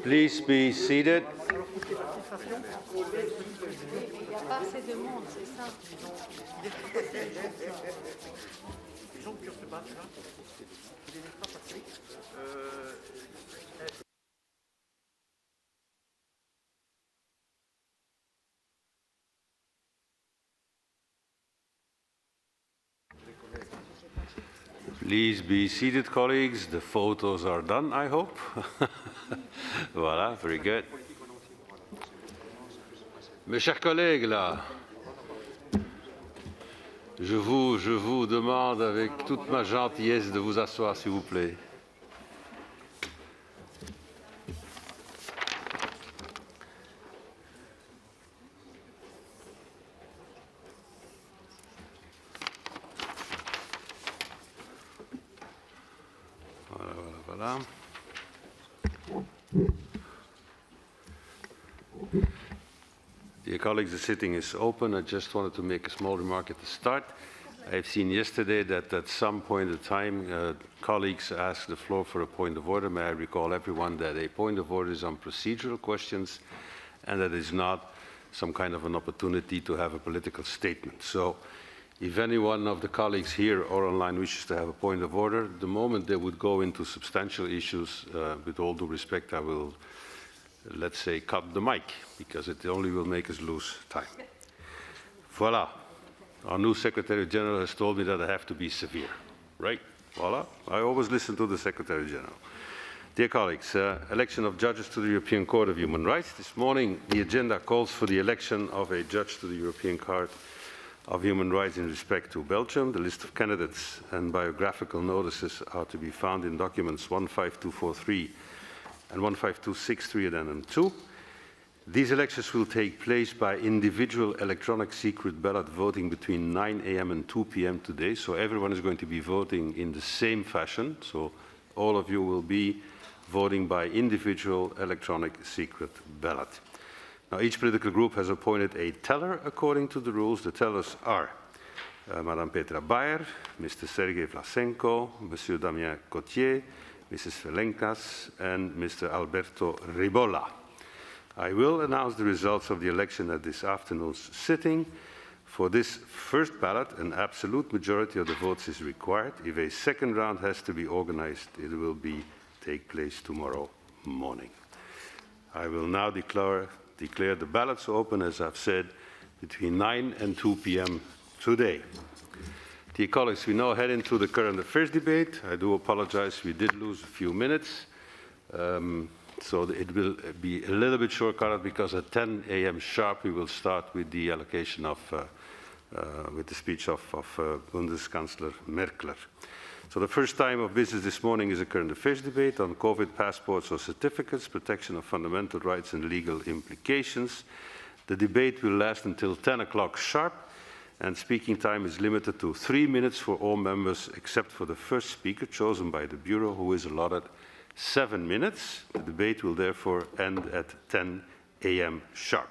Please be seated. Il n'y a pas assez de monde, c'est ça. Please be seated, colleagues. The photos are done, I hope. Voilà, very good. Mes chers collègues, là, je vous demande avec toute ma gentillesse de vous asseoir, s'il vous plaît. Voilà. Dear colleagues, the sitting is open. I just wanted to make a small remark at the start. I've seen yesterday that at some point in time, colleagues asked the floor for a point of order. May I recall everyone that a point of order is on procedural questions and that is not some kind of an opportunity to have a political statement. So if any one of the colleagues here or online wishes to have a point of order, the moment they would go into substantial issues, with all due respect, I will, let's say, cut the mic, because it only will make us lose time. Voila. Our new Secretary General has told me that I have to be severe, right? Voila. I always listen to the Secretary General. Dear colleagues, election of judges to the European Court of Human Rights. This morning, the agenda calls for the election of a judge to the European Court of Human Rights in respect to Belgium. The list of candidates and biographical notices are to be found in documents 15243 and 15263 addendum 2. These elections will take place by individual electronic secret ballot voting between 9 a.m. and 2 p.m. today. So everyone is going to be voting in the same fashion. So all of you will be voting by individual electronic secret ballot. Now, each political group has appointed a teller according to the rules. The tellers are Madame Petra Bayer, Mr. Sergei Vlasenko, Monsieur Damien Cotier, Mrs. Felenkas, and Mr. Alberto Ribolla. I will announce the results of the election at this afternoon's sitting. For this first ballot, an absolute majority of the votes is required. If a second round has to be organized, it will take place tomorrow morning. I will now declare the ballots open, as I've said, between 9 and 2 p.m. today. Dear colleagues, we now head into the current affairs debate. I do apologize, we did lose a few minutes. So it will be a little bit short-cut because at 10 a.m. sharp we will start with the allocation of, with the speech of Bundeschancellor Merkel. So the first time of business this morning is a current affairs debate on COVID passports or certificates, protection of fundamental rights and legal implications. The debate will last until 10 o'clock sharp, and speaking time is limited to 3 minutes for all members except for the first speaker chosen by the Bureau, who is allotted 7 minutes. The debate will therefore end at 10 a.m. sharp.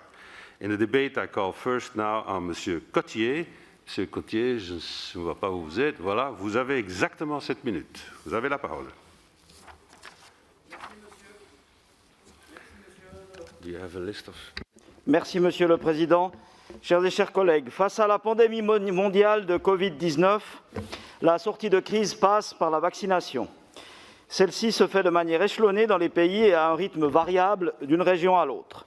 In the debate, I call first now on Monsieur Cotier. Monsieur Cotier, je ne vois pas où vous êtes. Voilà, vous avez exactement 7 minutes. Vous avez la parole. Do you have a list of... Merci, Monsieur le Président. Chers et chers collègues, face à la pandémie mondiale de Covid-19, la sortie de crise passe par la vaccination. Celle-ci se fait de manière échelonnée dans les pays et à un rythme variable d'une région à l'autre.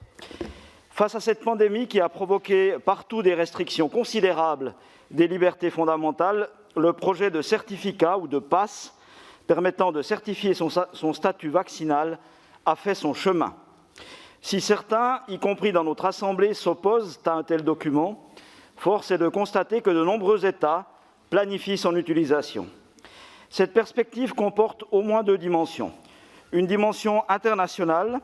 Face à cette pandémie qui a provoqué partout des restrictions considérables des libertés fondamentales, le projet de certificat ou de passe permettant de certifier son statut vaccinal a fait son chemin. Si certains, y compris dans notre Assemblée, s'opposent à un tel document, force est de constater que de nombreux États planifient son utilisation. Cette perspective comporte au moins 2 dimensions. Une dimension internationale,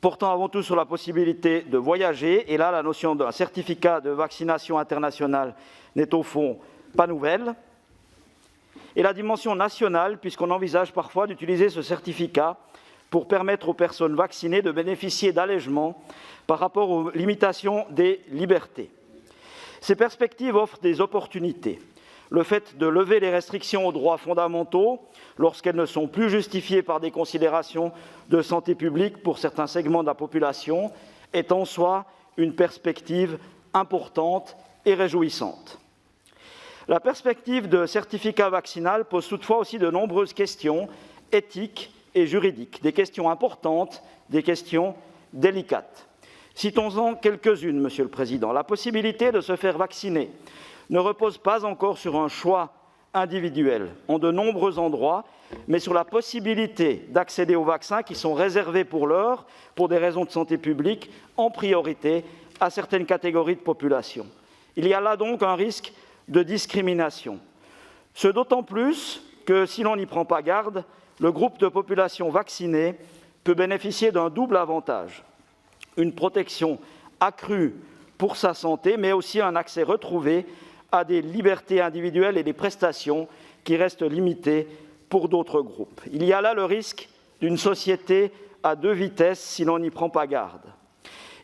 portant avant tout sur la possibilité de voyager, et là la notion d'un certificat de vaccination international n'est au fond pas nouvelle, et la dimension nationale, puisqu'on envisage parfois d'utiliser ce certificat pour permettre aux personnes vaccinées de bénéficier d'allègements par rapport aux limitations des libertés. Ces perspectives offrent des opportunités. le fait de lever les restrictions aux droits fondamentaux lorsqu'elles ne sont plus justifiées par des considérations de santé publique pour certains segments de la population est en soi une perspective importante et réjouissante. La perspective de certificat vaccinal pose toutefois aussi de nombreuses questions éthiques et juridiques, des questions importantes, des questions délicates. Citons-en quelques-unes, Monsieur le Président. La possibilité de se faire vacciner ne repose pas encore sur un choix individuel en de nombreux endroits, mais sur la possibilité d'accéder aux vaccins qui sont réservés pour l'heure, pour des raisons de santé publique, en priorité à certaines catégories de population. Il y a là donc un risque de discrimination. Ce d'autant plus que, si l'on n'y prend pas garde, le groupe de population vaccinée peut bénéficier d'un double avantage. Une protection accrue pour sa santé, mais aussi un accès retrouvé à des libertés individuelles et des prestations qui restent limitées pour d'autres groupes. Il y a là le risque d'une société à deux vitesses si l'on n'y prend pas garde.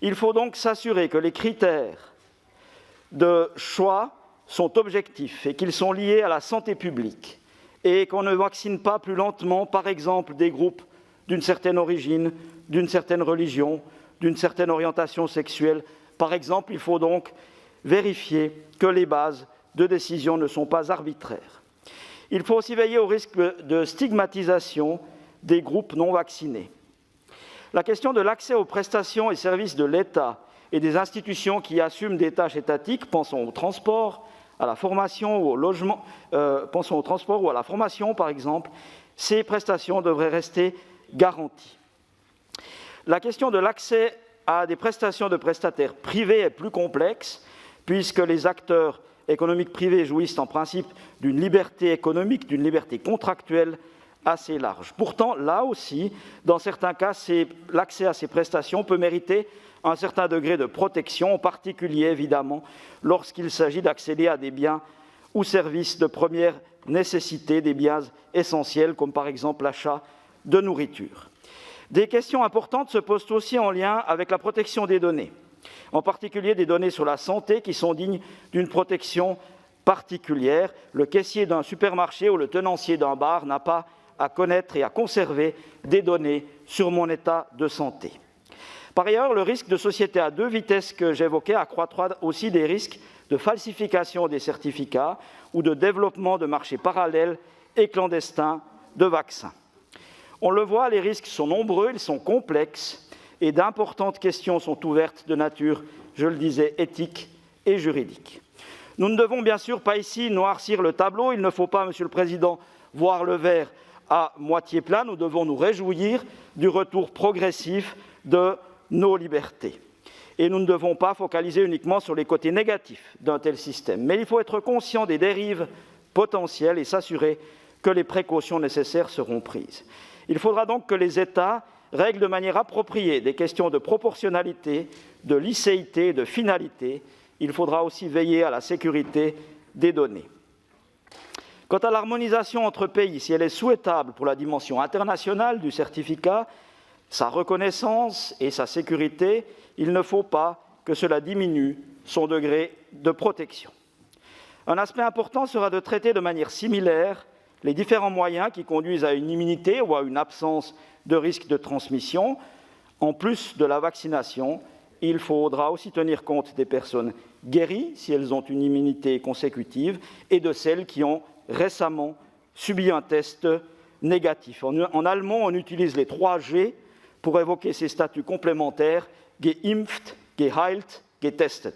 Il faut donc s'assurer que les critères de choix sont objectifs et qu'ils sont liés à la santé publique et qu'on ne vaccine pas plus lentement, par exemple, des groupes d'une certaine origine, d'une certaine religion, d'une certaine orientation sexuelle. Par exemple, il faut donc vérifier que les bases de décision ne sont pas arbitraires. Il faut aussi veiller au risque de stigmatisation des groupes non vaccinés. La question de l'accès aux prestations et services de l'État et des institutions qui assument des tâches étatiques, pensons au transport, à la formation ou au logement, pensons au transport ou à la formation par exemple, ces prestations devraient rester garanties. La question de l'accès à des prestations de prestataires privés est plus complexe, puisque les acteurs économiques privés jouissent en principe d'une liberté économique, d'une liberté contractuelle assez large. Pourtant, là aussi, dans certains cas, l'accès à ces prestations peut mériter un certain degré de protection, en particulier, évidemment, lorsqu'il s'agit d'accéder à des biens ou services de première nécessité, des biens essentiels, comme par exemple l'achat de nourriture. Des questions importantes se posent aussi en lien avec la protection des données, en particulier des données sur la santé qui sont dignes d'une protection particulière. Le caissier d'un supermarché ou le tenancier d'un bar n'a pas à connaître et à conserver des données sur mon état de santé. Par ailleurs, le risque de société à deux vitesses que j'évoquais accroîtra aussi des risques de falsification des certificats ou de développement de marchés parallèles et clandestins de vaccins. On le voit, les risques sont nombreux, ils sont complexes et d'importantes questions sont ouvertes de nature, je le disais, éthique et juridique. Nous ne devons bien sûr pas ici noircir le tableau, il ne faut pas, Monsieur le Président, voir le verre à moitié plein, nous devons nous réjouir du retour progressif de nos libertés. Et nous ne devons pas focaliser uniquement sur les côtés négatifs d'un tel système. Mais il faut être conscient des dérives potentielles et s'assurer que les précautions nécessaires seront prises. Il faudra donc que les États règlent de manière appropriée des questions de proportionnalité, de licéité, de finalité. Il faudra aussi veiller à la sécurité des données. Quant à l'harmonisation entre pays, si elle est souhaitable pour la dimension internationale du certificat, sa reconnaissance et sa sécurité, il ne faut pas que cela diminue son degré de protection. Un aspect important sera de traiter de manière similaire les différents moyens qui conduisent à une immunité ou à une absence de risque de transmission. En plus de la vaccination, il faudra aussi tenir compte des personnes guéries, si elles ont une immunité consécutive, et de celles qui ont récemment subi un test négatif. En allemand, on utilise les 3 G pour évoquer ces statuts complémentaires, geimpft, geheilt, getestet.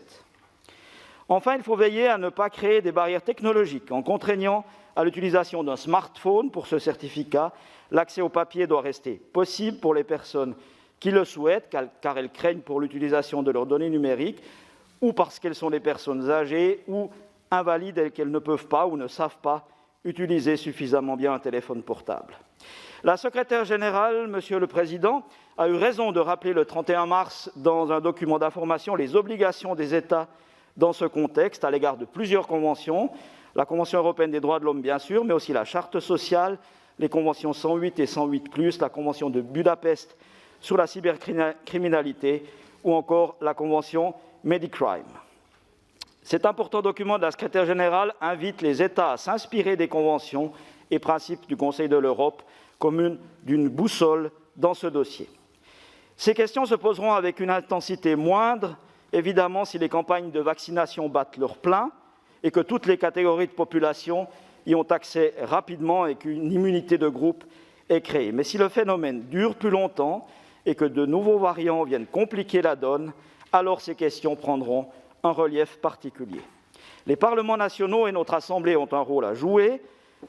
Enfin, il faut veiller à ne pas créer des barrières technologiques en contraignant à l'utilisation d'un smartphone pour ce certificat. L'accès au papier doit rester possible pour les personnes qui le souhaitent, car elles craignent pour l'utilisation de leurs données numériques, ou parce qu'elles sont des personnes âgées ou invalides et qu'elles ne peuvent pas ou ne savent pas utiliser suffisamment bien un téléphone portable. La secrétaire générale, Monsieur le Président, a eu raison de rappeler le 31 mars dans un document d'information les obligations des États dans ce contexte à l'égard de plusieurs conventions, la Convention européenne des droits de l'homme bien sûr, mais aussi la Charte sociale, les conventions 108 et 108+, la Convention de Budapest sur la cybercriminalité ou encore la Convention Medicrime. Cet important document de la secrétaire générale invite les États à s'inspirer des conventions et principes du Conseil de l'Europe comme d'une boussole dans ce dossier. Ces questions se poseront avec une intensité moindre, évidemment, si les campagnes de vaccination battent leur plein et que toutes les catégories de population y ont accès rapidement et qu'une immunité de groupe est créée. Mais si le phénomène dure plus longtemps et que de nouveaux variants viennent compliquer la donne, alors ces questions prendront un relief particulier. Les parlements nationaux et notre Assemblée ont un rôle à jouer,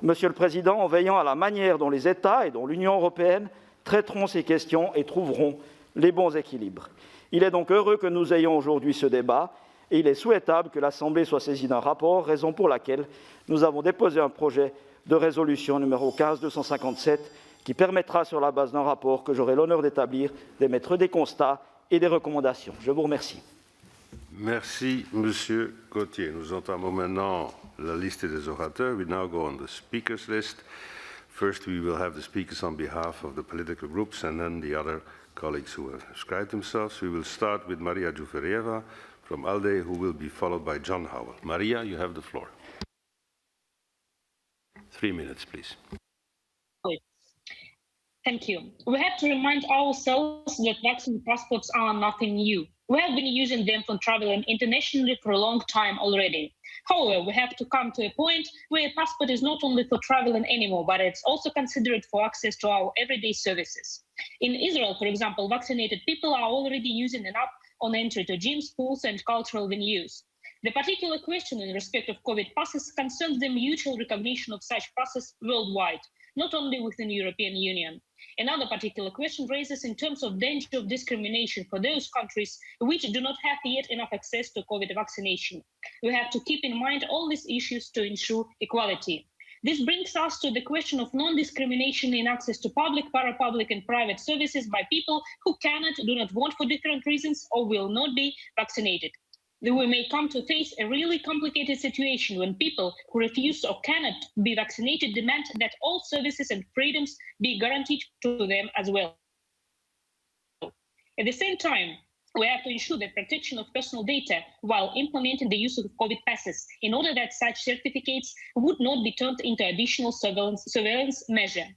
Monsieur le Président, en veillant à la manière dont les États et dont l'Union européenne traiteront ces questions et trouveront les bons équilibres. Il est donc heureux que nous ayons aujourd'hui ce débat et il est souhaitable que l'Assemblée soit saisie d'un rapport, raison pour laquelle nous avons déposé un projet de résolution numéro 15-257 qui permettra, sur la base d'un rapport que j'aurai l'honneur d'établir, d'émettre des constats et des recommandations. Je vous remercie. Merci, Monsieur Gauthier. Nous entamons maintenant la liste des orateurs. We now go on the speakers list. First, we will have the speakers on behalf of the political groups and then the other colleagues who have described themselves. We will start with Maria Jufereva from ALDE, who will be followed by John Howell. Maria, you have the floor. 3 minutes, please. Thank you. We have to remind ourselves that vaccine passports are nothing new. We have been using them for traveling internationally for a long time already. However, we have to come to a point where a passport is not only for traveling anymore, but it's also considered for access to our everyday services. In Israel, for example, vaccinated people are already using an app on entry to gyms, schools, and cultural venues. The particular question in respect of COVID passes concerns the mutual recognition of such passes worldwide, not only within the European Union. Another particular question raises in terms of danger of discrimination for those countries which do not have yet enough access to COVID vaccination. We have to keep in mind all these issues to ensure equality. This brings us to the question of non-discrimination in access to public, parapublic, and private services by people who cannot, do not want for different reasons, or will not be vaccinated. We may come to face a really complicated situation when people who refuse or cannot be vaccinated demand that all services and freedoms be guaranteed to them as well. At the same time, we have to ensure the protection of personal data while implementing the use of COVID passes in order that such certificates would not be turned into additional surveillance measure.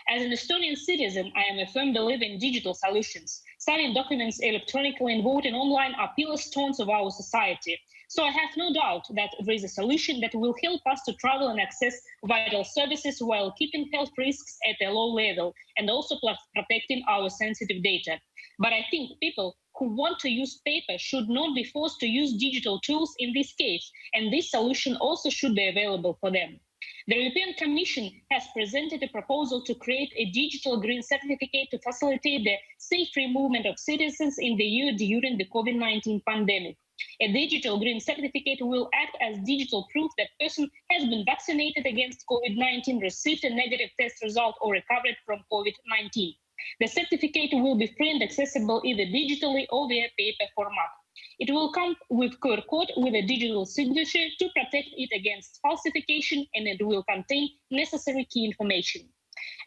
As an Estonian citizen, I am a firm believer in digital solutions. Signing documents electronically and voting online are pillar stones of our society. So I have no doubt that there is a solution that will help us to travel and access vital services while keeping health risks at a low level and also protecting our sensitive data. But I think people who want to use paper should not be forced to use digital tools in this case, and this solution also should be available for them. The European Commission has presented a proposal to create a digital green certificate to facilitate the safe free movement of citizens in the EU during the COVID-19 pandemic. A digital green certificate will act as digital proof that person has been vaccinated against COVID-19, received a negative test result, or recovered from COVID-19. The certificate will be free and accessible either digitally or via paper format. It will come with QR code with a digital signature to protect it against falsification, and it will contain necessary key information.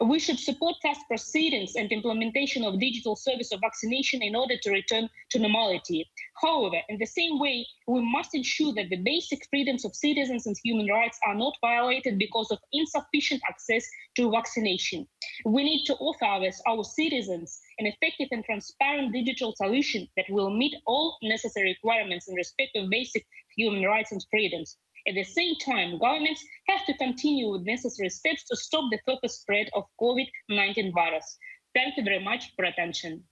We should support fast proceedings and implementation of digital service of vaccination in order to return to normality. However, in the same way, we must ensure that the basic freedoms of citizens and human rights are not violated because of insufficient access to vaccination. We need to offer our citizens an effective and transparent digital solution that will meet all necessary requirements in respect of basic human rights and freedoms. At the same time, governments have to continue with necessary steps to stop the further spread of COVID-19 virus. Thank you very much for attention.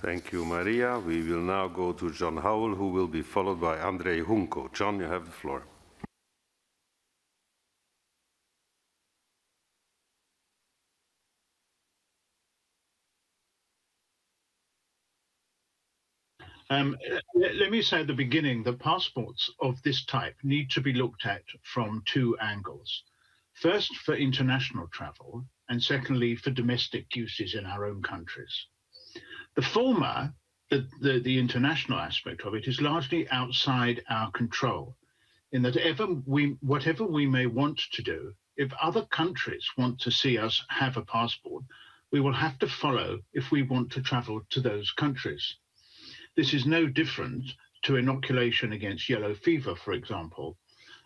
Thank you, Maria. We will now go to John Howell, who will be followed by Andrei Hunko. John, you have the floor. Let me say at the beginning that passports of this type need to be looked at from two angles. First, for international travel, and secondly, for domestic uses in our own countries. The former, the international aspect of it, is largely outside our control, in that whatever we may want to do, if other countries want to see us have a passport, we will have to follow if we want to travel to those countries. This is no different to inoculation against yellow fever, for example.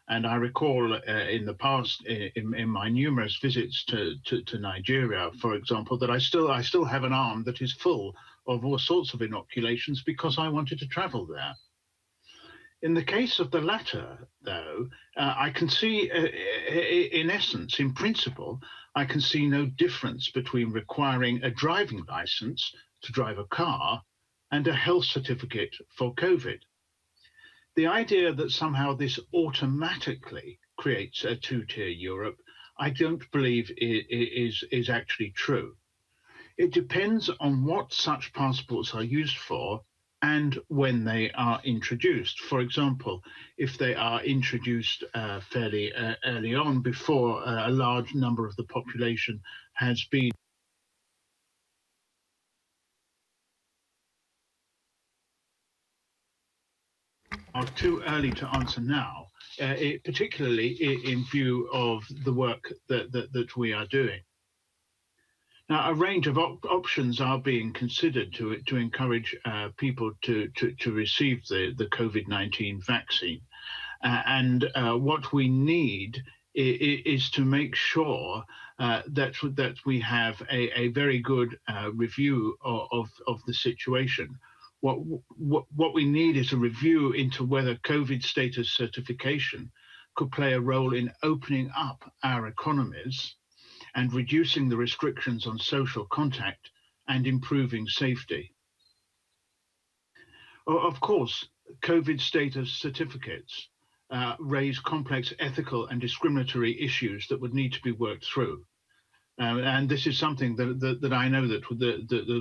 And I recall in the past, in my numerous visits to Nigeria, for example, that I still have an arm that is full of all sorts of inoculations because I wanted to travel there. In the case of the latter, though, I can see, in essence, in principle, I can see no difference between requiring a driving license to drive a car and a health certificate for COVID. The idea that somehow this automatically creates a two-tier Europe, I don't believe is actually true. It depends on what such passports are used for and when they are introduced. For example, if they are introduced fairly early on, before a large number of the population has been are too early to answer now, particularly in view of the work that we are doing. Now, a range of options are being considered to encourage people to receive the COVID-19 vaccine. And what we need is to make sure that we have a very good review of the situation. What we need is a review into whether COVID status certification could play a role in opening up our economies and reducing the restrictions on social contact and improving safety. Of course, COVID status certificates raise complex ethical and discriminatory issues that would need to be worked through. And this is something that I know that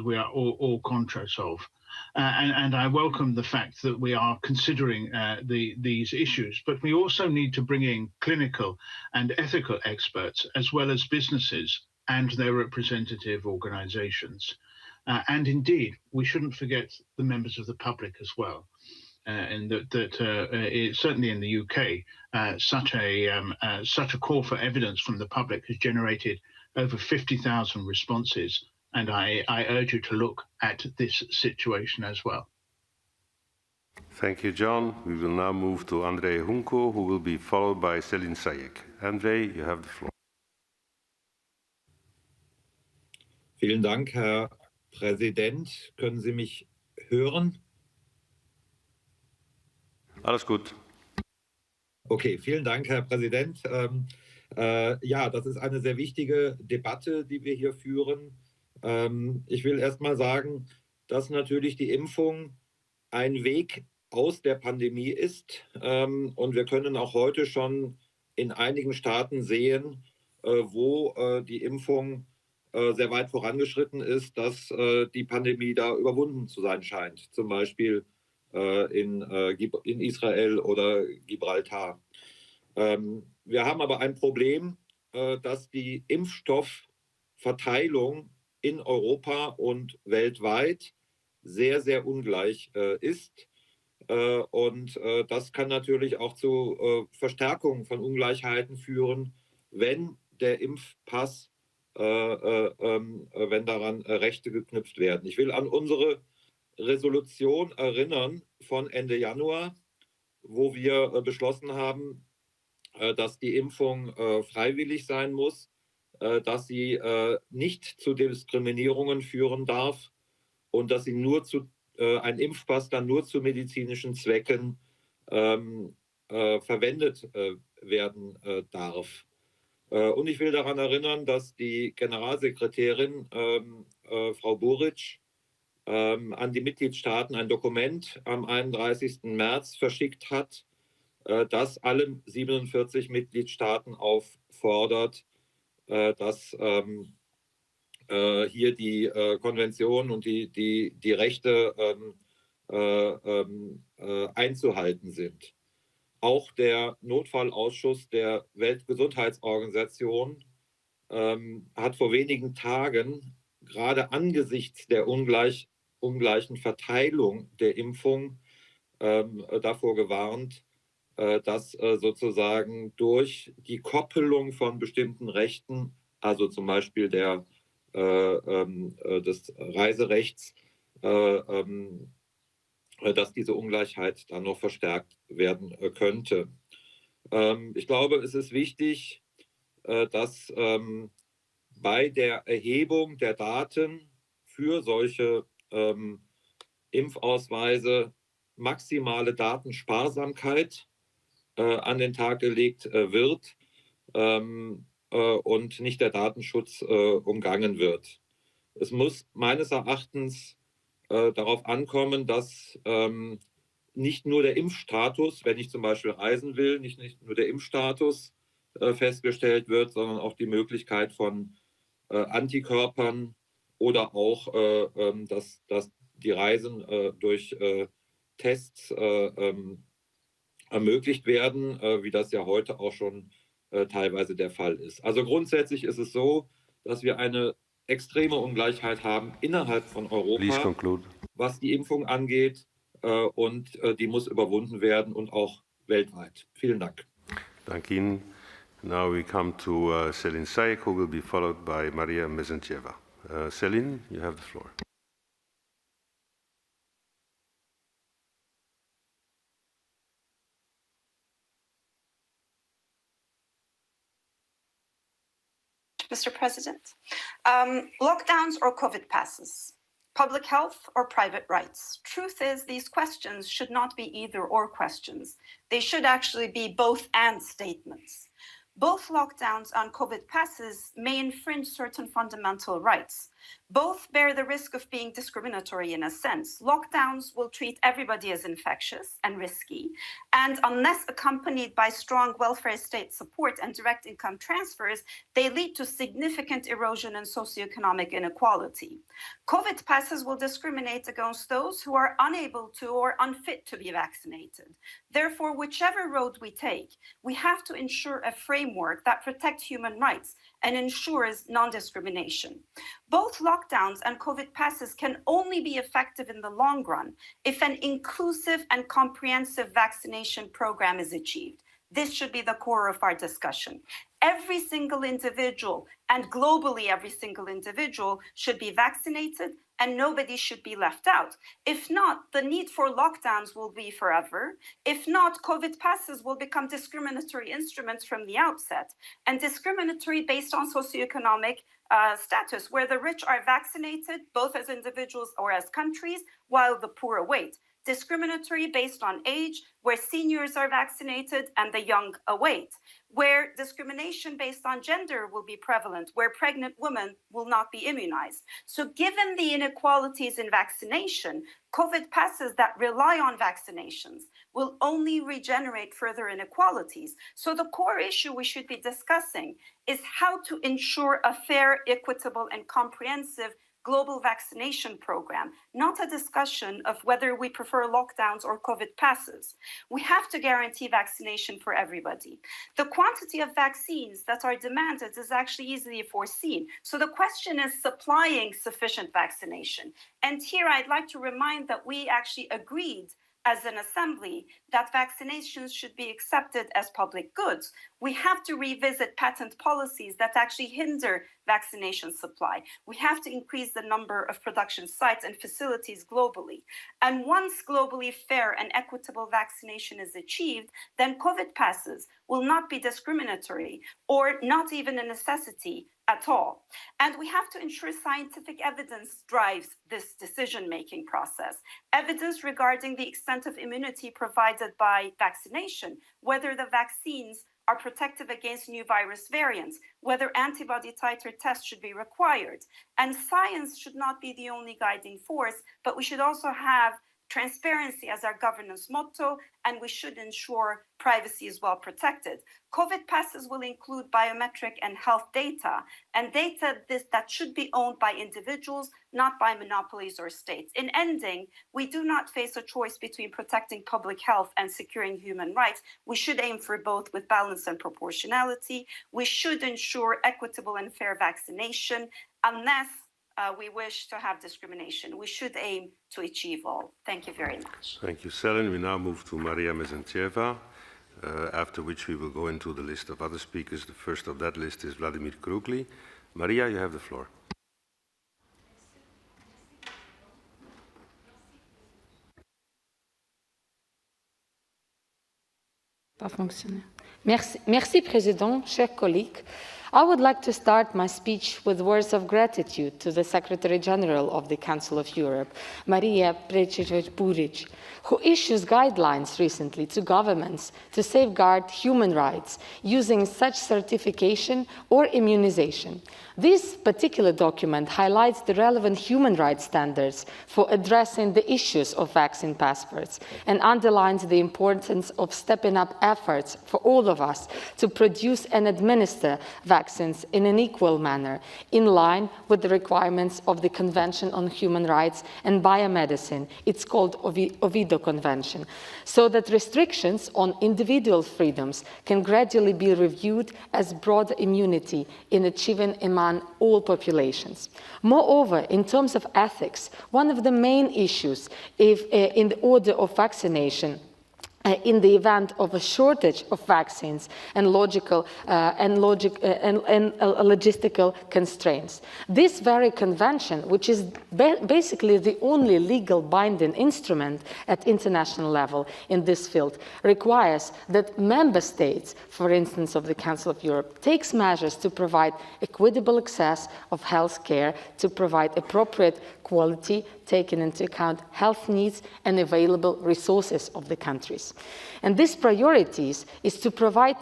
we are all conscious of. And I welcome the fact that we are considering these issues, but we also need to bring in clinical and ethical experts, as well as businesses and their representative organizations. And indeed, we shouldn't forget the members of the public as well. And certainly in the UK, such a call for evidence from the public has generated over 50,000 responses. And I urge you to look at this situation as well. Thank you, John. We will now move to Andrei Hunko, who will be followed by Selin Sayek. Andrei, you have the floor. Vielen Dank, Herr Präsident. Können Sie mich hören? Alles gut. Okay, vielen Dank, Herr Präsident. Ja, das ist eine sehr wichtige Debatte, die wir hier führen. Ich will erst mal sagen, dass natürlich die Impfung ein Weg aus der Pandemie ist. Und wir können auch heute schon in einigen Staaten sehen, wo die Impfung sehr weit vorangeschritten ist, dass die Pandemie da überwunden zu sein scheint. Zum Beispiel in Israel oder Gibraltar. Wir haben aber ein Problem, dass die Impfstoffverteilung in Europa und weltweit sehr, sehr ungleich ist. Und das kann natürlich auch zu Verstärkung von Ungleichheiten führen, wenn der Impfpass, wenn daran Rechte geknüpft werden. Ich will an unsere Resolution erinnern von Ende Januar, wo wir beschlossen haben, dass die Impfung freiwillig sein muss, dass sie nicht zu Diskriminierungen führen darf und dass sie ein Impfpass dann nur zu medizinischen Zwecken verwendet werden darf. Und ich will daran erinnern, dass die Generalsekretärin Frau Buric an die Mitgliedstaaten ein Dokument am 31. März verschickt hat, das alle 47 Mitgliedstaaten auffordert, dass hier die Konvention und die Rechte einzuhalten sind. Auch der Notfallausschuss der Weltgesundheitsorganisation hat vor wenigen Tagen gerade angesichts der ungleichen Verteilung der Impfung davor gewarnt, dass sozusagen durch die Koppelung von bestimmten Rechten, also zum Beispiel des Reiserechts, dass diese Ungleichheit dann noch verstärkt werden könnte. Ich glaube, es ist wichtig, dass bei der Erhebung der Daten für solche Impfausweise maximale Datensparsamkeit an den Tag gelegt wird und nicht der Datenschutz umgangen wird. Es muss meines Erachtens darauf ankommen, dass nicht nur der Impfstatus, wenn ich zum Beispiel reisen will, nicht nur der Impfstatus festgestellt wird, sondern auch die Möglichkeit von Antikörpern oder auch, dass die Reisen durch Tests ermöglicht werden, wie das ja heute auch schon teilweise der Fall ist. Also grundsätzlich ist es so, dass wir eine extreme Ungleichheit haben innerhalb von Europa, was die Impfung angeht, und die muss überwunden werden und auch weltweit. Vielen Dank. Danke Ihnen. Now we come to Selin Sayek, who will be followed by Maria Mezentjeva. Selin, you have the floor. Mr. President. Lockdowns or COVID passes? Public health or private rights? Truth is, these questions should not be either or questions. They should actually be both and statements. Both lockdowns and COVID passes may infringe certain fundamental rights. Both bear the risk of being discriminatory in a sense. Lockdowns will treat everybody as infectious and risky, and unless accompanied by strong welfare state support and direct income transfers, they lead to significant erosion and socioeconomic inequality. COVID passes will discriminate against those who are unable to or unfit to be vaccinated. Therefore, whichever road we take, we have to ensure a framework that protects human rights and ensures non-discrimination. Both lockdowns and COVID passes can only be effective in the long run if an inclusive and comprehensive vaccination program is achieved. This should be the core of our discussion. Every single individual, and globally every single individual, should be vaccinated and nobody should be left out. If not, the need for lockdowns will be forever. If not, COVID passes will become discriminatory instruments from the outset, and discriminatory based on socioeconomic status, where the rich are vaccinated, both as individuals or as countries, while the poor await. Discriminatory based on age, where seniors are vaccinated and the young await. Where discrimination based on gender will be prevalent, where pregnant women will not be immunized. So given the inequalities in vaccination, COVID passes that rely on vaccinations will only regenerate further inequalities. So the core issue we should be discussing is how to ensure a fair, equitable, and comprehensive global vaccination program, not a discussion of whether we prefer lockdowns or COVID passes. We have to guarantee vaccination for everybody. The quantity of vaccines that are demanded is actually easily foreseen. So the question is supplying sufficient vaccination. And here I'd like to remind that we actually agreed as an assembly that vaccinations should be accepted as public goods. We have to revisit patent policies that actually hinder vaccination supply. We have to increase the number of production sites and facilities globally. And once globally fair and equitable vaccination is achieved, then COVID passes will not be discriminatory or not even a necessity at all. And we have to ensure scientific evidence drives this decision-making process. Evidence regarding the extent of immunity provided by vaccination, whether the vaccines are protective against new virus variants, whether antibody titer tests should be required. And science should not be the only guiding force, but we should also have transparency as our governance motto, and we should ensure privacy is well protected. COVID passes will include biometric and health data, and data that should be owned by individuals, not by monopolies or states. In ending, we do not face a choice between protecting public health and securing human rights. We should aim for both with balance and proportionality. We should ensure equitable and fair vaccination, unless we wish to have discrimination. We should aim to achieve all. Thank you very much. Thank you, Selin. We now move to Maria Mezentjeva, after which we will go into the list of other speakers. The first of that list is Vladimir Krugli. Maria, you have the floor. Pas fonctionné. Merci, Président, chers collègues. I would like to start my speech with words of gratitude to the Secretary General of the Council of Europe, Maria Precijevic-Buric, who issues guidelines recently to governments to safeguard human rights using such certification or immunization. This particular document highlights the relevant human rights standards for addressing the issues of vaccine passports and underlines the importance of stepping up efforts for all of us to produce and administer vaccines in an equal manner, in line with the requirements of the Convention on Human Rights and Biomedicine. It's called Oviedo Convention, so that restrictions on individual freedoms can gradually be reviewed as broad immunity in achieving among all populations. Moreover, in terms of ethics, one of the main issues in the order of vaccination in the event of a shortage of vaccines and logistical constraints. This very convention, which is basically the only legal binding instrument at international level in this field, requires that member states, for instance of the Council of Europe, takes measures to provide equitable access of health care, to provide appropriate quality, taking into account health needs and available resources of the countries. And these priorities is to provide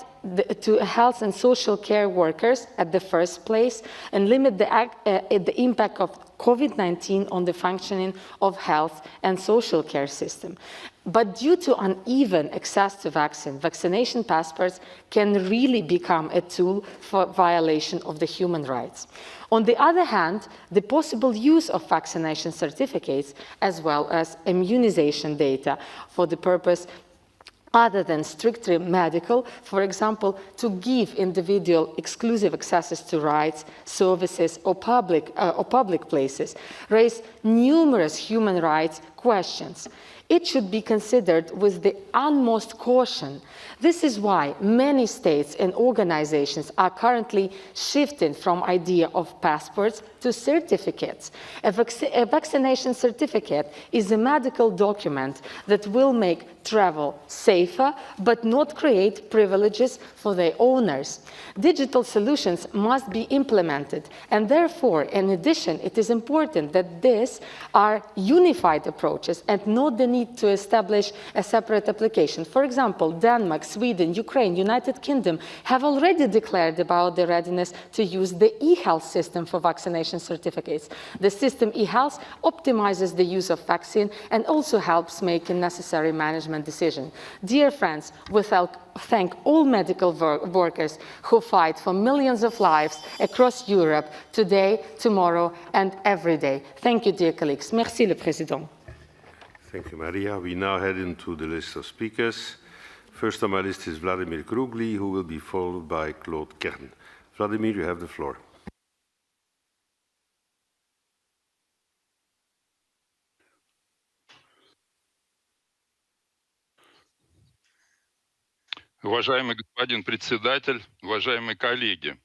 to health and social care workers at the first place and limit the impact of COVID-19 on the functioning of health and social care system. But due to uneven access to vaccination passports can really become a tool for violation of the human rights. On the other hand, the possible use of vaccination certificates as well as immunization data for the purpose other than strictly medical, for example, to give individual exclusive accesses to rights, services, or public places, raise numerous human rights questions. It should be considered with the utmost caution. This is why many states and organizations are currently shifting from idea of passports to certificates. A vaccination certificate is a medical document that will make travel safer, but not create privileges for their owners. Digital solutions must be implemented, and therefore, in addition, it is important that these are unified approaches and not the need to establish a separate application. For example, Denmark, Sweden, Ukraine, United Kingdom have already declared about their readiness to use the e-health system for vaccination certificates. The system e-health optimizes the use of vaccine and also helps make a necessary management decision. Dear friends, we thank all medical workers who fight for millions of lives across Europe today, tomorrow, and every day. Thank you, dear colleagues. Merci, le Président. Thank you, Maria. We now head into the list of speakers. First on my list is Vladimir Krugli, who will be followed by Claude Kern. Vladimir, you have the floor. Уважаемый господин председатель, уважаемые коллеги,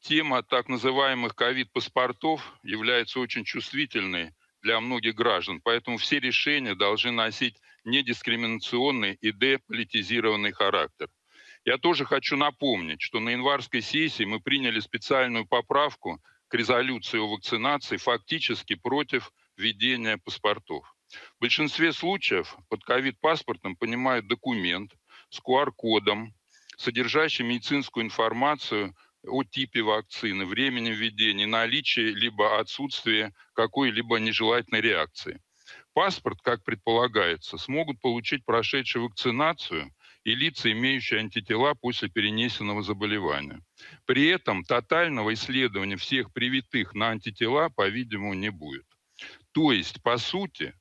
тема так называемых ковид-паспортов является очень чувствительной для многих граждан, поэтому все решения должны носить недискриминационный и деполитизированный характер. Я тоже хочу напомнить, что на январской сессии мы приняли специальную поправку к резолюции о вакцинации фактически против введения паспортов. В большинстве случаев под ковид-паспортом понимают документ с QR-кодом, содержащий медицинскую информацию о типе вакцины, времени введения, наличии либо отсутствии какой-либо нежелательной реакции. Паспорт, как предполагается, смогут получить прошедшие вакцинацию и лица, имеющие антитела после перенесенного заболевания. При этом тотального исследования всех привитых на антитела, по-видимому, не будет. То есть, по сути,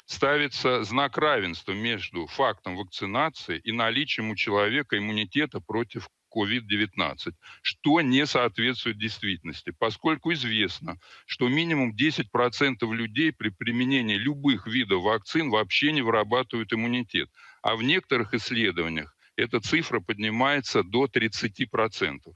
ставится знак равенства между фактом вакцинации и наличием у человека иммунитета против COVID-19, что не соответствует действительности, поскольку известно, что минимум 10% людей при применении любых видов вакцин вообще не вырабатывают иммунитет, а в некоторых исследованиях эта цифра поднимается до 30%.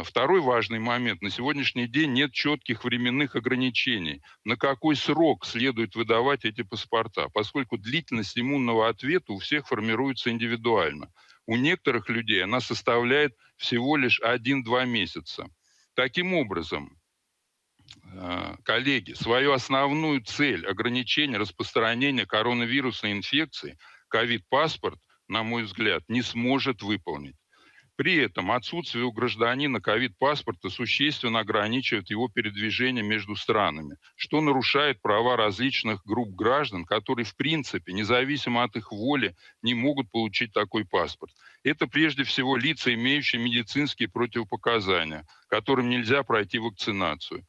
Второй важный момент. На сегодняшний день нет четких временных ограничений, на какой срок следует выдавать эти паспорта, поскольку длительность иммунного ответа у всех формируется индивидуально. У некоторых людей она составляет всего лишь 1-2 месяца. Таким образом, коллеги, свою основную цель ограничения распространения коронавирусной инфекции ковид-паспорт, на мой взгляд, не сможет выполнить. При этом отсутствие у гражданина ковид-паспорта существенно ограничивает его передвижение между странами, что нарушает права различных групп граждан, которые в принципе, независимо от их воли, не могут получить такой паспорт. Это прежде всего лица, имеющие медицинские противопоказания, которым нельзя пройти вакцинацию.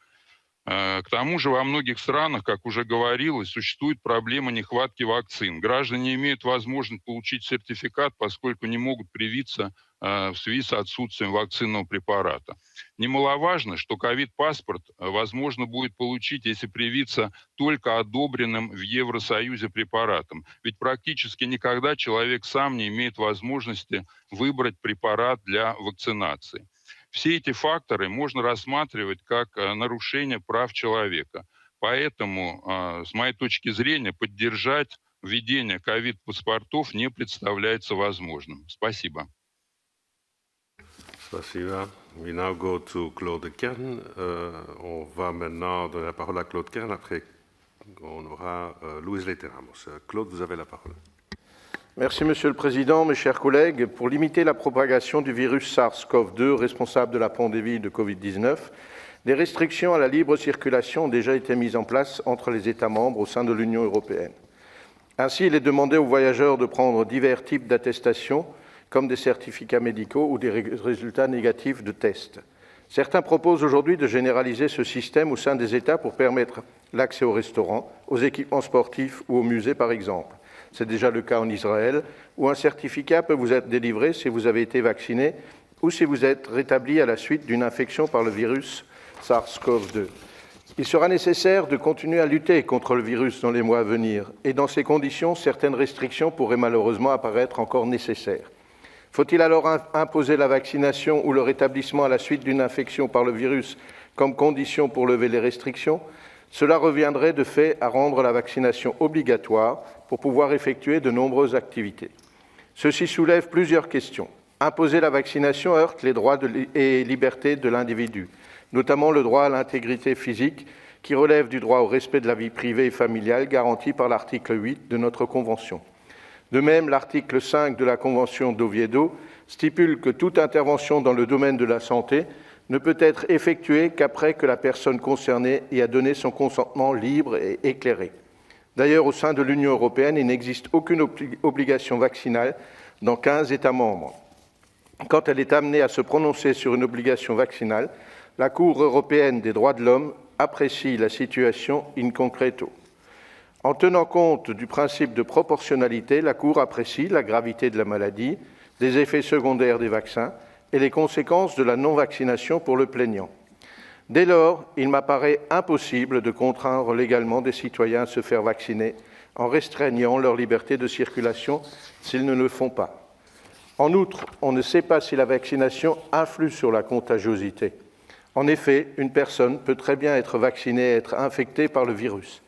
К тому же во многих странах, как уже говорилось, существует проблема нехватки вакцин. Граждане имеют возможность получить сертификат, поскольку не могут привиться в связи с отсутствием вакцинного препарата. Немаловажно, что ковид-паспорт возможно будет получить, если привиться только одобренным в Евросоюзе препаратом. Ведь практически никогда человек сам не имеет возможности выбрать препарат для вакцинации. Все эти факторы можно рассматривать как нарушение прав человека. Поэтому, с моей точки зрения, поддержать введение ковид-паспортов не представляется возможным. Спасибо. Spasiba. We now go to Claude Kern. On va maintenant donner la parole à Claude Kern. Après, on aura Louise Leteramos. Claude, vous avez la parole. Merci, Monsieur le Président, mes chers collègues. Pour limiter la propagation du virus SARS-CoV-2 responsable de la pandémie de Covid-19, des restrictions à la libre circulation ont déjà été mises en place entre les États membres au sein de l'Union européenne. Ainsi, il est demandé aux voyageurs de prendre divers types d'attestations, comme des certificats médicaux ou des résultats négatifs de tests. Certains proposent aujourd'hui de généraliser ce système au sein des États pour permettre l'accès aux restaurants, aux équipements sportifs ou aux musées, par exemple. C'est déjà le cas en Israël, où un certificat peut vous être délivré si vous avez été vacciné ou si vous êtes rétabli à la suite d'une infection par le virus SARS-CoV-2. Il sera nécessaire de continuer à lutter contre le virus dans les mois à venir, et dans ces conditions, certaines restrictions pourraient malheureusement apparaître encore nécessaires. Faut-il alors imposer la vaccination ou le rétablissement à la suite d'une infection par le virus comme condition pour lever les restrictions? Cela reviendrait de fait à rendre la vaccination obligatoire pour pouvoir effectuer de nombreuses activités. Ceci soulève plusieurs questions. Imposer la vaccination heurte les droits et libertés de l'individu, notamment le droit à l'intégrité physique qui relève du droit au respect de la vie privée et familiale garanti par l'article 8 de notre Convention. De même, l'article 5 de la Convention d'Oviedo stipule que toute intervention dans le domaine de la santé ne peut être effectuée qu'après que la personne concernée y a donné son consentement libre et éclairé. D'ailleurs, au sein de l'Union européenne, il n'existe aucune obligation vaccinale dans 15 États membres. Quand elle est amenée à se prononcer sur une obligation vaccinale, la Cour européenne des droits de l'homme apprécie la situation in concreto. En tenant compte du principe de proportionnalité, la Cour apprécie la gravité de la maladie, des effets secondaires des vaccins et les conséquences de la non-vaccination pour le plaignant. Dès lors, il m'apparaît impossible de contraindre légalement des citoyens à se faire vacciner en restreignant leur liberté de circulation s'ils ne le font pas. En outre, on ne sait pas si la vaccination influe sur la contagiosité. En effet, une personne peut très bien être vaccinée et être infectée par le virus.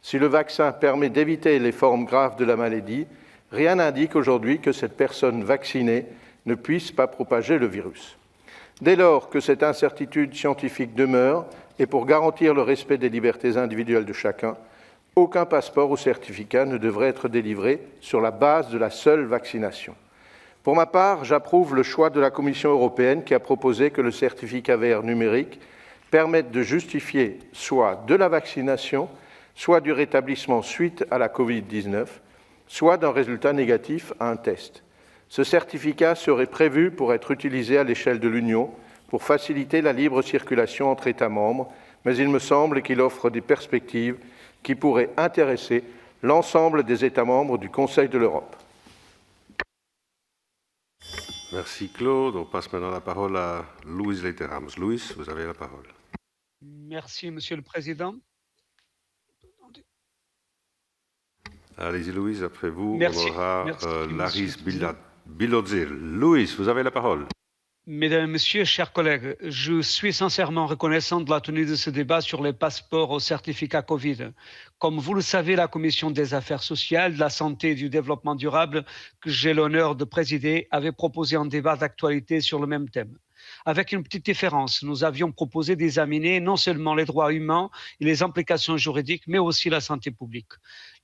Si le vaccin permet d'éviter les formes graves de la maladie, rien n'indique aujourd'hui que cette personne vaccinée ne puisse pas propager le virus. Dès lors que cette incertitude scientifique demeure, et pour garantir le respect des libertés individuelles de chacun, aucun passeport ou certificat ne devrait être délivré sur la base de la seule vaccination. Pour ma part, j'approuve le choix de la Commission européenne qui a proposé que le certificat vert numérique permette de justifier soit de la vaccination, soit du rétablissement suite à la Covid-19, soit d'un résultat négatif à un test. Ce certificat serait prévu pour être utilisé à l'échelle de l'Union pour faciliter la libre circulation entre États membres, mais il me semble qu'il offre des perspectives qui pourraient intéresser l'ensemble des États membres du Conseil de l'Europe. Merci Claude. On passe maintenant la parole à Louise Leteramos. Louise, vous avez la parole. Merci, Monsieur le Président. Allez-y Louise, après vous, Merci. on aura Merci, Laris Monsieur le Président. Bilodzir. Louise, vous avez la parole. Mesdames et Messieurs, chers collègues, je suis sincèrement reconnaissant de la tenue de ce débat sur les passeports au certificat Covid. Comme vous le savez, la Commission des Affaires sociales, de la santé et du développement durable, que j'ai l'honneur de présider, avait proposé un débat d'actualité sur le même thème. Avec une petite différence, nous avions proposé d'examiner non seulement les droits humains et les implications juridiques, mais aussi la santé publique.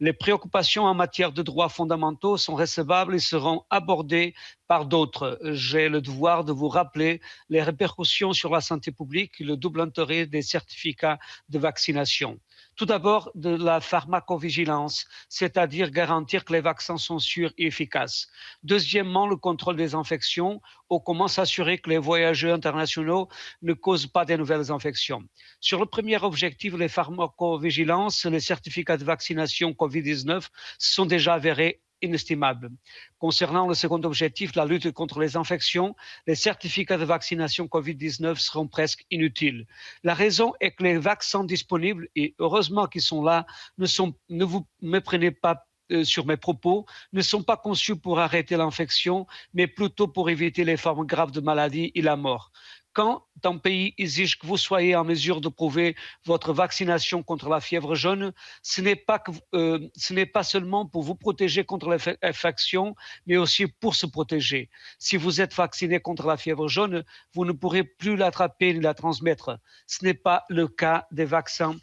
Les préoccupations en matière de droits fondamentaux sont recevables et seront abordées par d'autres. J'ai le devoir de vous rappeler les répercussions sur la santé publique et le double intérêt des certificats de vaccination. Tout d'abord, de la pharmacovigilance, c'est-à-dire garantir que les vaccins sont sûrs et efficaces. Deuxièmement, le contrôle des infections, ou comment s'assurer que les voyageurs internationaux ne causent pas de nouvelles infections. Sur le premier objectif, les pharmacovigilances, les certificats de vaccination COVID-19 sont déjà avérés inestimables. Concernant le second objectif, la lutte contre les infections, les certificats de vaccination COVID-19 seront presque inutiles. La raison est que les vaccins disponibles, et heureusement qu'ils sont là, ne vous méprenez pas sur mes propos, ne sont pas conçus pour arrêter l'infection, mais plutôt pour éviter les formes graves de maladie et la mort. Quand un pays exige que vous soyez en mesure de prouver votre vaccination contre la fièvre jaune, ce n'est pas seulement pour vous protéger contre l'infection, mais aussi pour se protéger. Si vous êtes vacciné contre la fièvre jaune, vous ne pourrez plus l'attraper ni la transmettre. Ce n'est pas le cas des vaccins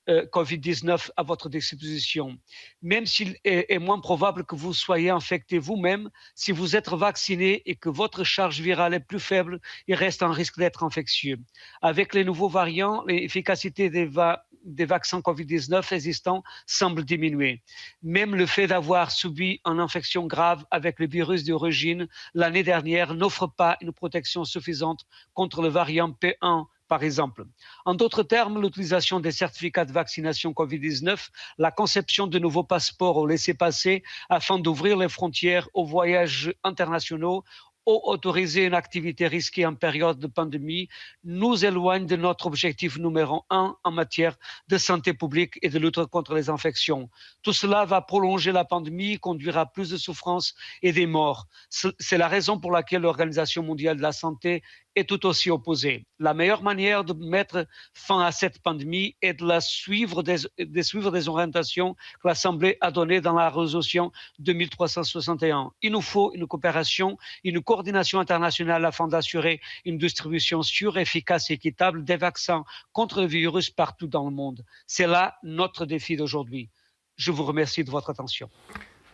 COVID-19 à votre disposition. Même s'il est moins probable que vous soyez infecté vous-même, si vous êtes vacciné et que votre charge virale est plus faible, il reste un risque d'être infectieux. Avec les nouveaux variants, l'efficacité des vaccins COVID-19 existants semble diminuer. Même le fait d'avoir subi une infection grave avec le virus d'origine l'année dernière n'offre pas une protection suffisante contre le variant P1, par exemple. En d'autres termes, l'utilisation des certificats de vaccination COVID-19, la conception de nouveaux passeports au laissez-passer afin d'ouvrir les frontières aux voyages internationaux ou autoriser une activité risquée en période de pandémie nous éloigne de notre objectif numéro 1 en matière de santé publique et de lutte contre les infections. Tout cela va prolonger la pandémie, conduira à plus de souffrance et des morts. C'est la raison pour laquelle l'Organisation mondiale de la santé est tout aussi opposée. La meilleure manière de mettre fin à cette pandémie est de suivre des orientations que l'Assemblée a données dans la résolution 2361. Il nous faut une coopération, une coordination internationale afin d'assurer une distribution sûre, efficace et équitable des vaccins contre le virus partout dans le monde. C'est là notre défi d'aujourd'hui. Je vous remercie de votre attention.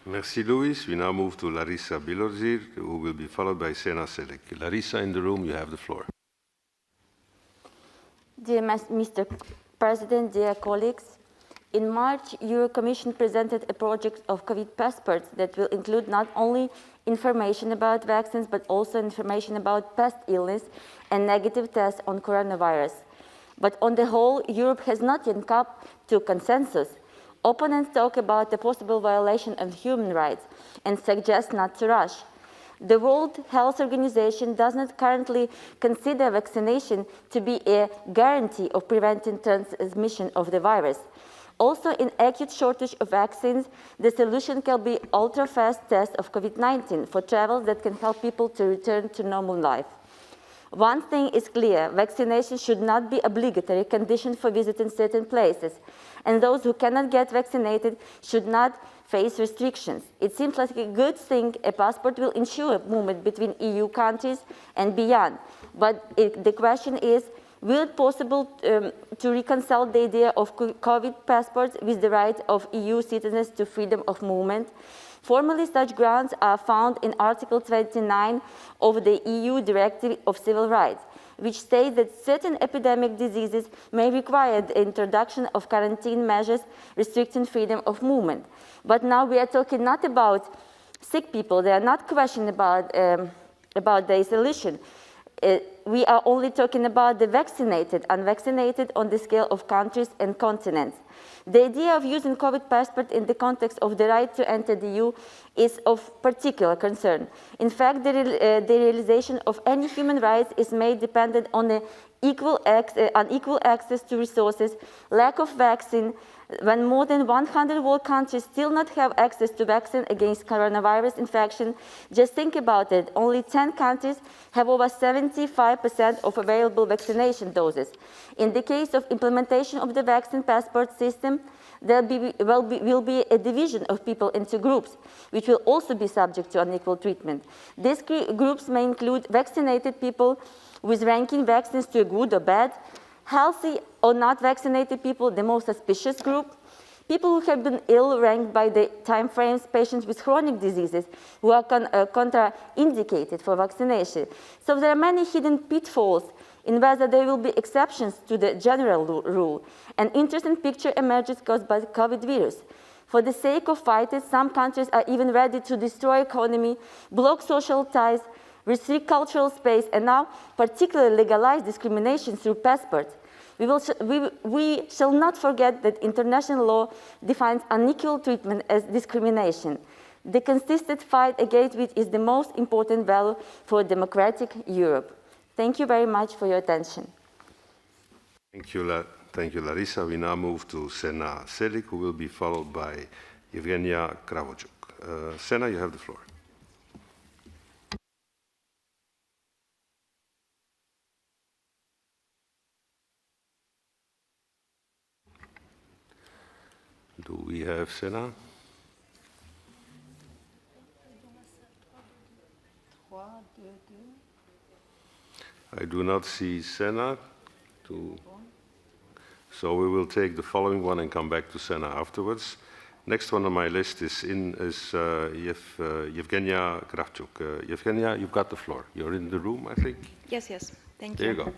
Merci, Louis. We now move to Larissa Bilorzir, who will be followed by Sena Selek. Larissa, in the room, you have the floor. Dear Mr. President, dear colleagues, in March, your Commission presented a project of COVID passports that will include not only information about vaccines, but also information about past illness and negative tests on coronavirus. But on the whole, Europe has not yet come to consensus. Opponents talk about the possible violation of human rights and suggest not to rush. The World Health Organization does not currently consider vaccination to be a guarantee of preventing transmission of the virus. Also, in acute shortage of vaccines, the solution can be ultra-fast tests of COVID-19 for travel that can help people to return to normal life. One thing is clear, vaccination should not be obligatory condition for visiting certain places, and those who cannot get vaccinated should not face restrictions. It seems like a good thing a passport will ensure movement between EU countries and beyond, but the question is, will it be possible to reconcile the idea of COVID passports with the right of EU citizens to freedom of movement? Formally, such grounds are found in Article 29 of the EU Directive of Civil Rights, which states that certain epidemic diseases may require the introduction of quarantine measures restricting freedom of movement. But now we are talking not about sick people. They are not questioned about their solution. we are only talking about the vaccinated, unvaccinated on the scale of countries and continents. The idea of using COVID passport in the context of the right to enter the EU is of particular concern. In fact, the realization of any human rights is made dependent on unequal access to resources, lack of vaccine, when more than 100 world countries still not have access to vaccine against coronavirus infection. Just think about it, only 10 countries have over 75% of available vaccination doses. In the case of implementation of the vaccine passport system, there will be a division of people into groups, which will also be subject to unequal treatment. These groups may include vaccinated people with ranking vaccines to a good or bad, healthy or not vaccinated people, the most suspicious group, people who have been ill ranked by the time frames, patients with chronic diseases who are contraindicated for vaccination. So there are many hidden pitfalls in whether there will be exceptions to the general rule. An interesting picture emerges caused by the COVID virus. For the sake of fighting, some countries are even ready to destroy economy, block social ties, restrict cultural space, and now particularly legalize discrimination through passports. We shall not forget that international law defines unequal treatment as discrimination. The consistent fight against which is the most important value for democratic Europe. Thank you very much for your attention. Thank you, Larissa. We now move to Sena Selik, who will be followed by Evgenia Kravochuk. Sena, you have the floor. Do we have Sena? I do not see Sena. So we will take the following one and come back to Sena afterwards. Next one on my list is Evgenia Kravchuk. Evgenia, you've got the floor. You're in the room, I think. Yes, thank you. There you go.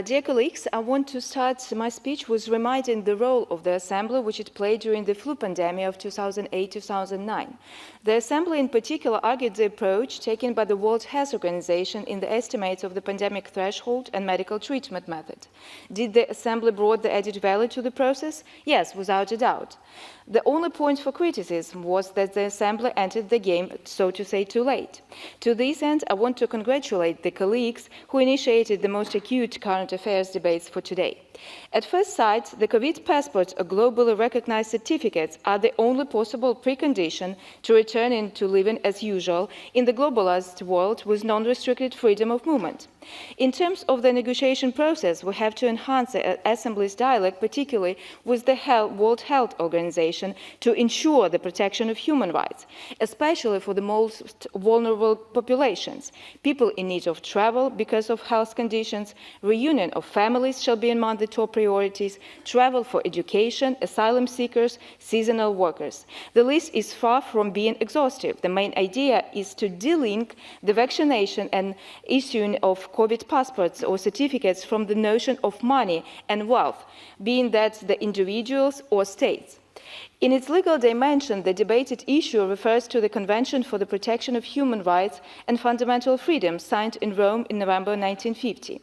Dear colleagues, I want to start my speech with reminding the role of the Assembly which it played during the flu pandemic of 2008-2009. The Assembly in particular argued the approach taken by the World Health Organization in the estimates of the pandemic threshold and medical treatment method. Did the Assembly bring the added value to the process? Yes, without a doubt. The only point for criticism was that the Assembly entered the game, so to say, too late. To this end, I want to congratulate the colleagues who initiated the most acute current affairs debates for today. At first sight, the COVID passports or globally recognized certificates are the only possible precondition to returning to living as usual in the globalized world with non-restricted freedom of movement. In terms of the negotiation process, we have to enhance the Assembly's dialogue, particularly with the World Health Organization, to ensure the protection of human rights, especially for the most vulnerable populations. People in need of travel because of health conditions, reunion of families shall be among the top priorities, travel for education, asylum seekers, seasonal workers. The list is far from being exhaustive. The main idea is to de-link the vaccination and issuing of COVID passports or certificates from the notion of money and wealth, being that the individuals or states. In its legal dimension, the debated issue refers to the Convention for the Protection of Human Rights and Fundamental Freedoms signed in Rome in November 1950.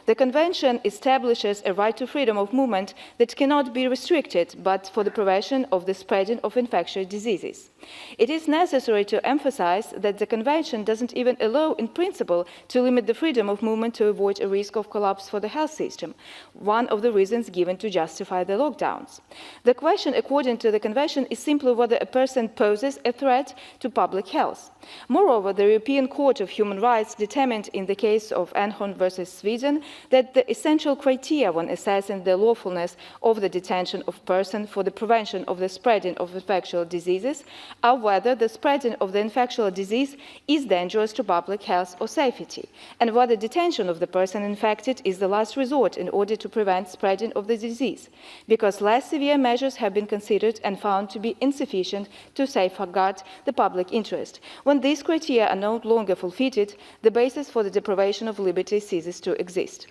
The Convention establishes a right to freedom of movement that cannot be restricted, but for the prevention of the spreading of infectious diseases. It is necessary to emphasize that the Convention doesn't even allow, in principle, to limit the freedom of movement to avoid a risk of collapse for the health system, one of the reasons given to justify the lockdowns. The question, according to the Convention, is simply whether a person poses a threat to public health. Moreover, the European Court of Human Rights determined in the case of Enhorn versus Sweden that the essential criteria when assessing the lawfulness of the detention of person for the prevention of the spreading of infectious diseases are whether the spreading of the infectious disease is dangerous to public health or safety, and whether detention of the person infected is the last resort in order to prevent spreading of the disease, because less severe measures have been considered and found to be insufficient to safeguard the public interest. When these criteria are no longer fulfilled, the basis for the deprivation of liberty ceases to exist. exist.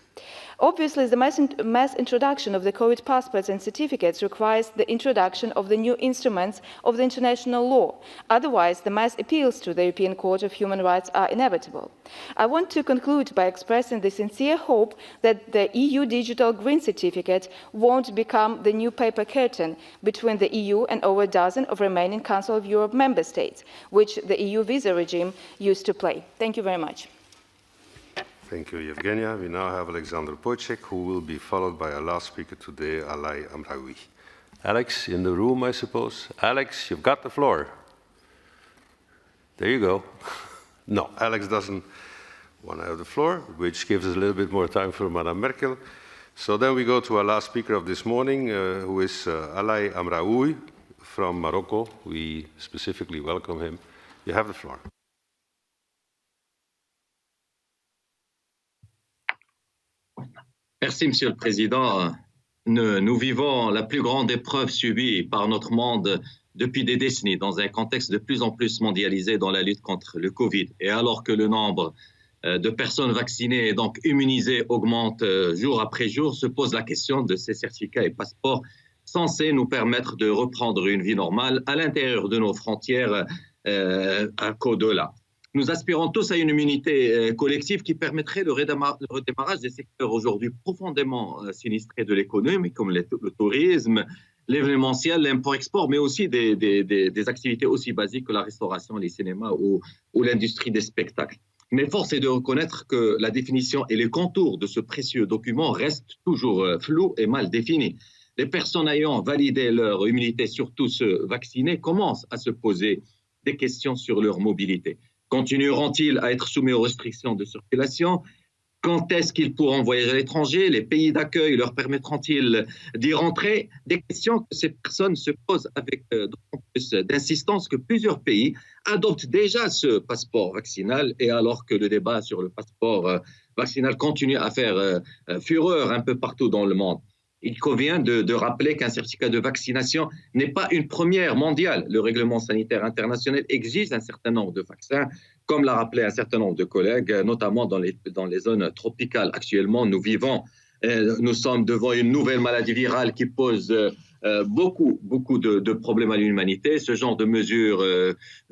Obviously, the mass introduction of the COVID passports and certificates requires the introduction of the new instruments of the international law. Otherwise, the mass appeals to the European Court of Human Rights are inevitable. I want to conclude by expressing the sincere hope that the EU Digital Green Certificate won't become the new paper curtain between the EU and over a dozen of remaining Council of Europe member states, which the EU visa regime used to play. Thank you very much. Thank you, Yevgenia. We now have Alexander Pojcek, who will be followed by our last speaker today, Alay Amraoui. Alex, in the room, I suppose. Alex, you've got the floor. There you go. No, Alex doesn't want to have the floor, which gives us a little bit more time for Madame Merkel. So then we go to our last speaker of this morning, who is Alay Amraoui from Morocco. We specifically welcome him. You have the floor. Merci, Monsieur le Président. Nous vivons la plus grande épreuve subie par notre monde depuis des décennies, dans un contexte de plus en plus mondialisé dans la lutte contre le Covid. Et alors que le nombre de personnes vaccinées et donc immunisées augmente jour après jour, se pose la question de ces certificats et passeports censés nous permettre de reprendre une vie normale à l'intérieur de nos frontières qu'au-delà. Nous aspirons tous à une immunité collective qui permettrait le redémarrage des secteurs aujourd'hui profondément sinistrés de l'économie, comme le tourisme, l'événementiel, l'import-export, mais aussi des activités aussi basiques que la restauration, les cinémas ou l'industrie des spectacles. Mais force est de reconnaître que la définition et les contours de ce précieux document restent toujours flous et mal définis. Les personnes ayant validé leur immunité, surtout ceux vaccinés, commencent à se poser des questions sur leur mobilité. Continueront-ils à être soumis aux restrictions de circulation? Quand est-ce qu'ils pourront voyager à l'étranger? Les pays d'accueil leur permettront-ils d'y rentrer? Des questions que ces personnes se posent avec d'autant plus d'insistance que plusieurs pays adoptent déjà ce passeport vaccinal, et alors que le débat sur le passeport vaccinal continue à faire fureur un peu partout dans le monde. Il convient de rappeler qu'un certificat de vaccination n'est pas une première mondiale. Le règlement sanitaire international exige un certain nombre de vaccins, comme l'a rappelé un certain nombre de collègues, notamment dans les zones tropicales. Actuellement, nous sommes devant une nouvelle maladie virale qui pose beaucoup de problèmes à l'humanité. Ce genre de mesures,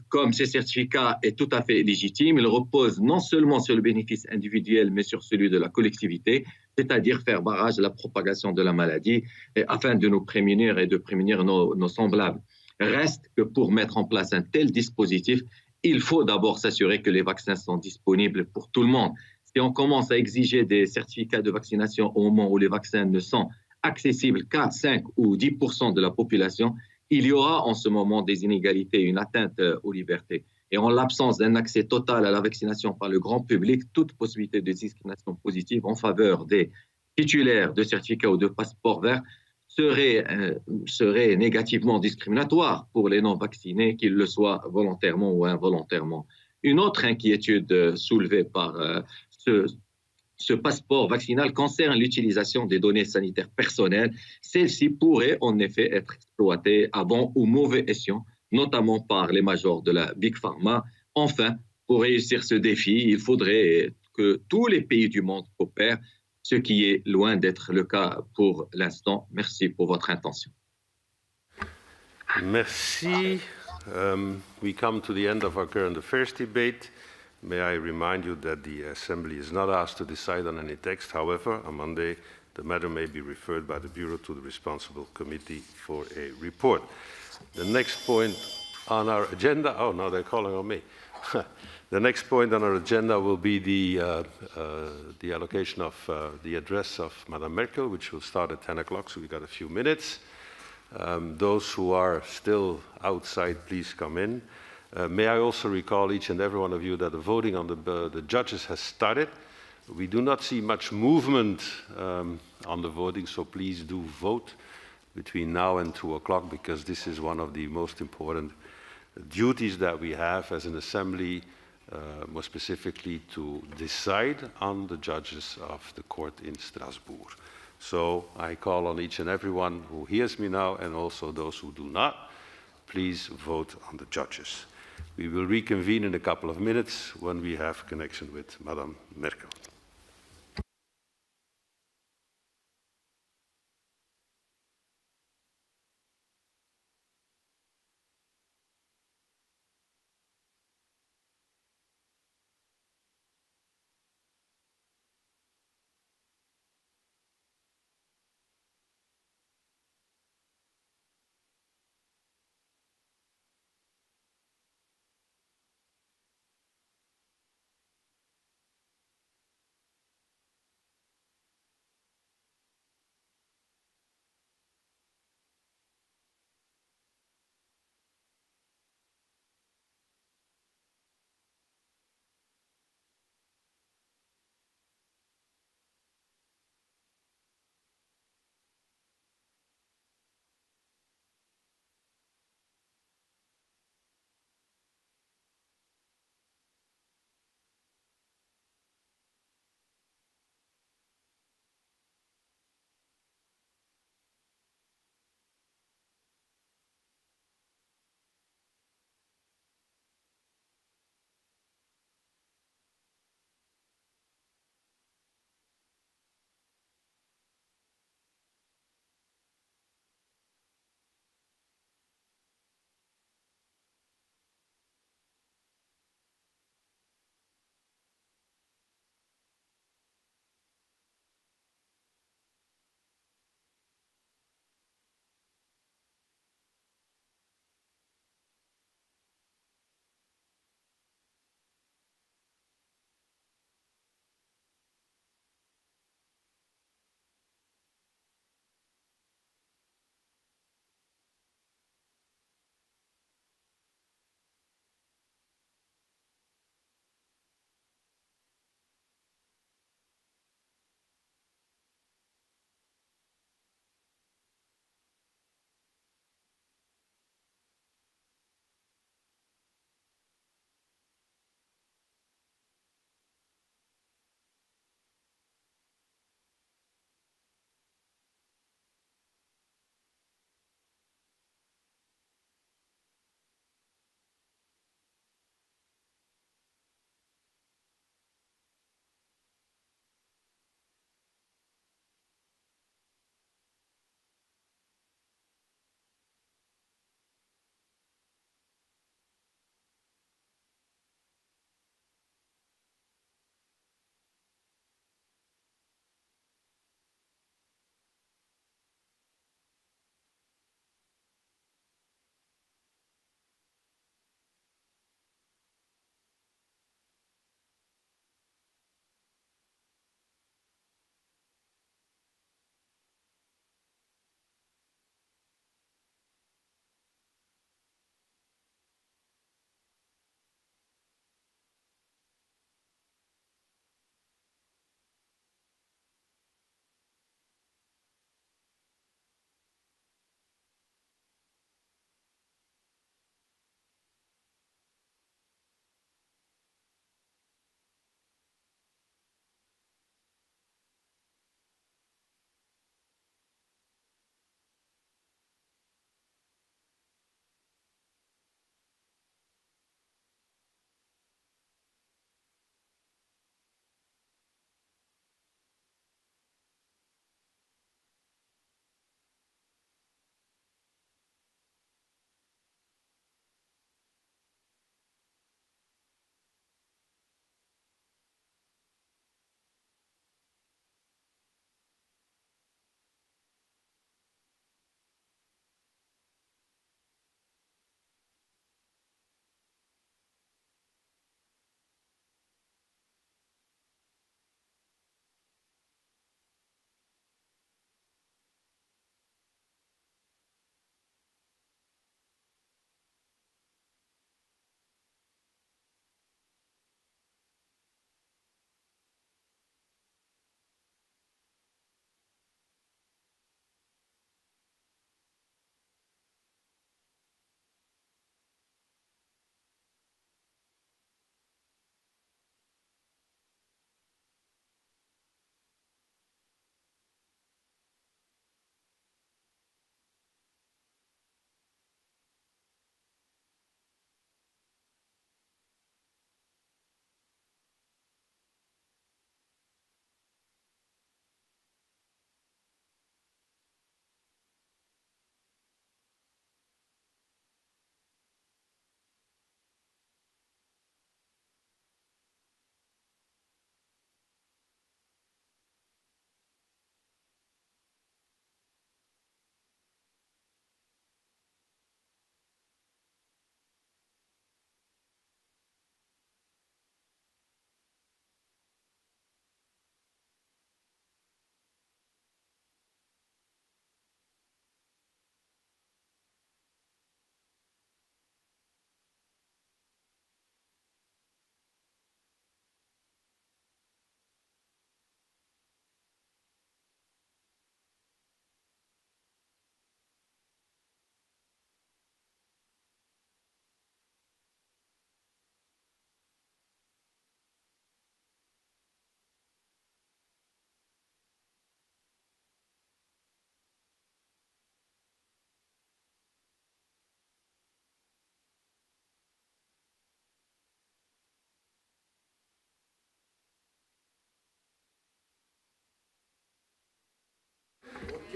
comme ces certificats, est tout à fait légitime. Il repose non seulement sur le bénéfice individuel, mais sur celui de la collectivité, c'est-à-dire faire barrage à la propagation de la maladie afin de nous prémunir et de prémunir nos semblables. Reste que pour mettre en place un tel dispositif, il faut d'abord s'assurer que les vaccins sont disponibles pour tout le monde. Si on commence à exiger des certificats de vaccination au moment où les vaccins ne sont accessibles qu'à 5 ou 10% de la population, il y aura en ce moment des inégalités, une atteinte aux libertés. Et en l'absence d'un accès total à la vaccination par le grand public, toute possibilité de discrimination positive en faveur des titulaires de certificats ou de passeports verts serait négativement discriminatoire pour les non-vaccinés, qu'ils le soient volontairement ou involontairement. Une autre inquiétude soulevée par ce passeport vaccinal concerne l'utilisation des données sanitaires personnelles. Celles-ci pourraient en effet être exploitées à bon ou mauvais escient, notamment par les majors de la Big Pharma. Enfin, pour réussir ce défi, il faudrait que tous les pays du monde coopèrent, ce qui est loin d'être le cas pour l'instant. Merci pour votre intention. Merci. We come to the end of our current affairs debate. May I remind you that the Assembly is not asked to decide on any text. However, on Monday, the matter may be referred by the Bureau to the responsible committee for a report. The next point on our agenda, oh, now they're calling on me. The next point on our agenda will be the allocation of the address of Madame Merkel, which will start at 10 o'clock, so we've got a few minutes. Those who are still outside, please come in. May I also recall each and every one of you that the voting on the judges has started. We do not see much movement on the voting, so please do vote between now and 2 o'clock, because this is one of the most important duties that we have as an assembly, more specifically to decide on the judges of the court in Strasbourg. So I call on each and everyone who hears me now, and also those who do not, please vote on the judges. We will reconvene in a couple of minutes when we have connection with Madame Merkel.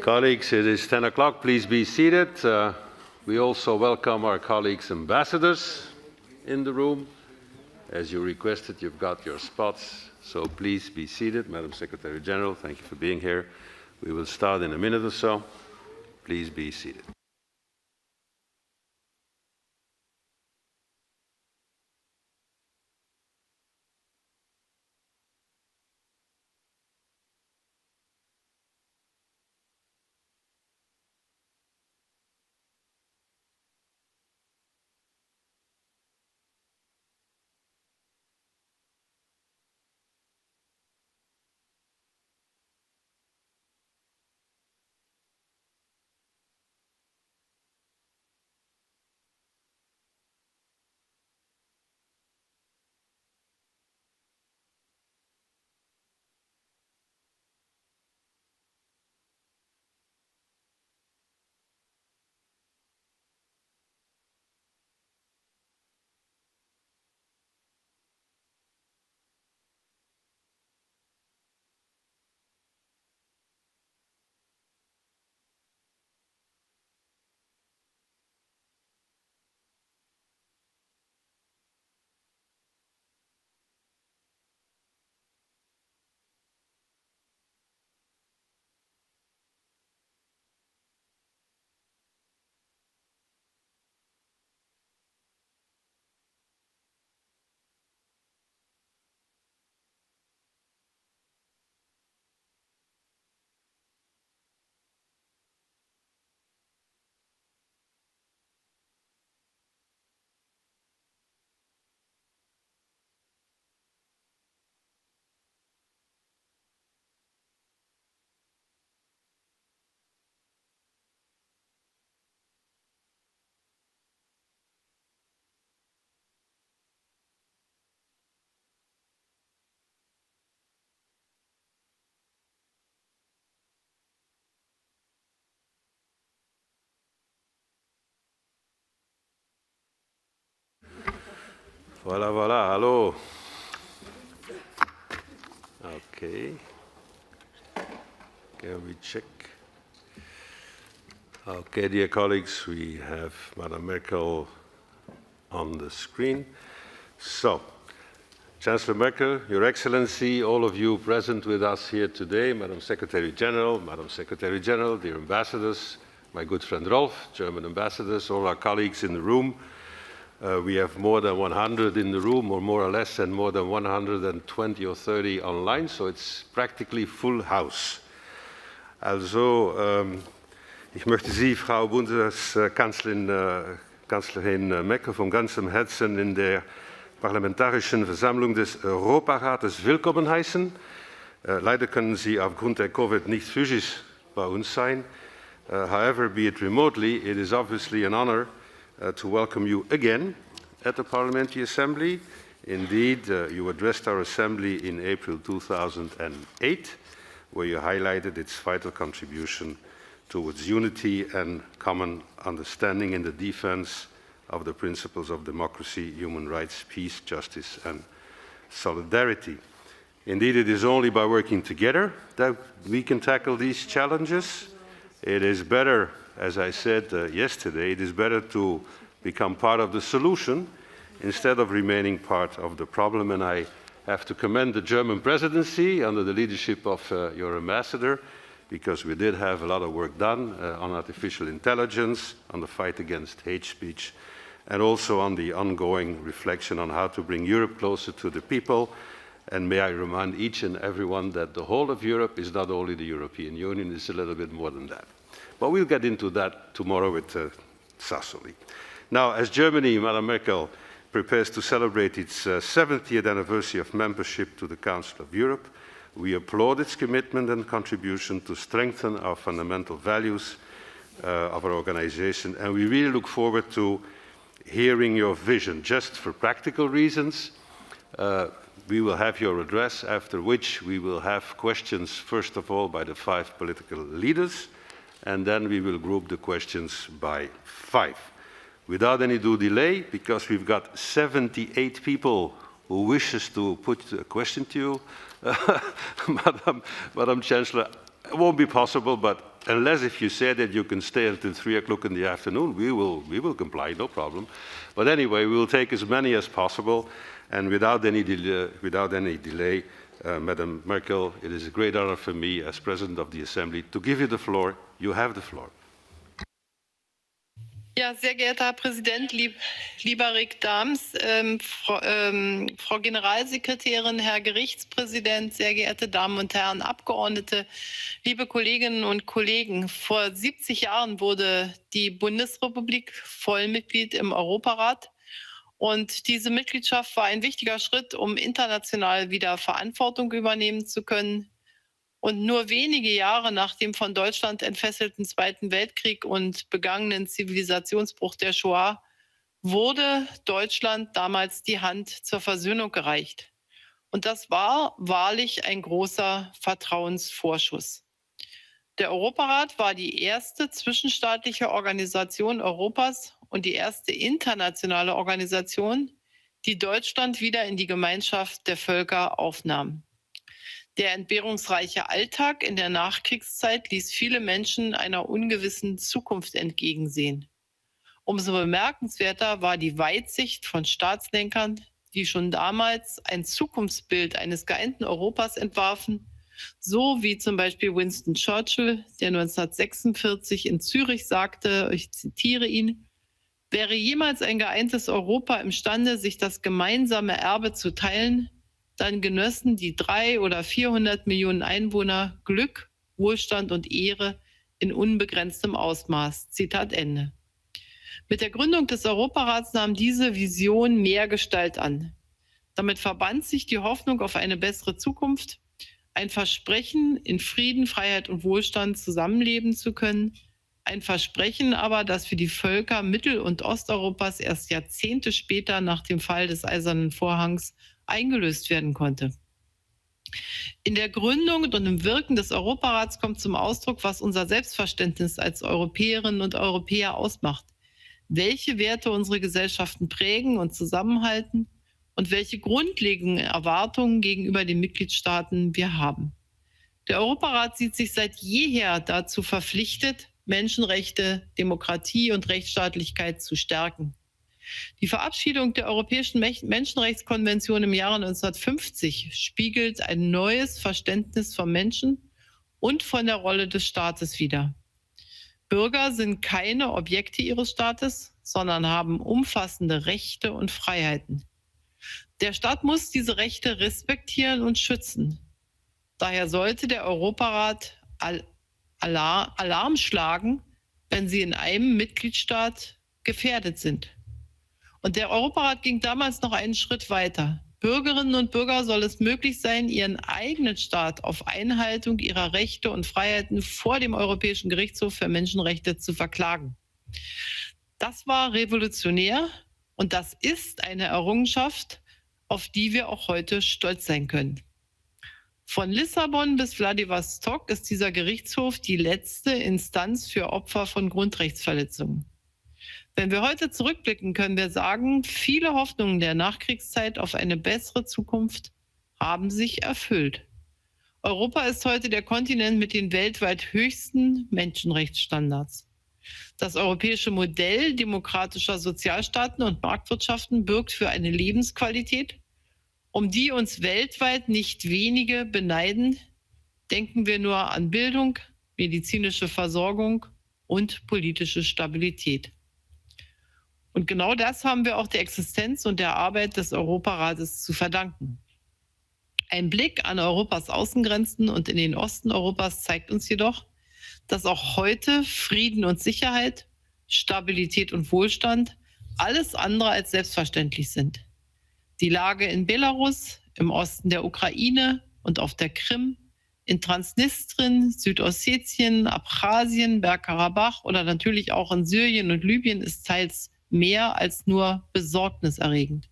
Colleagues, it is 10 o'clock. Please be seated. We also welcome our colleagues ambassadors in the room. As you requested, you've got your spots, so please be seated. Madam Secretary General, thank you for being here. We will start in a minute or so. Please be seated. Voilà, voilà, hello. Okay. Can we check? Okay, dear colleagues, we have Madam Merkel on the screen. So, Chancellor Merkel, Your Excellency, all of you present with us here today, Madam Secretary General, dear ambassadors, my good friend Rolf, German ambassadors, all our colleagues in the room. We have more than 100 in the room, or more or less, and more than 120 or 30 online, so it's practically full house. Also, ich möchte Sie, Frau Bundeskanzlerin Merkel, von ganzem Herzen in der Parlamentarischen Versammlung des Europarates willkommen heißen. Leider können Sie aufgrund der Covid nicht physisch bei uns sein. However, be it remotely, it is obviously an honor to welcome you again at the Parliamentary Assembly. Indeed, you addressed our Assembly in April 2008, where you highlighted its vital contribution towards unity and common understanding in the defense of the principles of democracy, human rights, peace, justice, and solidarity. Indeed, it is only by working together that we can tackle these challenges. It is better, as I said yesterday, it is better to become part of the solution instead of remaining part of the problem. And I have to commend the German presidency under the leadership of your ambassador, because we did have a lot of work done on artificial intelligence, on the fight against hate speech, and also on the ongoing reflection on how to bring Europe closer to the people. And may I remind each and everyone that the whole of Europe is not only the European Union, it's a little bit more than that. But we'll get into that tomorrow with Sassoli. Now, as Germany, Madam Merkel, prepares to celebrate its 70th anniversary of membership to the Council of Europe, we applaud its commitment and contribution to strengthen our fundamental values of our organization, and we really look forward to hearing your vision. Just for practical reasons, we will have your address, after which we will have questions, first of all, by the 5 political leaders, and then we will group the questions by 5. Without any due delay, because we've got 78 people who wishes to put a question to you, Madam Chancellor, it won't be possible, but unless if you say that you can stay until 3 o'clock in the afternoon, we will comply, no problem. But anyway, we will take as many as possible, and without any delay, Madam Merkel, it is a great honor for me as President of the Assembly to give you the floor. You have the floor. Ja, sehr geehrter Herr Präsident, lieber Rick Daems, Frau Generalsekretärin, Herr Gerichtspräsident, sehr geehrte Damen und Herren Abgeordnete, liebe Kolleginnen und Kollegen. Vor 70 Jahren wurde die Bundesrepublik Vollmitglied im Europarat. Und diese Mitgliedschaft war ein wichtiger Schritt, um international wieder Verantwortung übernehmen zu können. Und nur wenige Jahre nach dem von Deutschland entfesselten Zweiten Weltkrieg und begangenen Zivilisationsbruch der Shoah wurde Deutschland damals die Hand zur Versöhnung gereicht. Und das war wahrlich ein großer Vertrauensvorschuss. Der Europarat war die erste zwischenstaatliche Organisation Europas und die erste internationale Organisation, die Deutschland wieder in die Gemeinschaft der Völker aufnahm. Der entbehrungsreiche Alltag in der Nachkriegszeit ließ viele Menschen einer ungewissen Zukunft entgegensehen. Umso bemerkenswerter war die Weitsicht von Staatslenkern, die schon damals ein Zukunftsbild eines geeinten Europas entwarfen, so wie zum Beispiel Winston Churchill, der 1946 in Zürich sagte, ich zitiere ihn, wäre jemals ein geeintes Europa imstande, sich das gemeinsame Erbe zu teilen, dann genössen die 300 oder 400 Millionen Einwohner Glück, Wohlstand und Ehre in unbegrenztem Ausmaß. Zitat Ende. Mit der Gründung des Europarats nahm diese Vision mehr Gestalt an. Damit verband sich die Hoffnung auf eine bessere Zukunft, ein Versprechen, in Frieden, Freiheit und Wohlstand zusammenleben zu können, ein Versprechen aber, das für die Völker Mittel- und Osteuropas erst Jahrzehnte später nach dem Fall des Eisernen Vorhangs eingelöst werden konnte. In der Gründung und im Wirken des Europarats kommt zum Ausdruck, was unser Selbstverständnis als Europäerinnen und Europäer ausmacht, welche Werte unsere Gesellschaften prägen und zusammenhalten und welche grundlegenden Erwartungen gegenüber den Mitgliedstaaten wir haben. Der Europarat sieht sich seit jeher dazu verpflichtet, Menschenrechte, Demokratie und Rechtsstaatlichkeit zu stärken. Die Verabschiedung der Europäischen Menschenrechtskonvention im Jahre 1950 spiegelt ein neues Verständnis vom Menschen und von der Rolle des Staates wider. Bürger sind keine Objekte ihres Staates, sondern haben umfassende Rechte und Freiheiten. Der Staat muss diese Rechte respektieren und schützen. Daher sollte der Europarat Alarm schlagen, wenn sie in einem Mitgliedstaat gefährdet sind. Und der Europarat ging damals noch einen Schritt weiter. Bürgerinnen und Bürger soll es möglich sein, ihren eigenen Staat auf Einhaltung ihrer Rechte und Freiheiten vor dem Europäischen Gerichtshof für Menschenrechte zu verklagen. Das war revolutionär und das ist eine Errungenschaft, auf die wir auch heute stolz sein können. Von Lissabon bis Wladiwostok ist dieser Gerichtshof die letzte Instanz für Opfer von Grundrechtsverletzungen. Wenn wir heute zurückblicken, können wir sagen, viele Hoffnungen der Nachkriegszeit auf eine bessere Zukunft haben sich erfüllt. Europa ist heute der Kontinent mit den weltweit höchsten Menschenrechtsstandards. Das europäische Modell demokratischer Sozialstaaten und Marktwirtschaften birgt für eine Lebensqualität, um die uns weltweit nicht wenige beneiden. Denken wir nur an Bildung, medizinische Versorgung und politische Stabilität. Und genau das haben wir auch der Existenz und der Arbeit des Europarates zu verdanken. Ein Blick an Europas Außengrenzen und in den Osten Europas zeigt uns jedoch, dass auch heute Frieden und Sicherheit, Stabilität und Wohlstand alles andere als selbstverständlich sind. Die Lage in Belarus, im Osten der Ukraine und auf der Krim, in Transnistrien, Südossetien, Abchasien, Bergkarabach oder natürlich auch in Syrien und Libyen ist teils mehr als nur besorgniserregend.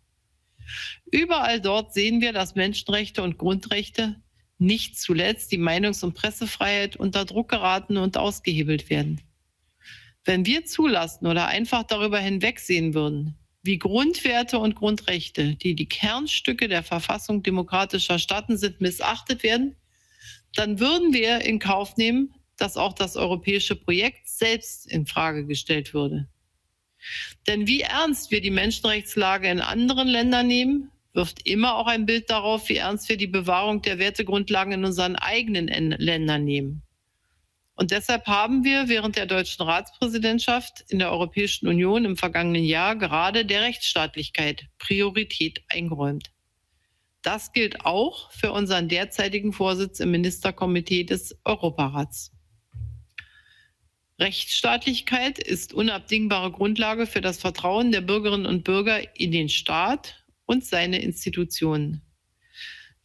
Überall dort sehen wir, dass Menschenrechte und Grundrechte, nicht zuletzt die Meinungs- und Pressefreiheit, unter Druck geraten und ausgehebelt werden. Wenn wir zulassen oder einfach darüber hinwegsehen würden, wie Grundwerte und Grundrechte, die die Kernstücke der Verfassung demokratischer Staaten sind, missachtet werden, dann würden wir in Kauf nehmen, dass auch das europäische Projekt selbst in Frage gestellt würde. Denn wie ernst wir die Menschenrechtslage in anderen Ländern nehmen, wirft immer auch ein Bild darauf, wie ernst wir die Bewahrung der Wertegrundlagen in unseren eigenen Ländern nehmen. Und deshalb haben wir während der deutschen Ratspräsidentschaft in der Europäischen Union im vergangenen Jahr gerade der Rechtsstaatlichkeit Priorität eingeräumt. Das gilt auch für unseren derzeitigen Vorsitz im Ministerkomitee des Europarats. Rechtsstaatlichkeit ist unabdingbare Grundlage für das Vertrauen der Bürgerinnen und Bürger in den Staat und seine Institutionen.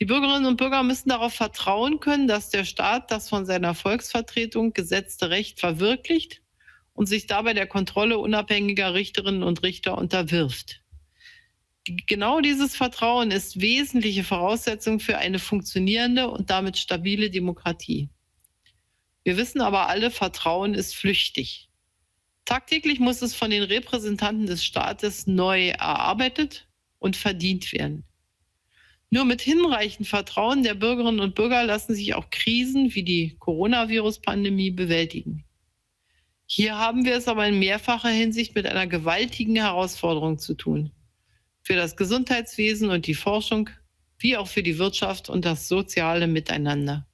Die Bürgerinnen und Bürger müssen darauf vertrauen können, dass der Staat das von seiner Volksvertretung gesetzte Recht verwirklicht und sich dabei der Kontrolle unabhängiger Richterinnen und Richter unterwirft. Genau dieses Vertrauen ist wesentliche Voraussetzung für eine funktionierende und damit stabile Demokratie. Wir wissen aber alle, Vertrauen ist flüchtig. Tagtäglich muss es von den Repräsentanten des Staates neu erarbeitet und verdient werden. Nur mit hinreichend Vertrauen der Bürgerinnen und Bürger lassen sich auch Krisen wie die Coronavirus-Pandemie bewältigen. Hier haben wir es aber in mehrfacher Hinsicht mit einer gewaltigen Herausforderung zu tun. Für das Gesundheitswesen und die Forschung, wie auch für die Wirtschaft und das soziale Miteinander.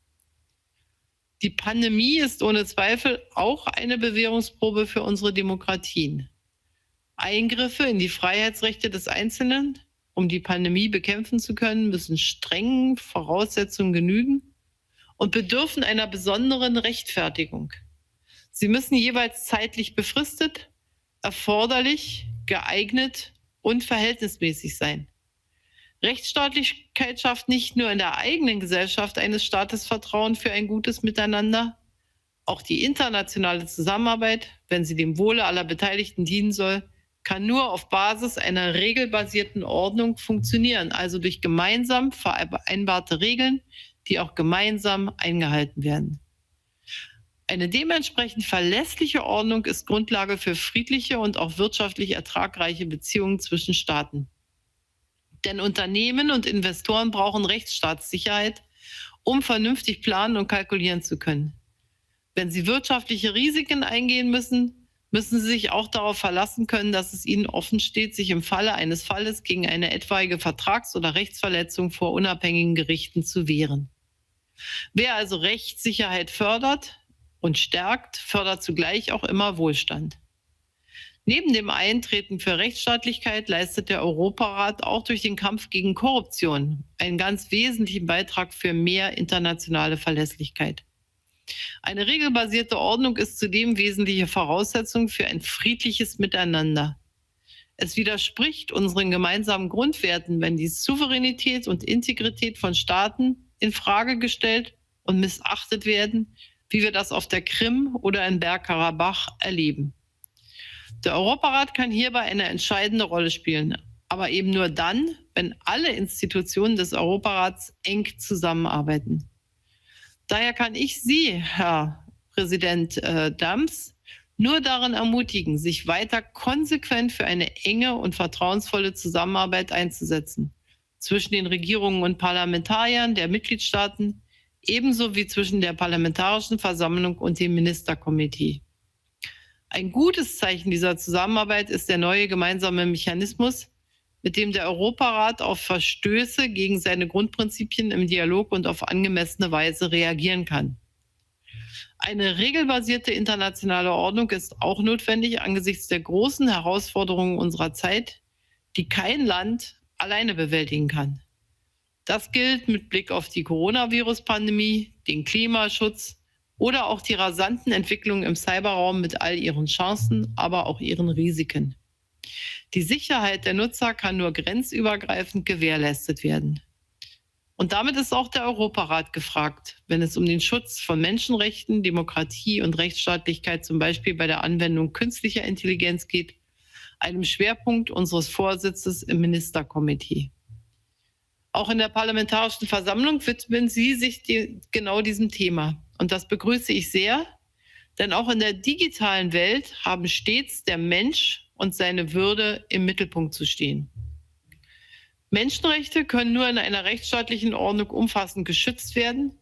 Die Pandemie ist ohne Zweifel auch eine Bewährungsprobe für unsere Demokratien. Eingriffe in die Freiheitsrechte des Einzelnen, um die Pandemie bekämpfen zu können, müssen strengen Voraussetzungen genügen und bedürfen einer besonderen Rechtfertigung. Sie müssen jeweils zeitlich befristet, erforderlich, geeignet und verhältnismäßig sein. Rechtsstaatlichkeit schafft nicht nur in der eigenen Gesellschaft eines Staates Vertrauen für ein gutes Miteinander, auch die internationale Zusammenarbeit, wenn sie dem Wohle aller Beteiligten dienen soll, kann nur auf Basis einer regelbasierten Ordnung funktionieren, also durch gemeinsam vereinbarte Regeln, die auch gemeinsam eingehalten werden. Eine dementsprechend verlässliche Ordnung ist Grundlage für friedliche und auch wirtschaftlich ertragreiche Beziehungen zwischen Staaten. Denn Unternehmen und Investoren brauchen Rechtsstaatssicherheit, um vernünftig planen und kalkulieren zu können. Wenn sie wirtschaftliche Risiken eingehen müssen, müssen sie sich auch darauf verlassen können, dass es ihnen offen steht, sich im Falle eines Falles gegen eine etwaige Vertrags- oder Rechtsverletzung vor unabhängigen Gerichten zu wehren. Wer also Rechtssicherheit fördert und stärkt, fördert zugleich auch immer Wohlstand. Neben dem Eintreten für Rechtsstaatlichkeit leistet der Europarat auch durch den Kampf gegen Korruption einen ganz wesentlichen Beitrag für mehr internationale Verlässlichkeit. Eine regelbasierte Ordnung ist zudem wesentliche Voraussetzung für ein friedliches Miteinander. Es widerspricht unseren gemeinsamen Grundwerten, wenn die Souveränität und Integrität von Staaten in Frage gestellt und missachtet werden, wie wir das auf der Krim oder in Bergkarabach erleben. Der Europarat kann hierbei eine entscheidende Rolle spielen, aber eben nur dann, wenn alle Institutionen des Europarats eng zusammenarbeiten. Daher kann ich Sie, Herr Präsident Dams, nur darin ermutigen, sich weiter konsequent für eine enge und vertrauensvolle Zusammenarbeit einzusetzen, zwischen den Regierungen und Parlamentariern der Mitgliedstaaten, ebenso wie zwischen der Parlamentarischen Versammlung und dem Ministerkomitee. Ein gutes Zeichen dieser Zusammenarbeit ist der neue gemeinsame Mechanismus, mit dem der Europarat auf Verstöße gegen seine Grundprinzipien im Dialog und auf angemessene Weise reagieren kann. Eine regelbasierte internationale Ordnung ist auch notwendig angesichts der großen Herausforderungen unserer Zeit, die kein Land alleine bewältigen kann. Das gilt mit Blick auf die Coronavirus-Pandemie, den Klimaschutz oder auch die rasanten Entwicklungen im Cyberraum mit all ihren Chancen, aber auch ihren Risiken. Die Sicherheit der Nutzer kann nur grenzübergreifend gewährleistet werden. Und damit ist auch der Europarat gefragt, wenn es um den Schutz von Menschenrechten, Demokratie und Rechtsstaatlichkeit zum Beispiel bei der Anwendung künstlicher Intelligenz geht, einem Schwerpunkt unseres Vorsitzes im Ministerkomitee. Auch in der Parlamentarischen Versammlung widmen Sie sich genau diesem Thema. Und das begrüße ich sehr, denn auch in der digitalen Welt haben stets der Mensch und seine Würde im Mittelpunkt zu stehen. Menschenrechte können nur in einer rechtsstaatlichen Ordnung umfassend geschützt werden,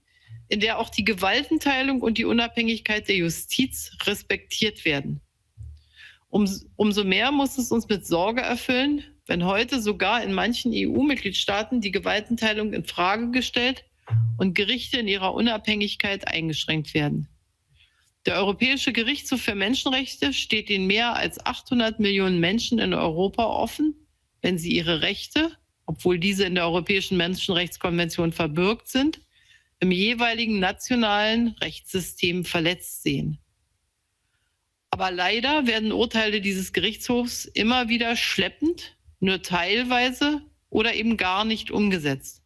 in der auch die Gewaltenteilung und die Unabhängigkeit der Justiz respektiert werden. Umso mehr muss es uns mit Sorge erfüllen, wenn heute sogar in manchen EU-Mitgliedstaaten die Gewaltenteilung in Frage gestellt und Gerichte in ihrer Unabhängigkeit eingeschränkt werden. Der Europäische Gerichtshof für Menschenrechte steht den mehr als 800 Millionen Menschen in Europa offen, wenn sie ihre Rechte, obwohl diese in der Europäischen Menschenrechtskonvention verbürgt sind, im jeweiligen nationalen Rechtssystem verletzt sehen. Aber leider werden Urteile dieses Gerichtshofs immer wieder schleppend, nur teilweise oder eben gar nicht umgesetzt.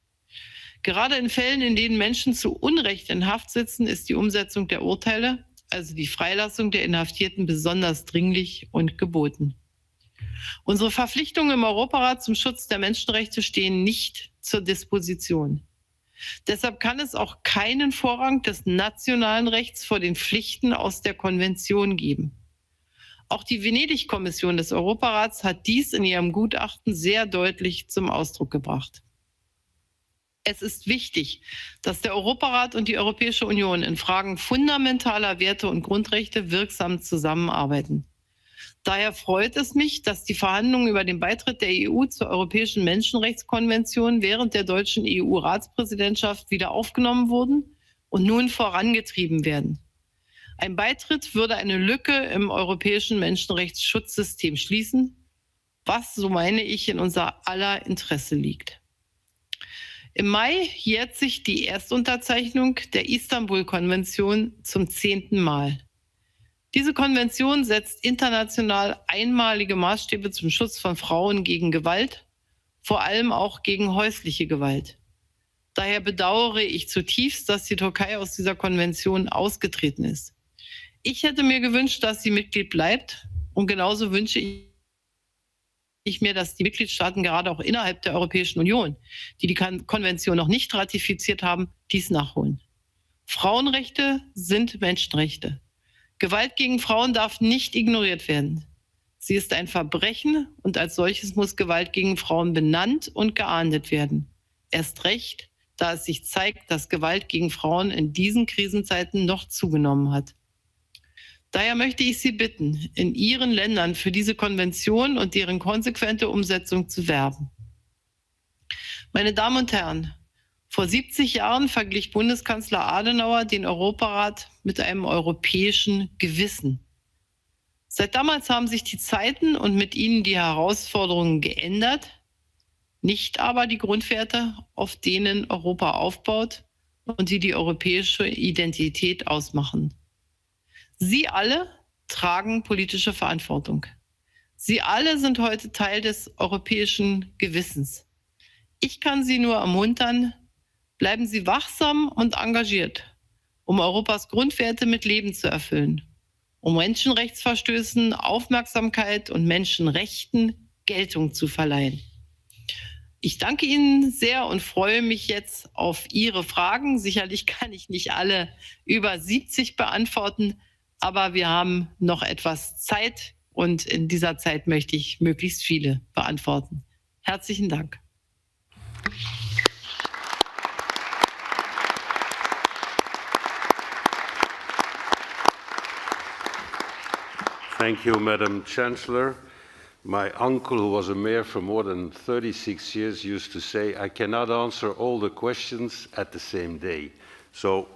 Gerade in Fällen, in denen Menschen zu Unrecht in Haft sitzen, ist die Umsetzung der Urteile, also die Freilassung der Inhaftierten, besonders dringlich und geboten. Unsere Verpflichtungen im Europarat zum Schutz der Menschenrechte stehen nicht zur Disposition. Deshalb kann es auch keinen Vorrang des nationalen Rechts vor den Pflichten aus der Konvention geben. Auch die Venedig-Kommission des Europarats hat dies in ihrem Gutachten sehr deutlich zum Ausdruck gebracht. Es ist wichtig, dass der Europarat und die Europäische Union in Fragen fundamentaler Werte und Grundrechte wirksam zusammenarbeiten. Daher freut es mich, dass die Verhandlungen über den Beitritt der EU zur Europäischen Menschenrechtskonvention während der deutschen EU-Ratspräsidentschaft wieder aufgenommen wurden und nun vorangetrieben werden. Ein Beitritt würde eine Lücke im europäischen Menschenrechtsschutzsystem schließen, was, so meine ich, in unser aller Interesse liegt. Im Mai jährt sich die Erstunterzeichnung der Istanbul-Konvention zum 10. Mal. Diese Konvention setzt international einmalige Maßstäbe zum Schutz von Frauen gegen Gewalt, vor allem auch gegen häusliche Gewalt. Daher bedauere ich zutiefst, dass die Türkei aus dieser Konvention ausgetreten ist. Ich hätte mir gewünscht, dass sie Mitglied bleibt, und genauso wünsche ich mir, dass die Mitgliedstaaten gerade auch innerhalb der Europäischen Union, die die Konvention noch nicht ratifiziert haben, dies nachholen. Frauenrechte sind Menschenrechte. Gewalt gegen Frauen darf nicht ignoriert werden. Sie ist ein Verbrechen und als solches muss Gewalt gegen Frauen benannt und geahndet werden. Erst recht, da es sich zeigt, dass Gewalt gegen Frauen in diesen Krisenzeiten noch zugenommen hat. Daher möchte ich Sie bitten, in Ihren Ländern für diese Konvention und deren konsequente Umsetzung zu werben. Meine Damen und Herren, vor 70 Jahren verglich Bundeskanzler Adenauer den Europarat mit einem europäischen Gewissen. Seit damals haben sich die Zeiten und mit ihnen die Herausforderungen geändert, nicht aber die Grundwerte, auf denen Europa aufbaut und die die europäische Identität ausmachen. Sie alle tragen politische Verantwortung. Sie alle sind heute Teil des europäischen Gewissens. Ich kann Sie nur ermuntern, bleiben Sie wachsam und engagiert, um Europas Grundwerte mit Leben zu erfüllen, um Menschenrechtsverstößen Aufmerksamkeit und Menschenrechten Geltung zu verleihen. Ich danke Ihnen sehr und freue mich jetzt auf Ihre Fragen. Sicherlich kann ich nicht alle über 70 beantworten, aber wir haben noch etwas Zeit und in dieser Zeit möchte ich möglichst viele beantworten. Herzlichen Dank. Thank you, Madam Chancellor. My uncle, who was a mayor for more than 36 years, used to say, I cannot answer all the questions at the same day. So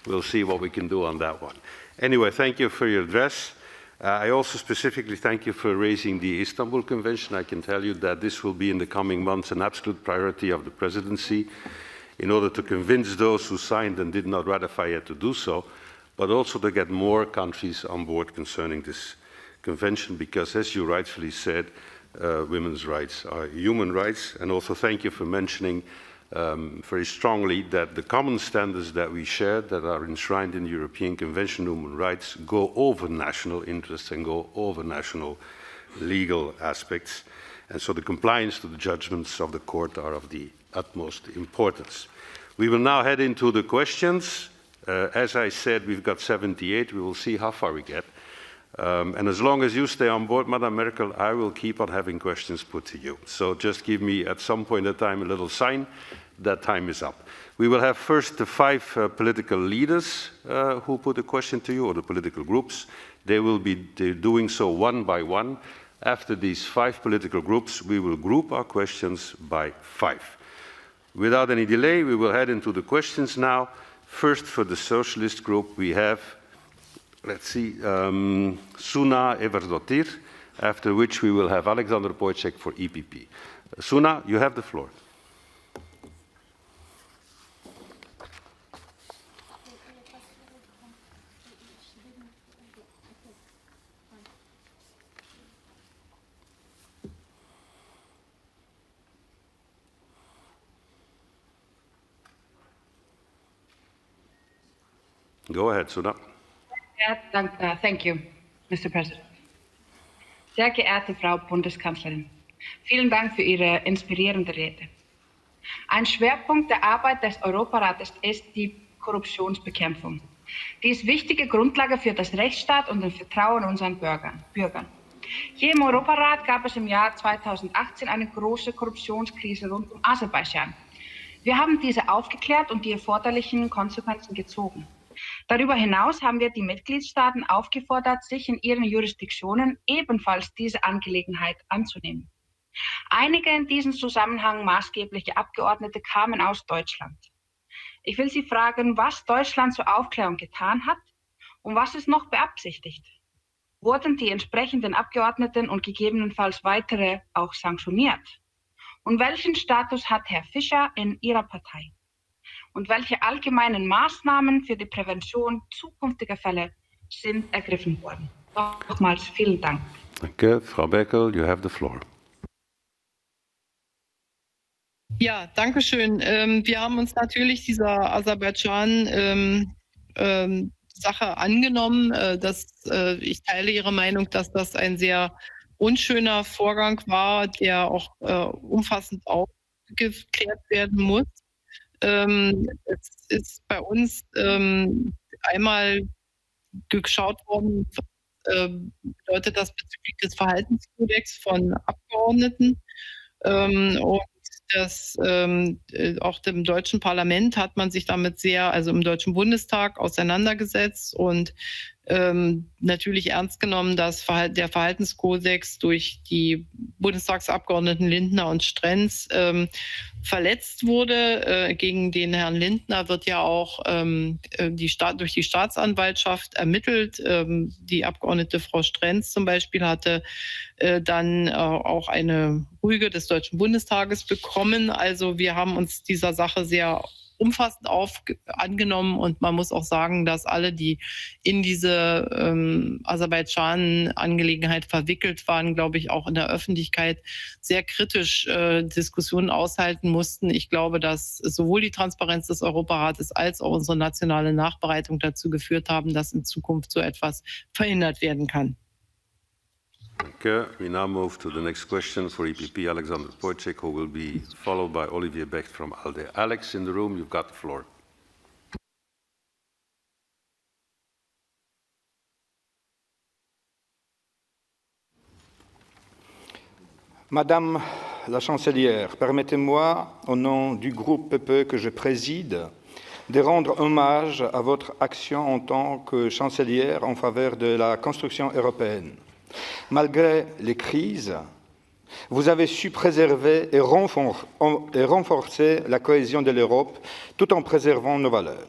we'll see what we can do on that one. Anyway, thank you for your address. I also specifically thank you for raising the Istanbul Convention. I can tell you that this will be in the coming months an absolute priority of the presidency in order to convince those who signed and did not ratify yet to do so, but also to get more countries on board concerning this convention, because as you rightfully said, women's rights are human rights. And also thank you for mentioning very strongly that the common standards that we share, that are enshrined in the European Convention on Human Rights, go over national interests and go over national legal aspects. And so the compliance to the judgments of the court are of the utmost importance. We will now head into the questions. As I said, we've got 78. We will see how far we get. And as long as you stay on board, Madam Merkel, I will keep on having questions put to you. So just give me at some point in time a little sign, that time is up. We will have first the 5 political leaders who put a question to you, or the political groups. They will be doing so one by one. After these 5 political groups, we will group our questions by 5. Without any delay, we will head into the questions now. First, for the Socialist group, we have, let's see, Suna Eversdottir, after which we will have Alexander Wojciech for EPP. Suna, you have the floor. Go ahead, Suna. Thank you, Mr. President. Sehr geehrte Frau Bundeskanzlerin, vielen Dank für Ihre inspirierende Rede. Ein Schwerpunkt der Arbeit des Europarates ist die Korruptionsbekämpfung. Die ist wichtige Grundlage für das Rechtsstaat und den Vertrauen unseren Bürgern. Hier im Europarat gab es im Jahr 2018 eine große Korruptionskrise rund um Aserbaidschan. Wir haben diese aufgeklärt und die erforderlichen Konsequenzen gezogen. Darüber hinaus haben wir die Mitgliedstaaten aufgefordert, sich in ihren Jurisdiktionen ebenfalls diese Angelegenheit anzunehmen. Einige in diesem Zusammenhang maßgebliche Abgeordnete kamen aus Deutschland. Ich will Sie fragen, was Deutschland zur Aufklärung getan hat und was es noch beabsichtigt. Wurden die entsprechenden Abgeordneten und gegebenenfalls weitere auch sanktioniert? Und welchen Status hat Herr Fischer in Ihrer Partei? Und welche allgemeinen Maßnahmen für die Prävention zukünftiger Fälle sind ergriffen worden? Nochmals vielen Dank. Danke. Frau Merkel, you have the floor. Ja, danke schön. Wir haben uns natürlich dieser Aserbaidschan-Sache angenommen. Ich teile Ihre Meinung, dass das ein sehr unschöner Vorgang war, der auch umfassend aufgeklärt werden muss. Es ist bei uns einmal geschaut worden, was bedeutet das bezüglich des Verhaltenskodex von Abgeordneten. Und das auch im deutschen Parlament hat man sich damit also im Deutschen Bundestag auseinandergesetzt und natürlich ernst genommen, dass der Verhaltenskodex durch die Bundestagsabgeordneten Lindner und Strenz verletzt wurde. Gegen den Herrn Lindner wird ja auch durch die Staatsanwaltschaft ermittelt. Die Abgeordnete Frau Strenz zum Beispiel hatte dann auch eine Rüge des Deutschen Bundestages bekommen. Also wir haben uns dieser Sache sehr umfassend angenommen und man muss auch sagen, dass alle, die in diese Aserbaidschan-Angelegenheit verwickelt waren, glaube ich, auch in der Öffentlichkeit sehr kritisch Diskussionen aushalten mussten. Ich glaube, dass sowohl die Transparenz des Europarates als auch unsere nationale Nachbereitung dazu geführt haben, dass in Zukunft so etwas verhindert werden kann. Okay, we now move to the next question for EPP, Alexander Wojciech, who will be followed by Olivier Becht from ALDE. Alex, in the room, you've got the floor. Madame la Chancelière, permettez-moi, au nom du groupe PPE que je préside, de rendre hommage à votre action en tant que chancelière en faveur de la construction européenne. Malgré les crises, vous avez su préserver et renforcer la cohésion de l'Europe tout en préservant nos valeurs.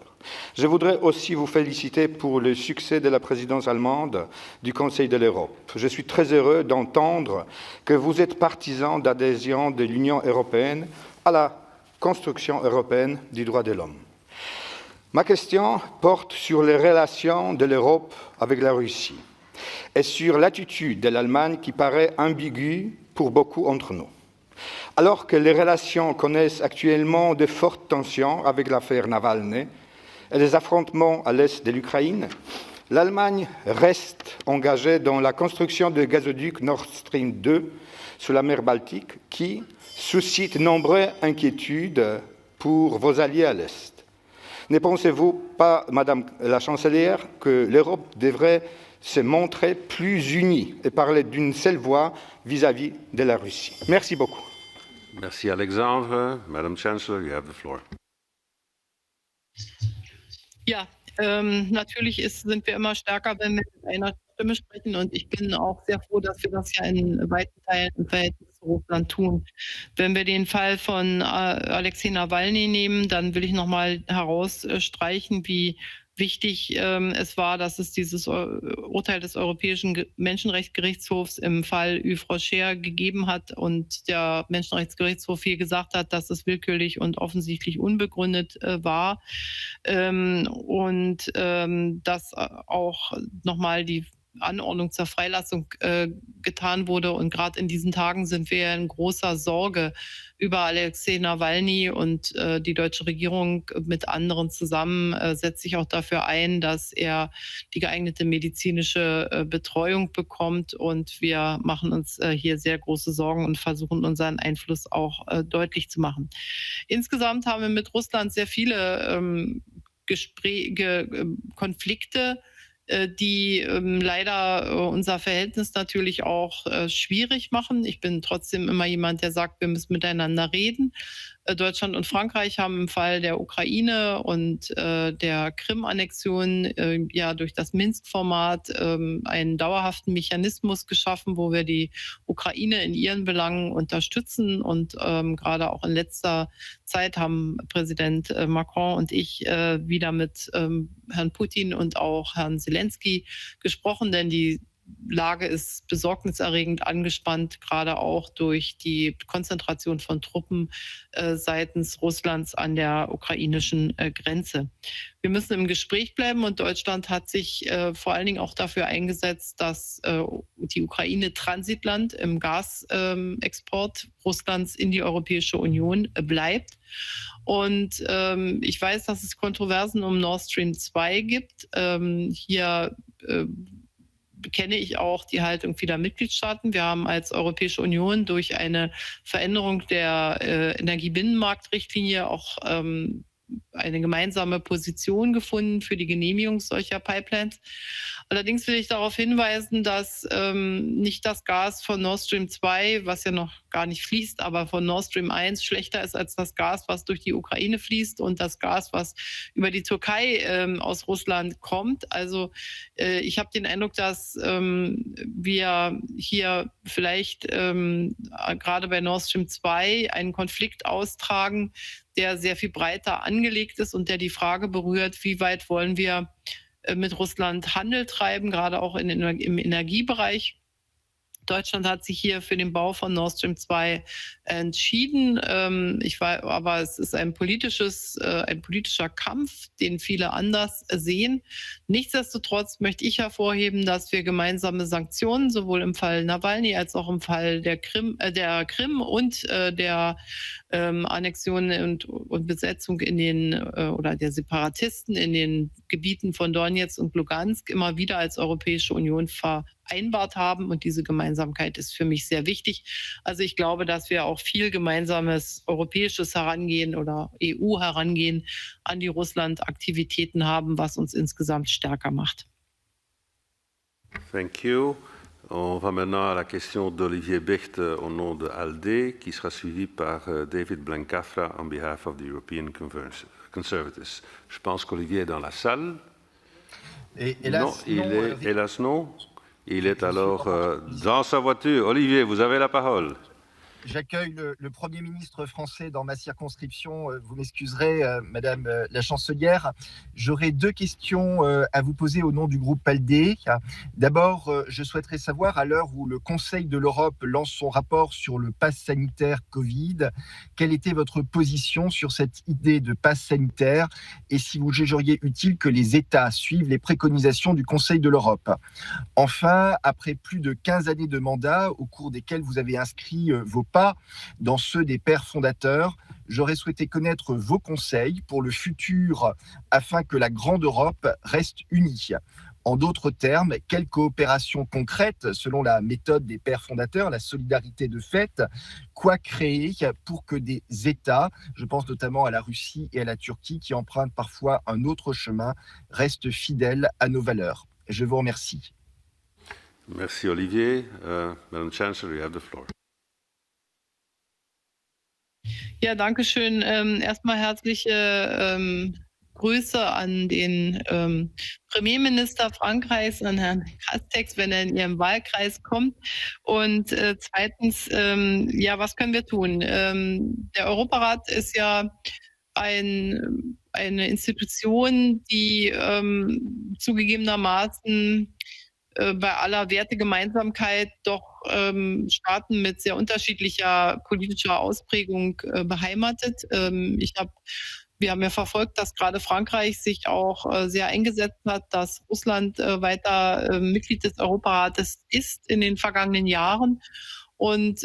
Je voudrais aussi vous féliciter pour le succès de la présidence allemande du Conseil de l'Europe. Je suis très heureux d'entendre que vous êtes partisan d'adhésion de l'Union européenne à la construction européenne du droit de l'homme. Ma question porte sur les relations de l'Europe avec la Russie et sur l'attitude de l'Allemagne qui paraît ambiguë pour beaucoup d'entre nous. Alors que les relations connaissent actuellement de fortes tensions avec l'affaire Navalny et les affrontements à l'est de l'Ukraine, l'Allemagne reste engagée dans la construction du gazoduc Nord Stream 2 sur la mer Baltique qui suscite nombreuses inquiétudes pour vos alliés à l'est. Ne pensez-vous pas, Madame la Chancelière, que l'Europe devrait se montrer plus unie et parler d'une seule voix vis-à-vis de la Russie? Merci beaucoup. Merci Alexandre. Madam Chancellor, you have the floor. Ja, natürlich sind wir immer stärker, wenn wir mit einer Stimme sprechen. Und ich bin auch sehr froh, dass wir das ja in weiten Teilen im Verhältnis zu Russland tun. Wenn wir den Fall von Alexei Nawalny nehmen, dann will ich noch mal herausstreichen, wie wichtig es war, dass es dieses Urteil des Europäischen Menschenrechtsgerichtshofs im Fall Yves Rocher gegeben hat und der Menschenrechtsgerichtshof hier gesagt hat, dass es willkürlich und offensichtlich unbegründet war und dass auch nochmal die Anordnung zur Freilassung getan wurde. Und gerade in diesen Tagen sind wir in großer Sorge über Alexei Nawalny und die deutsche Regierung mit anderen zusammen setzt sich auch dafür ein, dass er die geeignete medizinische Betreuung bekommt. Und wir machen uns hier sehr große Sorgen und versuchen unseren Einfluss auch deutlich zu machen. Insgesamt haben wir mit Russland sehr viele Konflikte, die leider unser Verhältnis natürlich auch schwierig machen. Ich bin trotzdem immer jemand, der sagt, wir müssen miteinander reden. Deutschland und Frankreich haben im Fall der Ukraine und der Krim-Annexion ja durch das Minsk-Format einen dauerhaften Mechanismus geschaffen, wo wir die Ukraine in ihren Belangen unterstützen. Und gerade auch in letzter Zeit haben Präsident Macron und ich wieder mit Herrn Putin und auch Herrn Zelensky gesprochen, denn die Lage ist besorgniserregend angespannt, gerade auch durch die Konzentration von Truppen seitens Russlands an der ukrainischen Grenze. Wir müssen im Gespräch bleiben und Deutschland hat sich vor allen Dingen auch dafür eingesetzt, dass die Ukraine Transitland im Gasexport Russlands in die Europäische Union bleibt. Und ich weiß, dass es Kontroversen um Nord Stream 2 gibt. Hier kenne ich auch die Haltung vieler Mitgliedstaaten. Wir haben als Europäische Union durch eine Veränderung der Energiebinnenmarktrichtlinie auch eine gemeinsame Position gefunden für die Genehmigung solcher Pipelines. Allerdings will ich darauf hinweisen, dass nicht das Gas von Nord Stream 2, was ja noch gar nicht fließt, aber von Nord Stream 1 schlechter ist als das Gas, was durch die Ukraine fließt und das Gas, was über die Türkei aus Russland kommt. Also ich habe den Eindruck, dass wir hier vielleicht gerade bei Nord Stream 2 einen Konflikt austragen, der sehr viel breiter angelegt ist und der die Frage berührt, wie weit wollen wir mit Russland Handel treiben, gerade auch im Energiebereich. Deutschland hat sich hier für den Bau von Nord Stream 2 entschieden. Aber es ist ein politischer Kampf, den viele anders sehen. Nichtsdestotrotz möchte ich hervorheben, dass wir gemeinsame Sanktionen sowohl im Fall Nawalny als auch im Fall der Krim und der Annexion und Besetzung in den oder der Separatisten in den Gebieten von Donetsk und Lugansk immer wieder als Europäische Union vereinbart haben. Und diese Gemeinsamkeit ist für mich sehr wichtig. Also ich glaube, dass wir auch viel gemeinsames europäisches Herangehen oder EU-Herangehen an die Russland-Aktivitäten haben, was uns insgesamt stärker macht. Thank you. On va maintenant à la question d'Olivier Becht au nom de ALDE, qui sera suivi par David Blancafra on behalf of the European Conservatives. Je pense qu'Olivier est dans la salle. Hélas non. Il est alors dans sa voiture. Olivier, vous avez la parole. J'accueille le Premier ministre français dans ma circonscription. Vous m'excuserez, Madame la Chancelière. J'aurais deux questions à vous poser au nom du groupe ALDE. D'abord, je souhaiterais savoir, à l'heure où le Conseil de l'Europe lance son rapport sur le pass sanitaire Covid, quelle était votre position sur cette idée de pass sanitaire et si vous jugeriez utile que les États suivent les préconisations du Conseil de l'Europe. Enfin, après plus de 15 années de mandat au cours desquelles vous avez inscrit vos pas dans ceux des pères fondateurs, j'aurais souhaité connaître vos conseils pour le futur afin que la grande Europe reste unie. En d'autres termes, quelle coopération concrète, selon la méthode des pères fondateurs, la solidarité de fait, quoi créer pour que des États, je pense notamment à la Russie et à la Turquie, qui empruntent parfois un autre chemin, restent fidèles à nos valeurs. Je vous remercie. Merci Olivier. Madam Chancellor, you have the floor. Ja, danke schön. Erstmal herzliche Grüße an den Premierminister Frankreichs, an Herrn Castex, wenn er in Ihrem Wahlkreis kommt. Und zweitens, ja, was können wir tun? Der Europarat ist ja eine Institution, die zugegebenermaßen bei aller Wertegemeinsamkeit doch Staaten mit sehr unterschiedlicher politischer Ausprägung beheimatet. Wir haben ja verfolgt, dass gerade Frankreich sich auch sehr eingesetzt hat, dass Russland weiter Mitglied des Europarates ist in den vergangenen Jahren. Und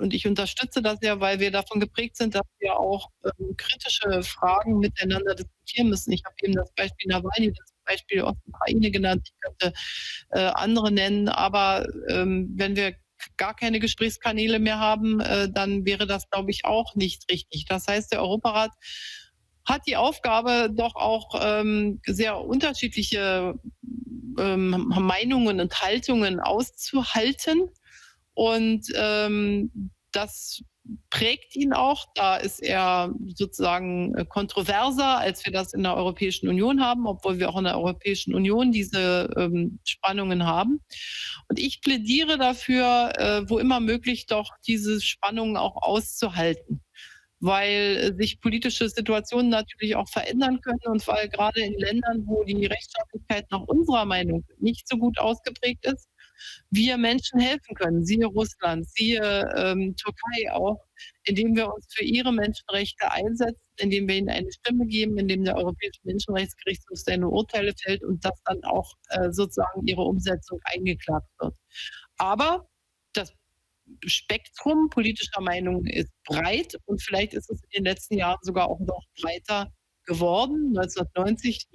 und ich unterstütze das ja, weil wir davon geprägt sind, dass wir auch kritische Fragen miteinander diskutieren müssen. Ich habe eben das Beispiel Nawalny, das Beispiel Ostukraine genannt. Ich könnte andere nennen, aber wenn wir gar keine Gesprächskanäle mehr haben, dann wäre das, glaube ich, auch nicht richtig. Das heißt, der Europarat hat die Aufgabe, doch auch sehr unterschiedliche Meinungen und Haltungen auszuhalten. Und das prägt ihn auch. Da ist er sozusagen kontroverser, als wir das in der Europäischen Union haben, obwohl wir auch in der Europäischen Union diese Spannungen haben. Und ich plädiere dafür, wo immer möglich, doch diese Spannungen auch auszuhalten, weil sich politische Situationen natürlich auch verändern können und weil gerade in Ländern, wo die Rechtsstaatlichkeit nach unserer Meinung nicht so gut ausgeprägt ist, wir Menschen helfen können, siehe Russland, siehe Türkei auch, indem wir uns für ihre Menschenrechte einsetzen, indem wir ihnen eine Stimme geben, indem der Europäische Menschenrechtsgerichtshof seine Urteile fällt und dass dann auch sozusagen ihre Umsetzung eingeklagt wird. Aber das Spektrum politischer Meinungen ist breit und vielleicht ist es in den letzten Jahren sogar auch noch breiter geworden. 1989,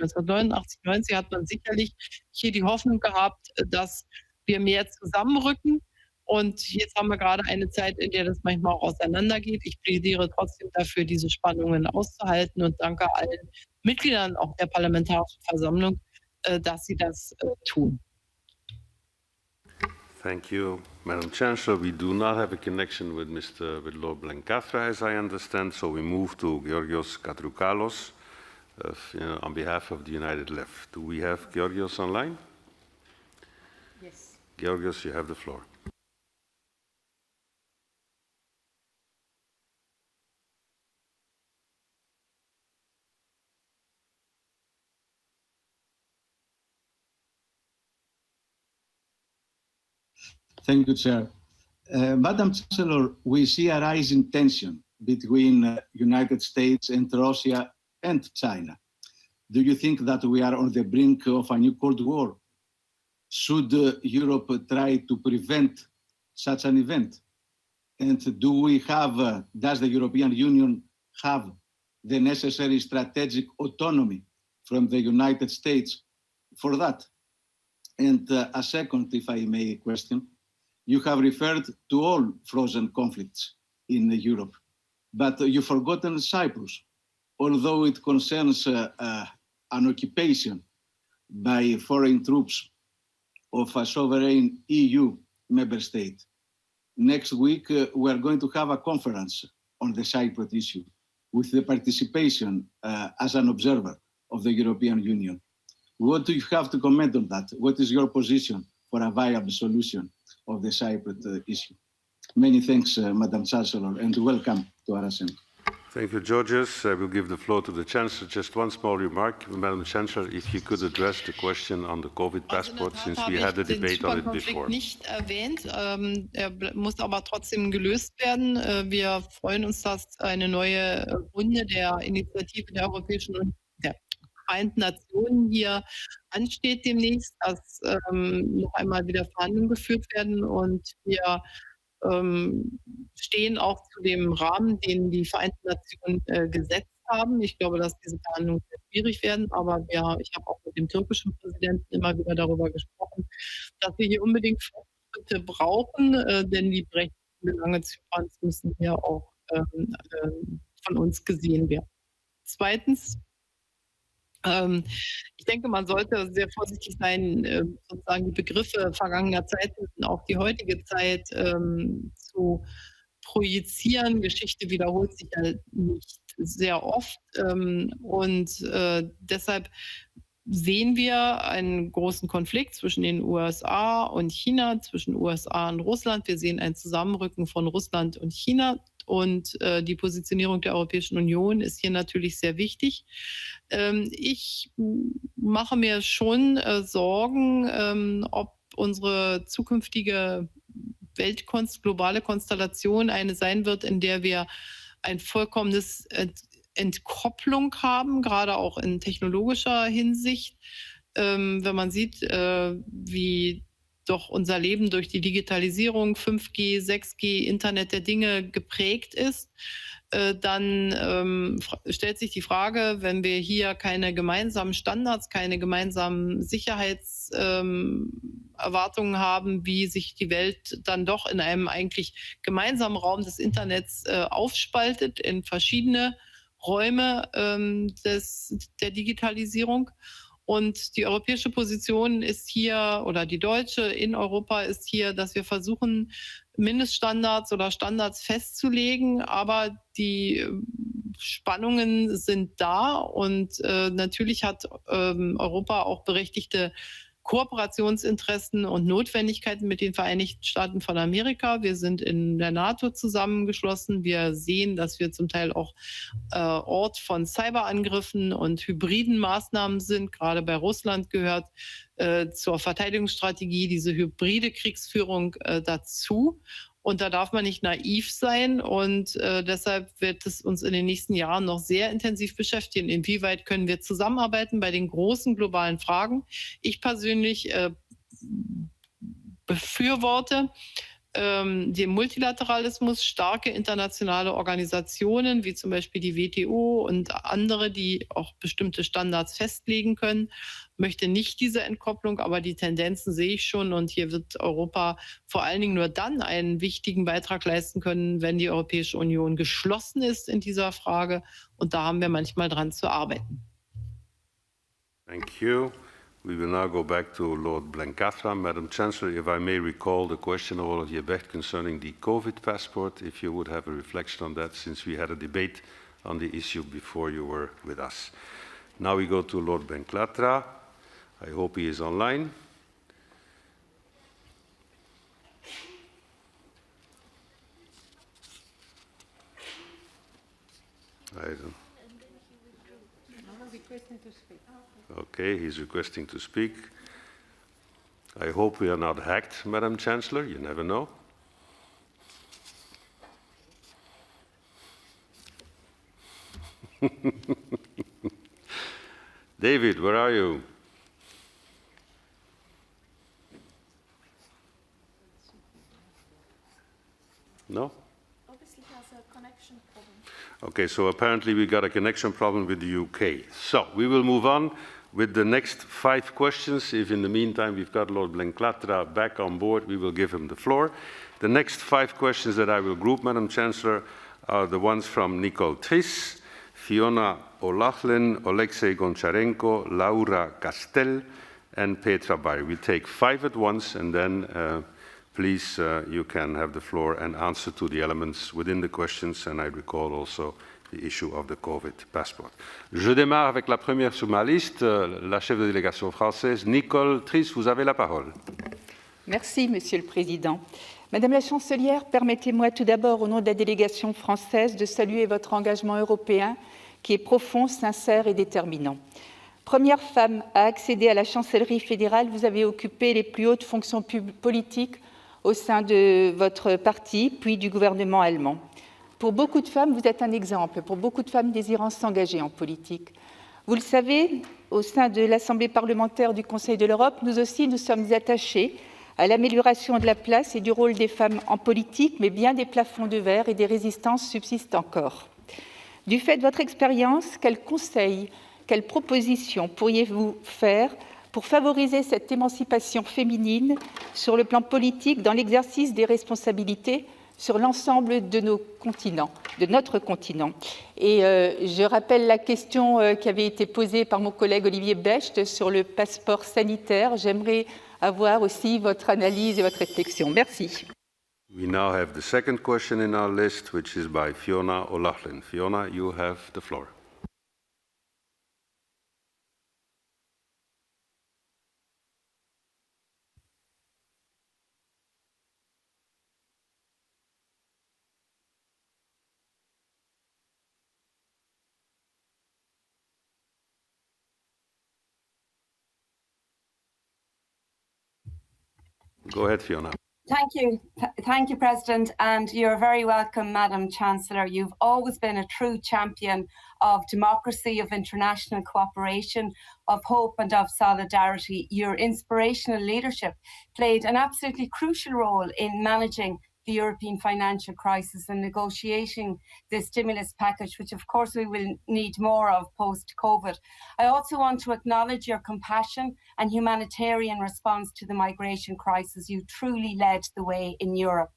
90 hat man sicherlich hier die Hoffnung gehabt, dass wir mehr zusammenrücken. Und jetzt haben wir gerade eine Zeit, in der das manchmal auch auseinandergeht. Ich plädiere trotzdem dafür, diese Spannungen auszuhalten und danke allen Mitgliedern auch der Parlamentarischen Versammlung, dass sie das tun. Thank you, Madam Chancellor. We do not have a connection with Lord Blencathra, as I understand, so we move to Georgios Katroukalos on behalf of the United Left. Do we have Georgios online? Yes. Georgios, you have the floor. Thank you, Chair. Madam Chancellor, we see a rising tension between United States and Russia and China. Do you think that we are on the brink of a new Cold War? Should Europe try to prevent such an event? And does the European Union have the necessary strategic autonomy from the United States for that? And a second, if I may, question. You have referred to all frozen conflicts in Europe, but you've forgotten Cyprus, although it concerns an occupation by foreign troops of a sovereign EU member state. Next week, we are going to have a conference on the Cyprus issue with the participation as an observer of the European Union. What do you have to comment on that? What is your position for a viable solution of the Cyprus issue? Many thanks, Madam Chancellor, and welcome to our assembly. Thank you, Georgios. I will give the floor to the Chancellor. Just one small remark. Madam Chancellor, if you could address the question on the COVID passport, since we had a debate on it before. Nicht erwähnt, muss aber trotzdem gelöst werden. Wir freuen uns, dass eine neue Runde der Initiative der Europäischen Union, der Vereinten Nationen hier ansteht demnächst, dass noch einmal wieder Verhandlungen geführt werden und wir stehen auch zu dem Rahmen, den die Vereinten Nationen gesetzt haben. Ich glaube, dass diese Verhandlungen sehr schwierig werden, aber ich habe auch mit dem türkischen Präsidenten immer wieder darüber gesprochen, dass wir hier unbedingt Fortschritte brauchen, denn die berechtigten Belange Zyperns müssen hier auch von uns gesehen werden. Zweitens, ich denke, man sollte sehr vorsichtig sein, sozusagen die Begriffe vergangener Zeit und auch die heutige Zeit zu projizieren. Geschichte wiederholt sich ja nicht sehr oft. Deshalb sehen wir einen großen Konflikt zwischen den USA und China, zwischen USA und Russland. Wir sehen ein Zusammenrücken von Russland und China. Und die Positionierung der Europäischen Union ist hier natürlich sehr wichtig. Ich mache mir schon Sorgen, ob unsere zukünftige globale Konstellation eine sein wird, in der wir ein vollkommenes Entkopplung haben, gerade auch in technologischer Hinsicht. Wenn man sieht, wie doch unser Leben durch die Digitalisierung, 5G, 6G, Internet der Dinge geprägt ist, dann stellt sich die Frage, wenn wir hier keine gemeinsamen Standards, keine gemeinsamen Sicherheitserwartungen haben, wie sich die Welt dann doch in einem eigentlich gemeinsamen Raum des Internets aufspaltet in verschiedene Räume der Digitalisierung. Und die europäische Position ist hier, oder die deutsche in Europa ist hier, dass wir versuchen, Mindeststandards oder Standards festzulegen, aber die Spannungen sind da und natürlich hat Europa auch berechtigte Kooperationsinteressen und Notwendigkeiten mit den Vereinigten Staaten von Amerika. Wir sind in der NATO zusammengeschlossen. Wir sehen, dass wir zum Teil auch Ort von Cyberangriffen und hybriden Maßnahmen sind. Gerade bei Russland gehört zur Verteidigungsstrategie diese hybride Kriegsführung dazu. Und da darf man nicht naiv sein. Und deshalb wird es uns in den nächsten Jahren noch sehr intensiv beschäftigen. Inwieweit können wir zusammenarbeiten bei den großen globalen Fragen? Ich persönlich befürworte den Multilateralismus, starke internationale Organisationen wie zum Beispiel die WTO und andere, die auch bestimmte Standards festlegen können. Möchte nicht diese Entkopplung, aber die Tendenzen sehe ich schon und hier wird Europa vor allen Dingen nur dann einen wichtigen Beitrag leisten können, wenn die Europäische Union geschlossen ist in dieser Frage und da haben wir manchmal dran zu arbeiten. Thank you. We will now go back to Lord Blencathra. Madam Chancellor, if I may recall the question of Olivier Becht concerning the COVID passport, if you would have a reflection on that, since we had a debate on the issue before you were with us. Now we go to Lord Blencathra. I hope he is online. I don't. Okay, he's requesting to speak. I hope we are not hacked, Madam Chancellor. You never know. David, where are you? No? Obviously has a connection problem. Okay, so apparently we got a connection problem with the UK. So we will move on with the next 5 questions. If in the meantime we've got Lord Blencathra back on board, we will give him the floor. The next 5 questions that I will group, Madam Chancellor, are the ones from Nicole Triss, Fiona O'Loughlin, Alexei Goncharenko, Laura Castel, and Petra Bay. We'll take 5 at once, and then please, you can have the floor and answer to the elements within the questions, and I recall also the issue of the COVID passport. Je démarre avec la première sur ma liste, la chef de délégation française, Nicole Triss, vous avez la parole. Merci, Monsieur le Président. Madame la Chancelière, permettez-moi tout d'abord, au nom de la délégation française, de saluer votre engagement européen qui est profond, sincère et déterminant. Première femme à accéder à la chancellerie fédérale, vous avez occupé les plus hautes fonctions politiques au sein de votre parti, puis du gouvernement allemand. Pour beaucoup de femmes, vous êtes un exemple, pour beaucoup de femmes désirant s'engager en politique. Vous le savez, au sein de l'Assemblée parlementaire du Conseil de l'Europe, nous aussi, nous sommes attachés à l'amélioration de la place et du rôle des femmes en politique, mais bien des plafonds de verre et des résistances subsistent encore. Du fait de votre expérience, quels conseils, quelles propositions pourriez-vous faire pour favoriser cette émancipation féminine sur le plan politique dans l'exercice des responsabilités sur l'ensemble de nos continents, de notre continent. Et je rappelle la question qui avait été posée par mon collègue Olivier Becht sur le passeport sanitaire. J'aimerais avoir aussi votre analyse et votre réflexion. Merci. We now have the second question in our list, which is by Fiona O'Loughlin. Fiona, you have the floor. Go ahead, Fiona. Thank you. Thank you, President. And you're very welcome, Madam Chancellor. You've always been a true champion of democracy, of international cooperation, of hope and of solidarity. Your inspirational leadership played an absolutely crucial role in managing the European financial crisis and negotiating the stimulus package, which of course we will need more of post-COVID. I also want to acknowledge your compassion and humanitarian response to the migration crisis. You truly led the way in Europe.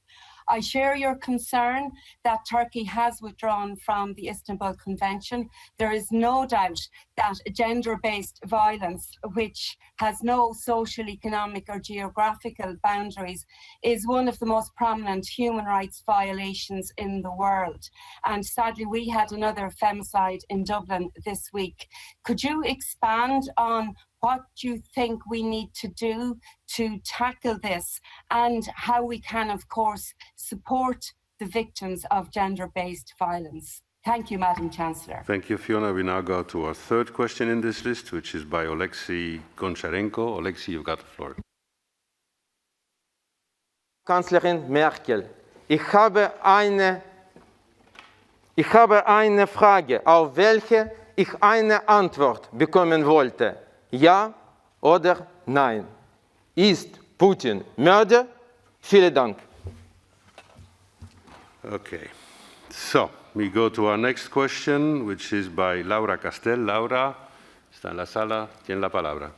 I share your concern that Turkey has withdrawn from the Istanbul Convention. There is no doubt that gender-based violence, which has no social, economic or geographical boundaries, is one of the most prominent human rights violations in the world. And sadly, we had another femicide in Dublin this week. Could you expand on what you think we need to do to tackle this and how we can, of course, support the victims of gender-based violence? Thank you, Madam Chancellor. Thank you, Fiona. We now go to our third question in this list, which is by Oleksiy Goncharenko. Oleksiy, you've got the floor. Kanzlerin Merkel, ich habe eine Frage, auf welche ich eine Antwort bekommen wollte. Ja oder nein? Ist Putin Mörder? Vielen Dank. Okay, so we go to our next question, which is by Laura Castel. Laura, está en la sala, tiene la palabra.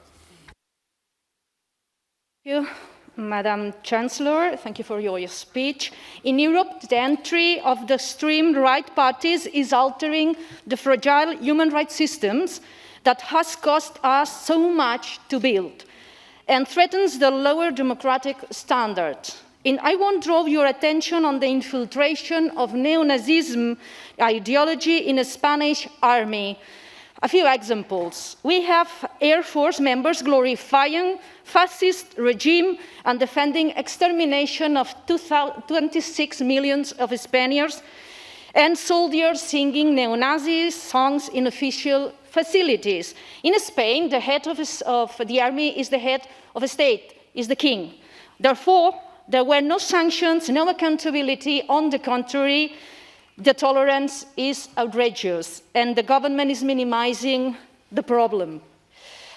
Thank you, Madam Chancellor. Thank you for your speech. In Europe, the entry of the extreme right parties is altering the fragile human rights systems that has cost us so much to build and threatens the lower democratic standards. And I want to draw your attention on the infiltration of neo-Nazism ideology in the Spanish army. A few examples. We have Air Force members glorifying fascist regime and defending extermination of 26 million of Spaniards, and soldiers singing neo-Nazi songs in official facilities. In Spain, the head of the army is the head of a state, is the king. Therefore, there were no sanctions, no accountability. On the contrary, the tolerance is outrageous, and the government is minimizing the problem.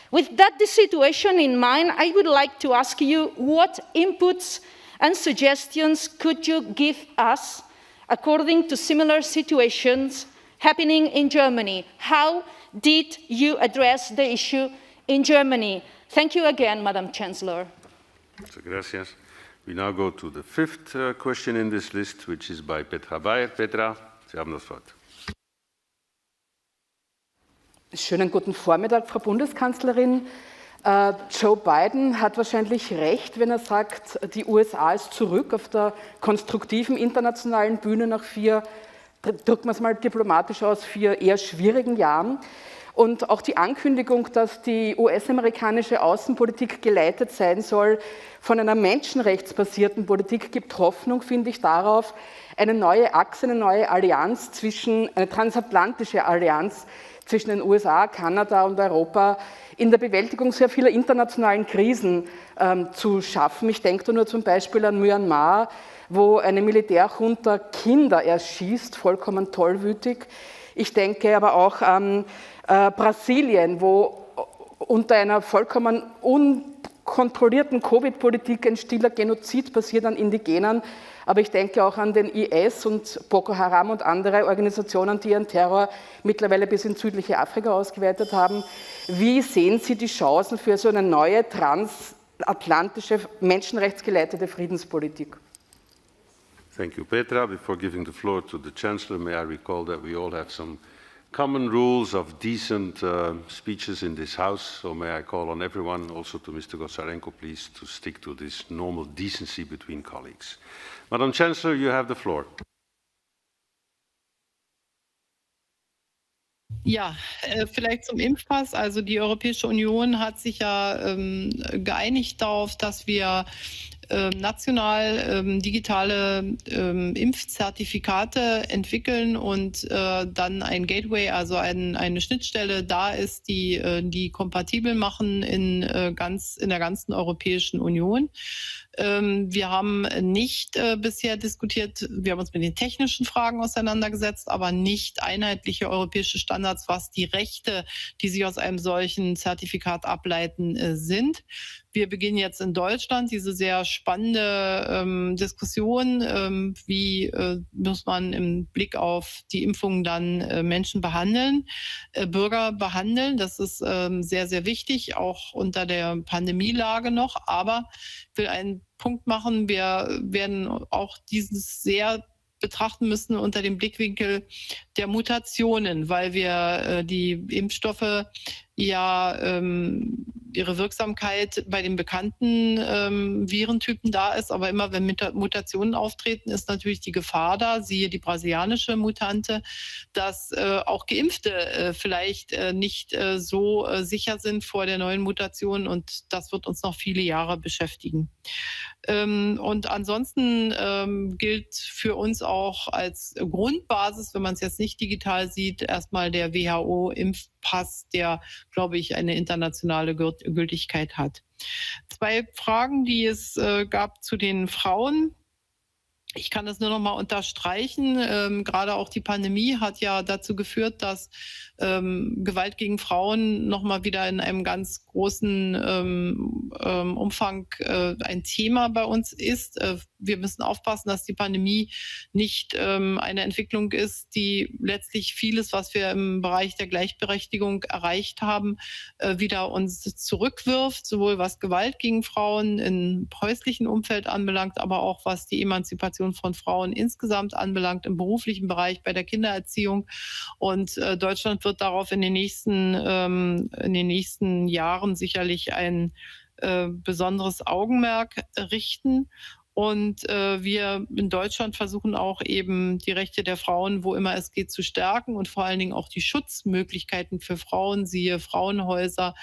With that situation in mind, I would like to ask you what inputs and suggestions could you give us according to similar situations happening in Germany? How did you address the issue in Germany? Thank you again, Madam Chancellor. Gracias. We now go to the fifth question in this list, which is by Petra Bayer. Petra, Sie haben das Wort. Schönen guten Vormittag, Frau Bundeskanzlerin. Joe Biden hat wahrscheinlich recht, wenn er sagt, die USA ist zurück auf der konstruktiven internationalen Bühne nach drücken wir es mal diplomatisch aus, 4 eher schwierigen Jahren. Und auch die Ankündigung, dass die US-amerikanische Außenpolitik geleitet sein soll von einer menschenrechtsbasierten Politik, gibt Hoffnung, finde ich, darauf, eine neue Achse, eine neue Allianz eine transatlantische Allianz zwischen den USA, Kanada und Europa in der Bewältigung sehr vieler internationalen Krisen zu schaffen. Ich denke da nur zum Beispiel an Myanmar, wo eine Militärjunta Kinder erschießt, vollkommen tollwütig. Ich denke aber auch an Brasilien, wo unter einer vollkommen unkontrollierten Covid-Politik ein stiller Genozid passiert an Indigenen. Aber ich denke auch an den IS und Boko Haram und andere Organisationen, die ihren Terror mittlerweile bis ins südliche Afrika ausgeweitet haben. Wie sehen Sie die Chancen für so eine neue transatlantische, menschenrechtsgeleitete Friedenspolitik? Thank you, Petra. Before giving the floor to the Chancellor, may I recall that we all have some common rules of decent speeches in this House. So may I call on everyone, also to Mr. Gotsarenko, please, to stick to this normal decency between colleagues. Madam Chancellor, you have the floor. Ja, vielleicht zum Impfpass. Also die Europäische Union hat sich ja geeinigt darauf, dass wir national digitale Impfzertifikate entwickeln und dann ein Gateway, also eine Schnittstelle da ist, die kompatibel machen in der ganzen Europäischen Union. Wir haben nicht bisher diskutiert, wir haben uns mit den technischen Fragen auseinandergesetzt, aber nicht einheitliche europäische Standards, was die Rechte, die sich aus einem solchen Zertifikat ableiten, sind. Wir beginnen jetzt in Deutschland diese sehr spannende Diskussion, wie muss man im Blick auf die Impfungen dann Menschen behandeln, Bürger behandeln. Das ist sehr, sehr wichtig, auch unter der Pandemielage noch. Aber ich will einen Punkt machen, wir werden auch dieses sehr betrachten müssen unter dem Blickwinkel der Mutationen, weil wir die Impfstoffe ja ihre Wirksamkeit bei den bekannten Virentypen da ist, aber immer wenn Mutationen auftreten, ist natürlich die Gefahr da, siehe die brasilianische Mutante, dass auch Geimpfte vielleicht nicht so sicher sind vor der neuen Mutation und das wird uns noch viele Jahre beschäftigen. Und ansonsten gilt für uns auch als Grundbasis, wenn man es jetzt nicht digital sieht, erstmal der WHO-Impfpass, der, glaube ich, eine internationale Gültigkeit hat. 2 Fragen, die es gab zu den Frauen. Ich kann das nur noch mal unterstreichen. Gerade auch die Pandemie hat ja dazu geführt, dass Gewalt gegen Frauen noch mal wieder in einem ganz großen Umfang ein Thema bei uns ist. Wir müssen aufpassen, dass die Pandemie nicht eine Entwicklung ist, die letztlich vieles, was wir im Bereich der Gleichberechtigung erreicht haben, wieder uns zurückwirft, sowohl was Gewalt gegen Frauen im häuslichen Umfeld anbelangt, aber auch was die Emanzipation von Frauen insgesamt anbelangt, im beruflichen Bereich, bei der Kindererziehung. Und Deutschland wird darauf in den nächsten Jahren sicherlich ein besonderes Augenmerk richten. Und wir in Deutschland versuchen auch eben die Rechte der Frauen, wo immer es geht, zu stärken und vor allen Dingen auch die Schutzmöglichkeiten für Frauen, siehe Frauenhäuser,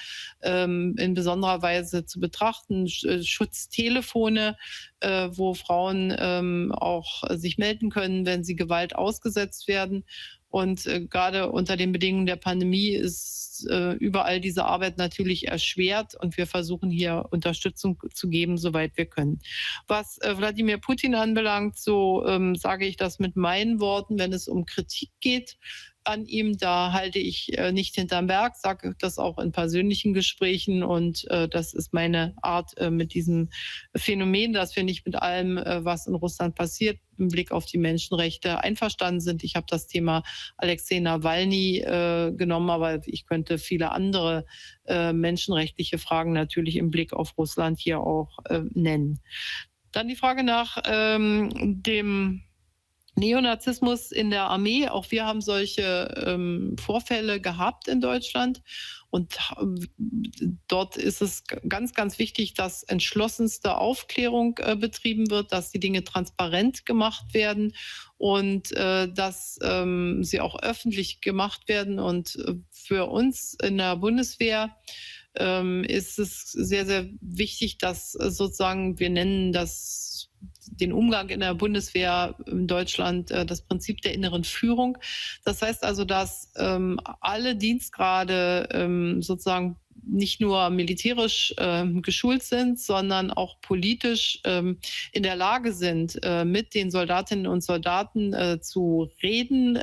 in besonderer Weise zu betrachten. Schutztelefone, wo Frauen auch sich melden können, wenn sie Gewalt ausgesetzt werden. Und gerade unter den Bedingungen der Pandemie ist überall diese Arbeit natürlich erschwert und wir versuchen hier Unterstützung zu geben, soweit wir können. Was Wladimir Putin anbelangt, so sage ich das mit meinen Worten, wenn es um Kritik geht an ihm, da halte ich nicht hinterm Berg, sage das auch in persönlichen Gesprächen und das ist meine Art mit diesem Phänomen, dass wir nicht mit allem, was in Russland passiert, im Blick auf die Menschenrechte einverstanden sind. Ich habe das Thema Alexei Nawalny genommen, aber ich könnte viele andere menschenrechtliche Fragen natürlich im Blick auf Russland hier auch nennen. Dann die Frage nach dem Neonazismus in der Armee. Auch wir haben solche Vorfälle gehabt in Deutschland. Und dort ist es ganz, ganz wichtig, dass entschlossenste Aufklärung betrieben wird, dass die Dinge transparent gemacht werden und dass sie auch öffentlich gemacht werden. Und für uns in der Bundeswehr ist es sehr, sehr wichtig, dass sozusagen, wir nennen das den Umgang in der Bundeswehr in Deutschland das Prinzip der inneren Führung. Das heißt also, dass alle Dienstgrade sozusagen nicht nur militärisch geschult sind, sondern auch politisch in der Lage sind, mit den Soldatinnen und Soldaten zu reden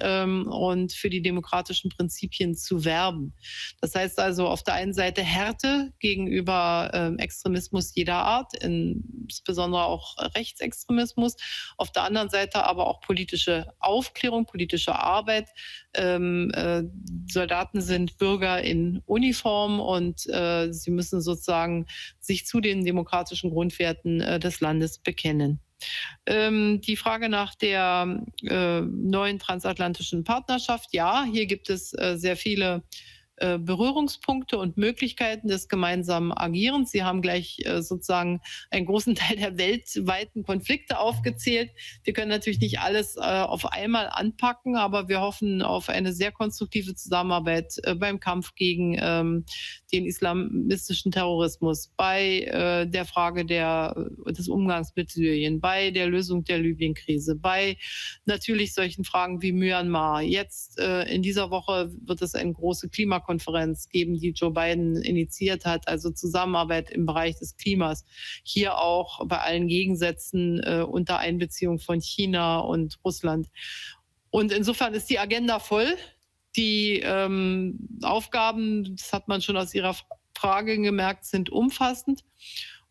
und für die demokratischen Prinzipien zu werben. Das heißt also auf der einen Seite Härte gegenüber Extremismus jeder Art, insbesondere auch Rechtsextremismus, auf der anderen Seite aber auch politische Aufklärung, politische Arbeit. Soldaten sind Bürger in Uniform und sie müssen sozusagen sich zu den demokratischen Grundwerten des Landes bekennen. Die Frage nach der neuen transatlantischen Partnerschaft, ja, hier gibt es sehr viele Berührungspunkte und Möglichkeiten des gemeinsamen Agierens. Sie haben gleich sozusagen einen großen Teil der weltweiten Konflikte aufgezählt. Wir können natürlich nicht alles auf einmal anpacken, aber wir hoffen auf eine sehr konstruktive Zusammenarbeit beim Kampf gegen den islamistischen Terrorismus, bei der Frage des Umgangs mit Syrien, bei der Lösung der Libyen-Krise, bei natürlich solchen Fragen wie Myanmar. Jetzt in dieser Woche wird es eine große Klimakonferenz geben, die Joe Biden initiiert hat, also Zusammenarbeit im Bereich des Klimas. Hier auch bei allen Gegensätzen unter Einbeziehung von China und Russland. Und insofern ist die Agenda voll. Die Aufgaben, das hat man schon aus Ihrer Frage gemerkt, sind umfassend.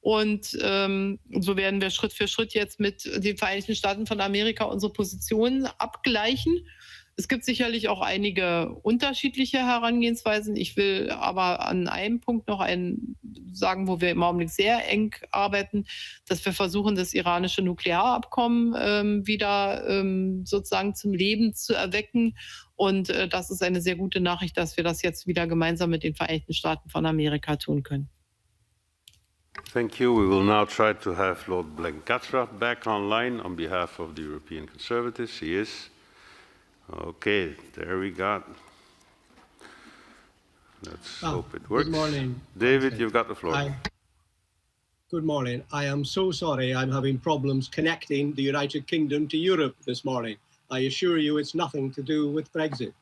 Und so werden wir Schritt für Schritt jetzt mit den Vereinigten Staaten von Amerika unsere Positionen abgleichen. Es gibt sicherlich auch einige unterschiedliche Herangehensweisen. Ich will aber an einem Punkt noch sagen, wo wir im Augenblick sehr eng arbeiten, dass wir versuchen, das iranische Nuklearabkommen wieder sozusagen zum Leben zu erwecken. Und das ist eine sehr gute Nachricht, dass wir das jetzt wieder gemeinsam mit den Vereinigten Staaten von Amerika tun können. Thank you. We will now try to have Lord Blanchard back online on behalf of the European Conservatives. He is. Okay, there we got. Let's hope it works. Good morning. David, you've got the floor. Hi. Good morning. I am so sorry I'm having problems connecting the United Kingdom to Europe this morning. I assure you it's nothing to do with Brexit.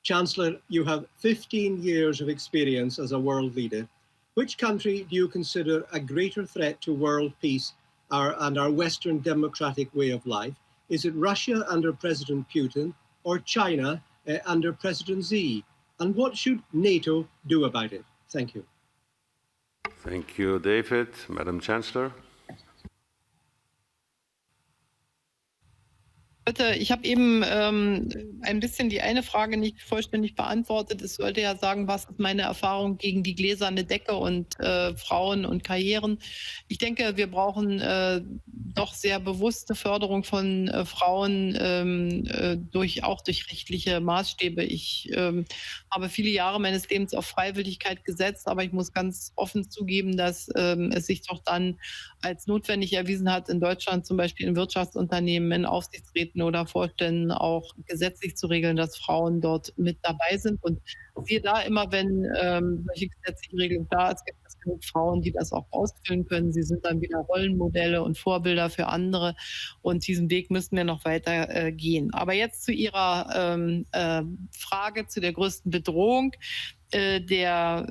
Chancellor, you have 15 years of experience as a world leader. Which country do you consider a greater threat to world peace and our Western democratic way of life? Is it Russia under President Putin or China under President Xi? And what should NATO do about it? Thank you. Thank you, David. Madam Chancellor. Bitte, ich habe eben ein bisschen die eine Frage nicht vollständig beantwortet. Es sollte ja sagen, was ist meine Erfahrung gegen die gläserne Decke und Frauen und Karrieren. Ich denke, wir brauchen doch sehr bewusste Förderung von Frauen, auch durch rechtliche Maßstäbe. Ich habe viele Jahre meines Lebens auf Freiwilligkeit gesetzt, aber ich muss ganz offen zugeben, dass es sich doch dann als notwendig erwiesen hat, in Deutschland zum Beispiel in Wirtschaftsunternehmen, in Aufsichtsräten oder Vorständen auch gesetzlich zu regeln, dass Frauen dort mit dabei sind. Und siehe da, immer wenn solche gesetzliche Regelung da ist, gibt es genug Frauen, die das auch ausfüllen können. Sie sind dann wieder Rollenmodelle und Vorbilder für andere. Und diesen Weg müssen wir noch weiter gehen. Aber jetzt zu Ihrer Frage, zu der größten Bedrohung der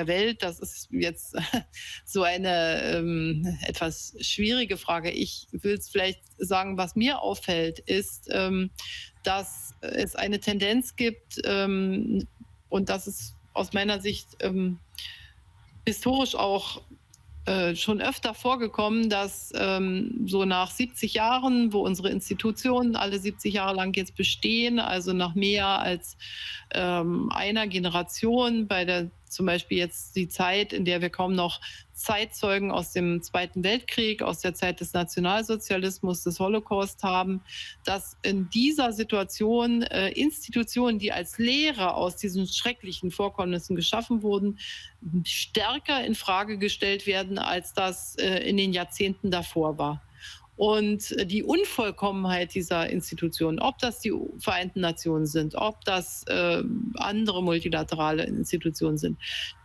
Welt. Das ist jetzt so eine etwas schwierige Frage. Ich will es vielleicht sagen, was mir auffällt, ist, dass es eine Tendenz gibt, und das ist aus meiner Sicht historisch auch schon öfter vorgekommen, dass so nach 70 Jahren, wo unsere Institutionen alle 70 Jahre lang jetzt bestehen, also nach mehr als einer Generation, zum Beispiel jetzt die Zeit, in der wir kaum noch Zeitzeugen aus dem Zweiten Weltkrieg, aus der Zeit des Nationalsozialismus, des Holocaust haben, dass in dieser Situation Institutionen, die als Lehre aus diesen schrecklichen Vorkommnissen geschaffen wurden, stärker in Frage gestellt werden, als das in den Jahrzehnten davor war. Und die Unvollkommenheit dieser Institutionen, ob das die Vereinten Nationen sind, ob das andere multilaterale Institutionen sind,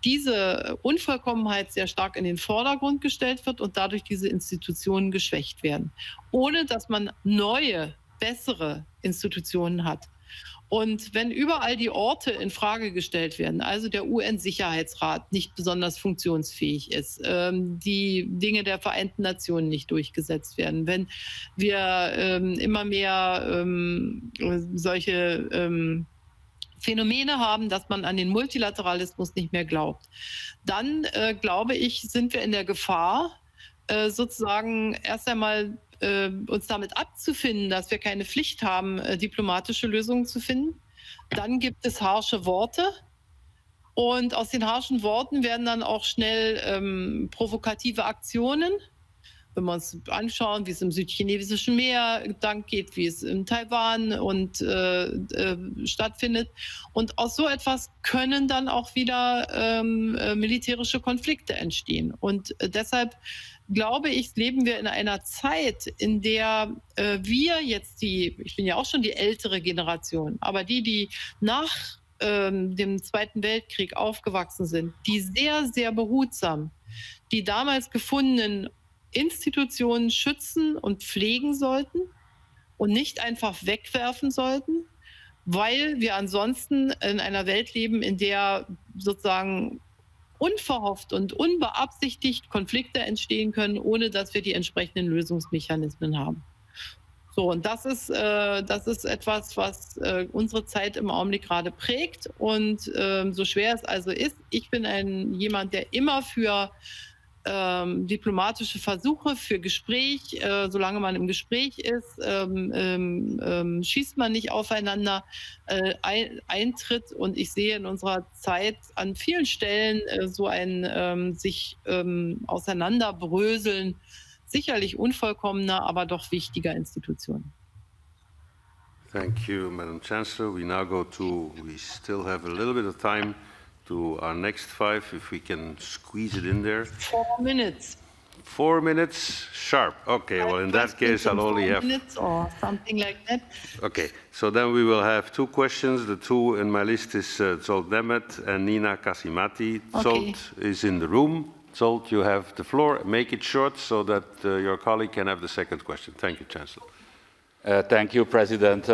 diese Unvollkommenheit sehr stark in den Vordergrund gestellt wird und dadurch diese Institutionen geschwächt werden, ohne dass man neue, bessere Institutionen hat. Und wenn überall die Orte in Frage gestellt werden, also der UN-Sicherheitsrat nicht besonders funktionsfähig ist, die Dinge der Vereinten Nationen nicht durchgesetzt werden, wenn wir immer mehr solche Phänomene haben, dass man an den Multilateralismus nicht mehr glaubt, dann, glaube ich, sind wir in der Gefahr, sozusagen erst einmal uns damit abzufinden, dass wir keine Pflicht haben, diplomatische Lösungen zu finden. Dann gibt es harsche Worte und aus den harschen Worten werden dann auch schnell provokative Aktionen wenn wir uns anschauen, wie es im südchinesischen Meer entlang geht, wie es in Taiwan und stattfindet. Und aus so etwas können dann auch wieder militärische Konflikte entstehen. Und deshalb glaube ich, leben wir in einer Zeit, in der wir jetzt ich bin ja auch schon die ältere Generation, aber die nach dem Zweiten Weltkrieg aufgewachsen sind, die sehr, sehr behutsam die damals gefundenen Institutionen schützen und pflegen sollten und nicht einfach wegwerfen sollten, weil wir ansonsten in einer Welt leben, in der sozusagen unverhofft und unbeabsichtigt Konflikte entstehen können, ohne dass wir die entsprechenden Lösungsmechanismen haben. So, und das ist etwas, was unsere Zeit im Augenblick gerade prägt. Und so schwer es also ist, ich bin jemand, der immer für diplomatische Versuche, für Gespräch, solange man im Gespräch ist, schießt man nicht aufeinander, eintritt. Und ich sehe in unserer Zeit an vielen Stellen so ein sich auseinanderbröseln, sicherlich unvollkommener, aber doch wichtiger Institutionen. Thank you, Madam Chancellor. We still have a little bit of time to our next 5, if we can squeeze it in there. 4 minutes. 4 minutes sharp. Okay, well, in that case, I'll only have 4 minutes or something like that. Okay, so then we will have 2 questions. The 2 in my list is Zolt Demet and Nina Kasimati. Okay. Zolt is in the room. Zolt, you have the floor. Make it short so that your colleague can have the second question. Thank you, Chancellor. Thank you, President.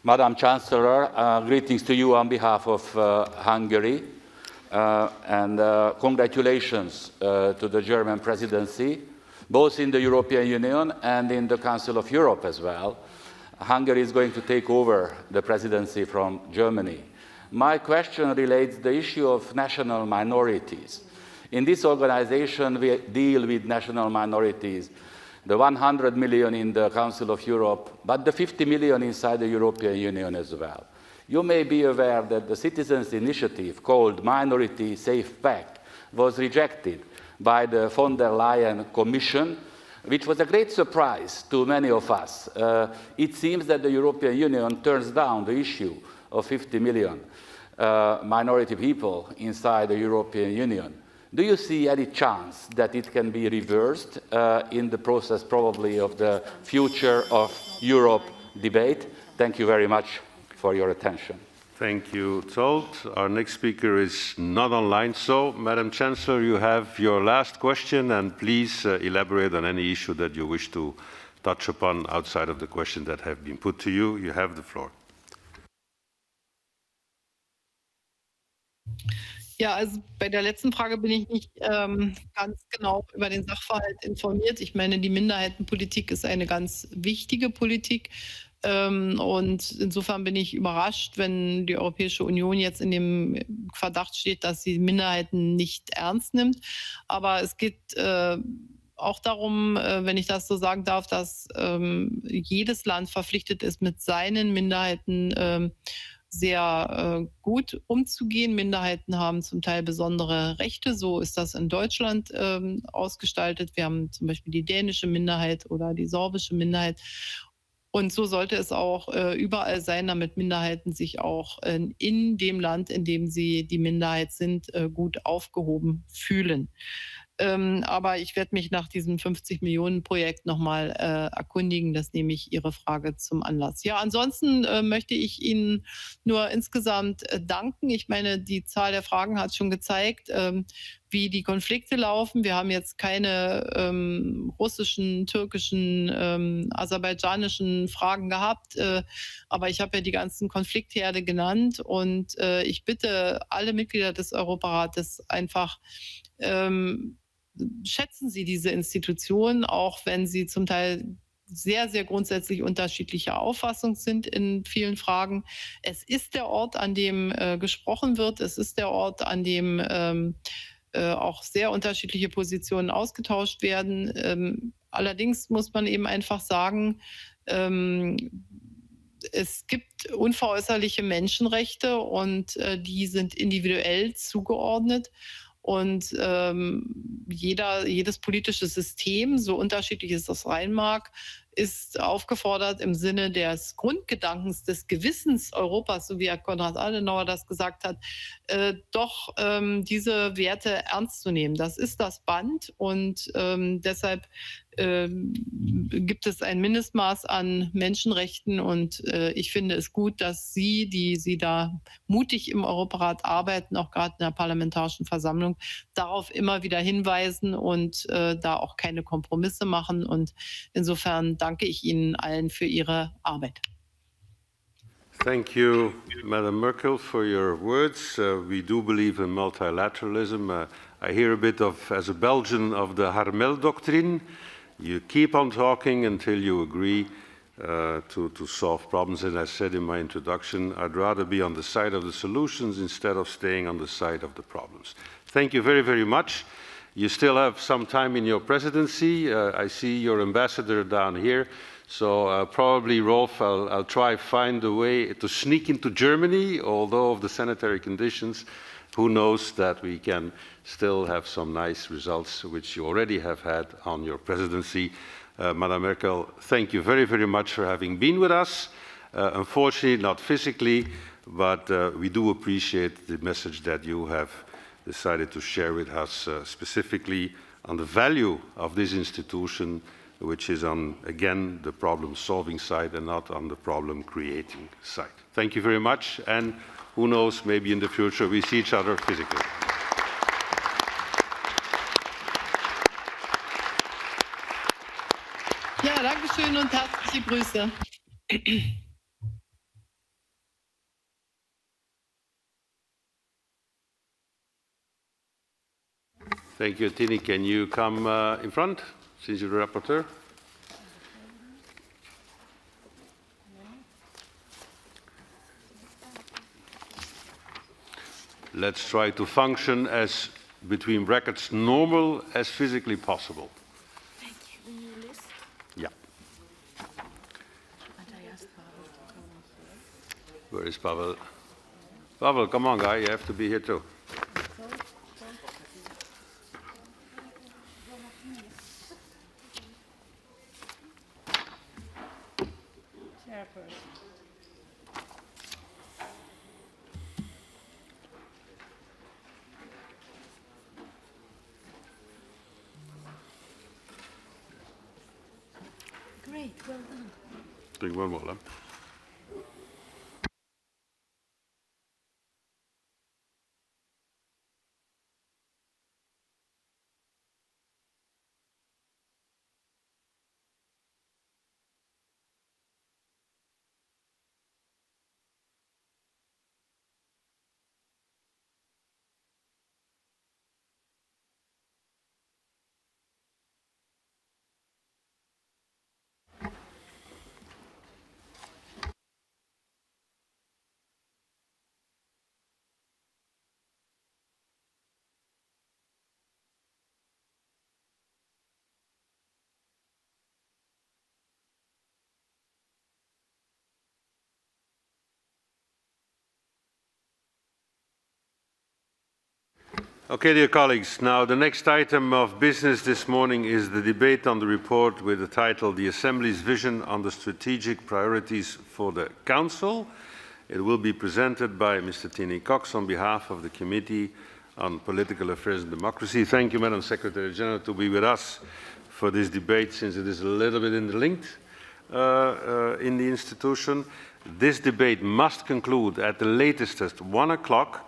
Madam Chancellor, greetings to you on behalf of Hungary, and congratulations to the German presidency, both in the European Union and in the Council of Europe as well. Hungary is going to take over the presidency from Germany. My question relates to the issue of national minorities. In this organization, we deal with national minorities, the 100 million in the Council of Europe, but the 50 million inside the European Union as well. You may be aware that the citizens' initiative called Minority Safe Pack was rejected by the von der Leyen Commission, which was a great surprise to many of us. It seems that the European Union turns down the issue of 50 million minority people inside the European Union. Do you see any chance that it can be reversed in the process probably of the future of Europe debate? Thank you very much for your attention. Thank you, Zolt. Our next speaker is not online. So, Madam Chancellor, you have your last question, and please elaborate on any issue that you wish to touch upon outside of the questions that have been put to you. You have the floor. Ja, also bei der letzten Frage bin ich nicht ganz genau über den Sachverhalt informiert. Ich meine, die Minderheitenpolitik ist eine ganz wichtige Politik. Und insofern bin ich überrascht, wenn die Europäische Union jetzt in dem Verdacht steht, dass sie Minderheiten nicht ernst nimmt. Aber es geht auch darum, wenn ich das so sagen darf, dass jedes Land verpflichtet ist, mit seinen Minderheiten sehr gut umzugehen. Minderheiten haben zum Teil besondere Rechte. So ist das in Deutschland ausgestaltet. Wir haben zum Beispiel die dänische Minderheit oder die sorbische Minderheit. Und so sollte es auch überall sein, damit Minderheiten sich auch in dem Land, in dem sie die Minderheit sind, gut aufgehoben fühlen. Aber ich werde mich nach diesem 50-Millionen-Projekt nochmal erkundigen. Das nehme ich Ihre Frage zum Anlass. Ja, ansonsten möchte ich Ihnen nur insgesamt danken. Ich meine, die Zahl der Fragen hat schon gezeigt, wie die Konflikte laufen. Wir haben jetzt keine russischen, türkischen, aserbaidschanischen Fragen gehabt. Aber ich habe ja die ganzen Konfliktherde genannt. Und ich bitte alle Mitglieder des Europarates einfach, schätzen Sie diese Institutionen, auch wenn sie zum Teil sehr, sehr grundsätzlich unterschiedlicher Auffassung sind in vielen Fragen. Es ist der Ort, an dem gesprochen wird. Es ist der Ort, an dem auch sehr unterschiedliche Positionen ausgetauscht werden. Allerdings muss man eben einfach sagen, es gibt unveräußerliche Menschenrechte und die sind individuell zugeordnet. Und jedes politische System, so unterschiedlich es das sein mag, ist aufgefordert, im Sinne des Grundgedankens des Gewissens Europas, so wie Herr Konrad Adenauer das gesagt hat, doch diese Werte ernst zu nehmen. Das ist das Band und deshalb gibt es ein Mindestmaß an Menschenrechten und ich finde es gut, dass Sie, die Sie da mutig im Europarat arbeiten, auch gerade in der Parlamentarischen Versammlung, darauf immer wieder hinweisen und da auch keine Kompromisse machen. Und insofern danke ich Ihnen allen für Ihre Arbeit. Thank you, Madam Merkel, for your words. We do believe in multilateralism. I hear a bit of, as a Belgian, of the Harmel doctrine. You keep on talking until you agree to solve problems. As I said in my introduction, I'd rather be on the side of the solutions instead of staying on the side of the problems. Thank you very, very much. You still have some time in your presidency. I see your ambassador down here. So probably, Rolf, I'll try find a way to sneak into Germany, although of the sanitary conditions. Who knows that we can still have some nice results, which you already have had on your presidency. Madam Merkel, thank you very, very much for having been with us. Unfortunately, not physically, but we do appreciate the message that you have decided to share with us, specifically on the value of this institution, which is on, again, the problem-solving side and not on the problem-creating side. Thank you very much, and who knows, maybe in the future we see each other physically. Ja, danke schön und herzliche Grüße. Thank you, Tini. Can you come in front, since you're the rapporteur? Let's try to function as, between brackets, normal as physically possible. Thank you. Yeah. Where is Pavel? Pavel, come on, guy, you have to be here too. Great, well done. Doing one more, huh? Okay, dear colleagues, now the next item of business this morning is the debate on the report with the title The Assembly's Vision on the Strategic Priorities for the Council. It will be presented by Mr. Tini Cox on behalf of the Committee on Political Affairs and Democracy. Thank you, Madam Secretary General, to be with us for this debate, since it is a little bit interlinked in the institution. This debate must conclude at the latest at 1 o'clock.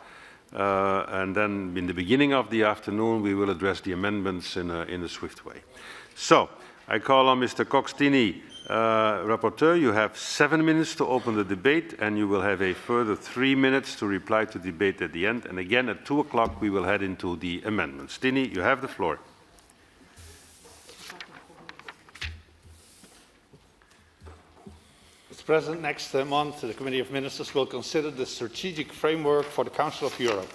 And then in the beginning of the afternoon, we will address the amendments in a swift way. So, I call on Mr. Cox-Tini, Rapporteur. You have 7 minutes to open the debate, and you will have a further 3 minutes to reply to debate at the end. And again, at 2 o'clock, we will head into the amendments. Tini, you have the floor. Mr. President, next month, the Committee of Ministers will consider the strategic framework for the Council of Europe.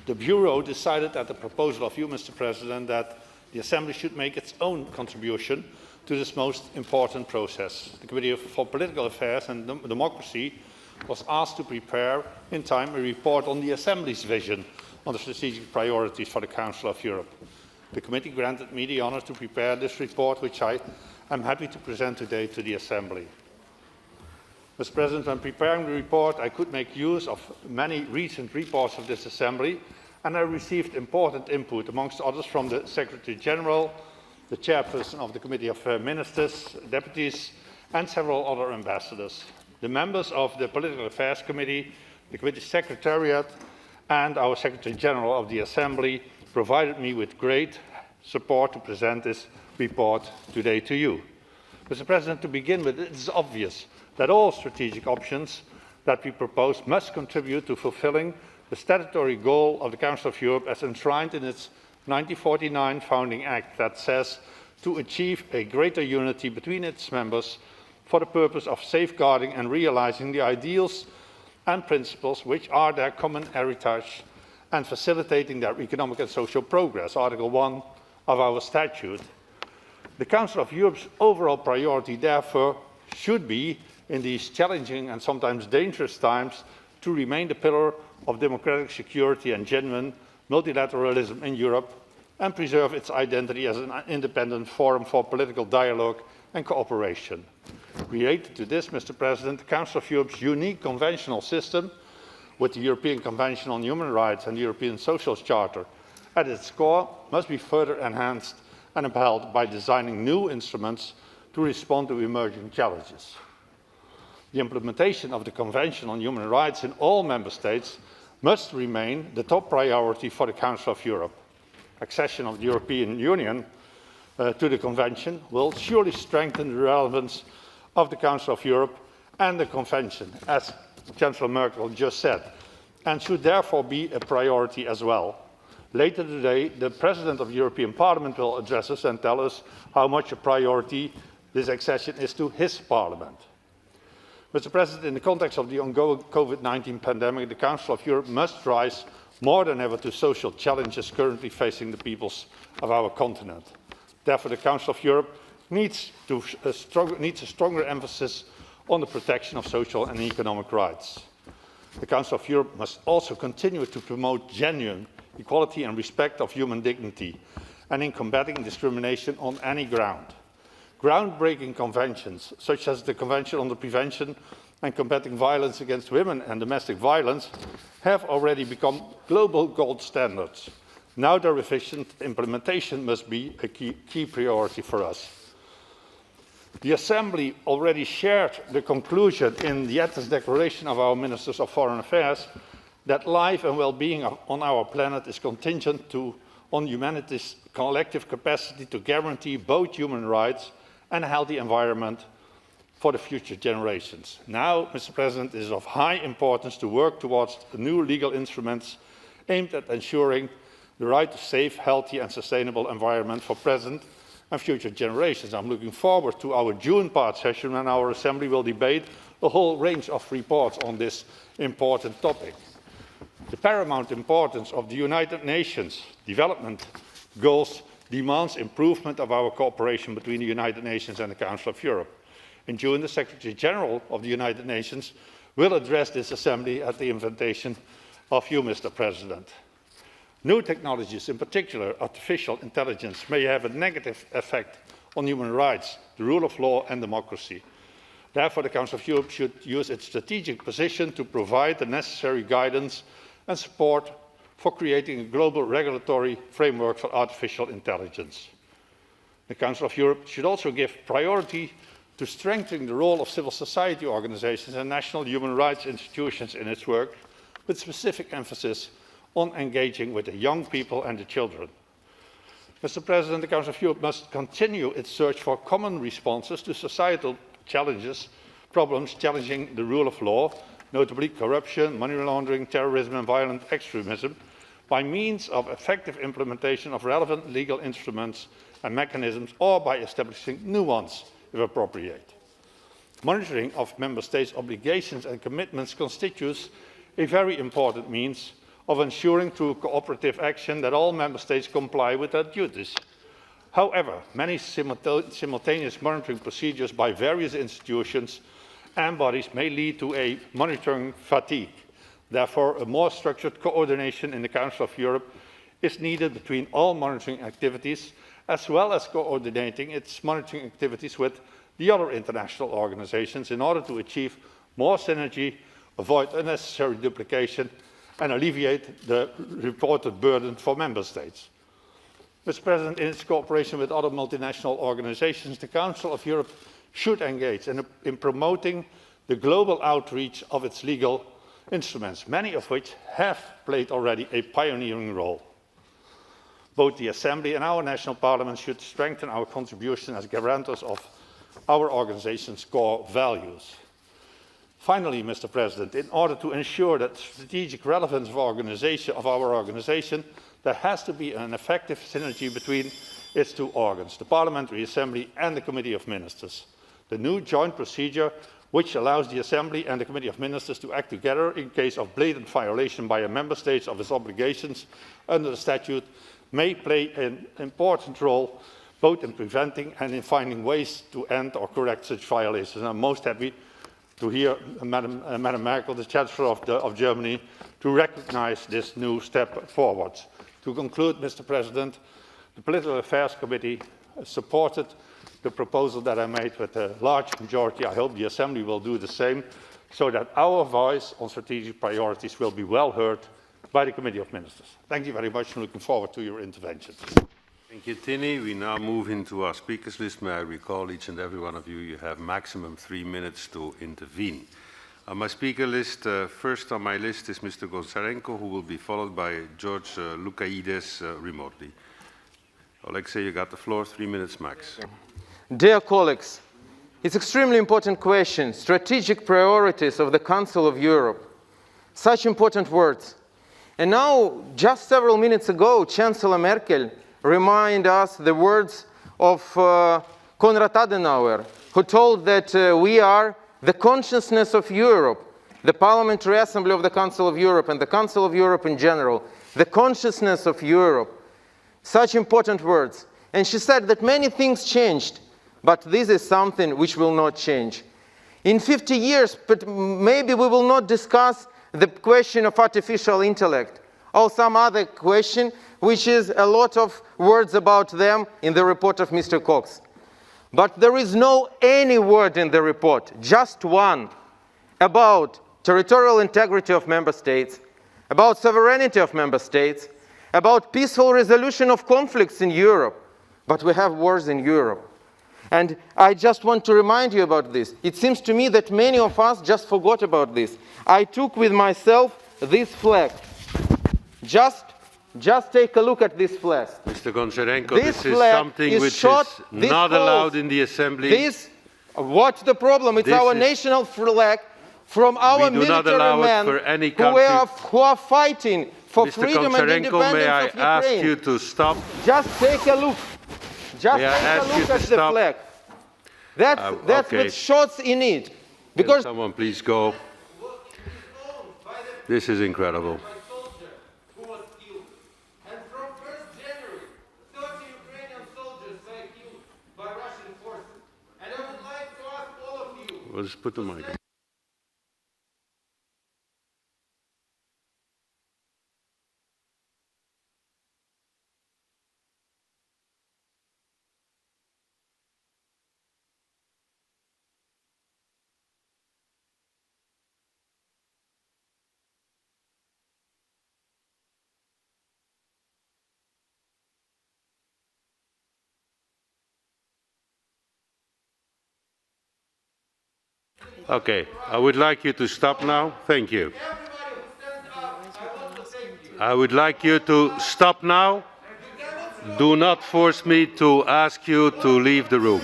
The Bureau decided at the proposal of you, Mr. President, that the Assembly should make its own contribution to this most important process. The Committee for Political Affairs and Democracy was asked to prepare in time a report on the Assembly's vision on the strategic priorities for the Council of Europe. The committee granted me the honour to prepare this report, which I am happy to present today to the Assembly. Mr. President, when preparing the report, I could make use of many recent reports of this Assembly, and I received important input, amongst others, from the Secretary-General, the Chairperson of the Committee of Ministers, Deputies, and several other ambassadors. The members of the Political Affairs Committee, the Committee Secretariat, and our Secretary-General of the Assembly provided me with great support to present this report today to you. Mr. President, to begin with, it is obvious that all strategic options that we propose must contribute to fulfilling the statutory goal of the Council of Europe as enshrined in its 1949 Founding Act that says to achieve a greater unity between its members for the purpose of safeguarding and realising the ideals and principles which are their common heritage and facilitating their economic and social progress, Article 1 of our statute. The Council of Europe's overall priority, therefore, should be, in these challenging and sometimes dangerous times, to remain the pillar of democratic security and genuine multilateralism in Europe and preserve its identity as an independent forum for political dialogue and cooperation. Related to this, Mr. President, the Council of Europe's unique conventional system, with the European Convention on Human Rights and the European Social Charter at its core, must be further enhanced and upheld by designing new instruments to respond to emerging challenges. The implementation of the Convention on Human Rights in all Member States must remain the top priority for the Council of Europe. Accession of the European Union to the Convention will surely strengthen the relevance of the Council of Europe and the Convention, as Chancellor Merkel just said, and should therefore be a priority as well. Later today, the President of the European Parliament will address us and tell us how much a priority this accession is to his Parliament. Mr. President, in the context of the ongoing COVID-19 pandemic, the Council of Europe must rise more than ever to social challenges currently facing the peoples of our continent. Therefore, the Council of Europe needs a stronger emphasis on the protection of social and economic rights. The Council of Europe must also continue to promote genuine equality and respect of human dignity, and in combating discrimination on any ground. Groundbreaking conventions, such as the Convention on the Prevention and Combating Violence Against Women and Domestic Violence, have already become global gold standards. Now their efficient implementation must be a key priority for us. The Assembly already shared the conclusion in the Athens Declaration of our Ministers of Foreign Affairs that life and well-being on our planet is contingent on humanity's collective capacity to guarantee both human rights and a healthy environment for the future generations. Now, Mr. President, it is of high importance to work towards new legal instruments aimed at ensuring the right to safe, healthy and sustainable environment for present and future generations. I'm looking forward to our June part session when our Assembly will debate a whole range of reports on this important topic. The paramount importance of the United Nations development goals demands improvement of our cooperation between the United Nations and the Council of Europe. In June, the Secretary-General of the United Nations will address this Assembly at the invitation of you, Mr. President. New technologies, in particular artificial intelligence, may have a negative effect on human rights, the rule of law and democracy. Therefore, the Council of Europe should use its strategic position to provide the necessary guidance and support for creating a global regulatory framework for artificial intelligence. The Council of Europe should also give priority to strengthening the role of civil society organisations and national human rights institutions in its work, with specific emphasis on engaging with the young people and the children. Mr. President, the Council of Europe must continue its search for common responses to societal challenges, problems challenging the rule of law, notably corruption, money laundering, terrorism and violent extremism, by means of effective implementation of relevant legal instruments and mechanisms, or by establishing new ones, if appropriate. Monitoring of Member States' obligations and commitments constitutes a very important means of ensuring through cooperative action that all Member States comply with their duties. However, many simultaneous monitoring procedures by various institutions and bodies may lead to a monitoring fatigue. Therefore, a more structured coordination in the Council of Europe is needed between all monitoring activities, as well as coordinating its monitoring activities with the other international organizations in order to achieve more synergy, avoid unnecessary duplication, and alleviate the reported burden for member states. Mr. President, in its cooperation with other multinational organizations, the Council of Europe should engage in promoting the global outreach of its legal instruments, many of which have played already a pioneering role. Both the Assembly and our national parliaments should strengthen our contribution as guarantors of our organization's core values. Finally, Mr. President, in order to ensure that strategic relevance of our organization, there has to be an effective synergy between its two organs, the Parliamentary Assembly and the Committee of Ministers. The new joint procedure, which allows the Assembly and the Committee of Ministers to act together in case of blatant violation by a member state of its obligations under the statute, may play an important role both in preventing and in finding ways to end or correct such violations. I'm most happy to hear Madam Merkel, the Chancellor of Germany, to recognize this new step forward. To conclude, Mr. President, the Political Affairs Committee supported the proposal that I made with a large majority. I hope the Assembly will do the same, so that our voice on strategic priorities will be well heard by the Committee of Ministers. Thank you very much, and looking forward to your interventions. Thank you, Tini. We now move into our speakers list. May I recall each and every one of you, you have maximum 3 minutes to intervene. On my speaker list, first on my list is Mr. Gonzarenko, who will be followed by George Lukaides remotely. Alexei, you got the floor, 3 minutes max. Dear colleagues, it's extremely important question, strategic priorities of the Council of Europe. Such important words. And now, just several minutes ago, Chancellor Merkel reminded us the words of Konrad Adenauer, who told that we are the consciousness of Europe, the Parliamentary Assembly of the Council of Europe and the Council of Europe in general, the consciousness of Europe. Such important words. And she said that many things changed, but this is something which will not change. In 50 years, but maybe we will not discuss the question of artificial intellect or some other question, which is a lot of words about them in the report of Mr. Cox. But there is no any word in the report, just one, about territorial integrity of member states, about sovereignty of member states, about peaceful resolution of conflicts in Europe. But we have wars in Europe. And I just want to remind you about this. It seems to me that many of us just forgot about this. I took with myself this flag. Just take a look at this flag. Mr. Gonzarenko, this is something which is not allowed in the Assembly. What's the problem? It's our national flag from our military men who are fighting for freedom and independence of Ukraine. May I ask you to stop? Just take a look. Just take a look at the flag. That's with shots in it. Because can someone please go? This is incredible. We'll just put the mic on. Okay, I would like you to stop now. Thank you. I would like you to stop now. Do not force me to ask you to leave the room.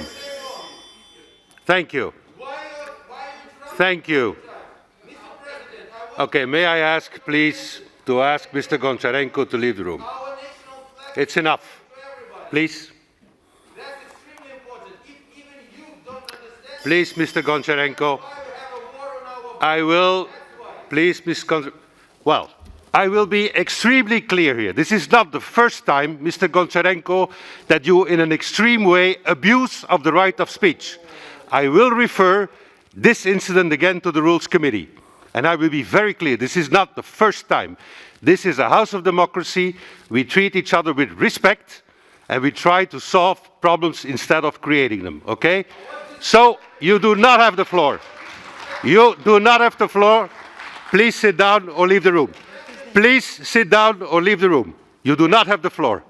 Thank you. Thank you. Okay, may I ask, please, to ask Mr. Gonzarenko to leave the room. It's enough. Please. Please, Mr. Gonzarenko. I will, please, Ms. Gonzarenko. Well, I will be extremely clear here. This is not the first time, Mr. Gonzarenko, that you, in an extreme way, abuse of the right of speech. I will refer this incident again to the Rules Committee. And I will be very clear, this is not the first time. This is a house of democracy. We treat each other with respect, and we try to solve problems instead of creating them, okay? So, you do not have the floor. You do not have the floor. Please sit down or leave the room. Please sit down or leave the room. You do not have the floor.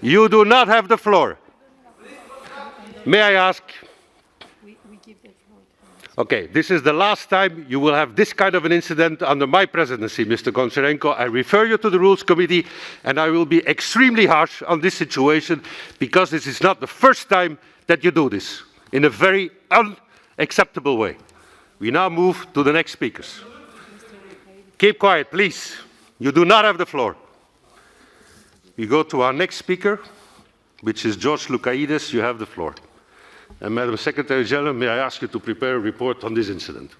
You do not have the floor. May I ask? Okay, this is the last time you will have this kind of an incident under my presidency, Mr. Goncharenko. I refer you to the Rules Committee, and I will be extremely harsh on this situation, because this is not the first time that you do this in a very unacceptable way. We now move to the next speakers. Keep quiet, please. You do not have the floor. We go to our next speaker, which is George Loukaides. You have the floor. And Madam Secretary General, may I ask you to prepare a report on this incident?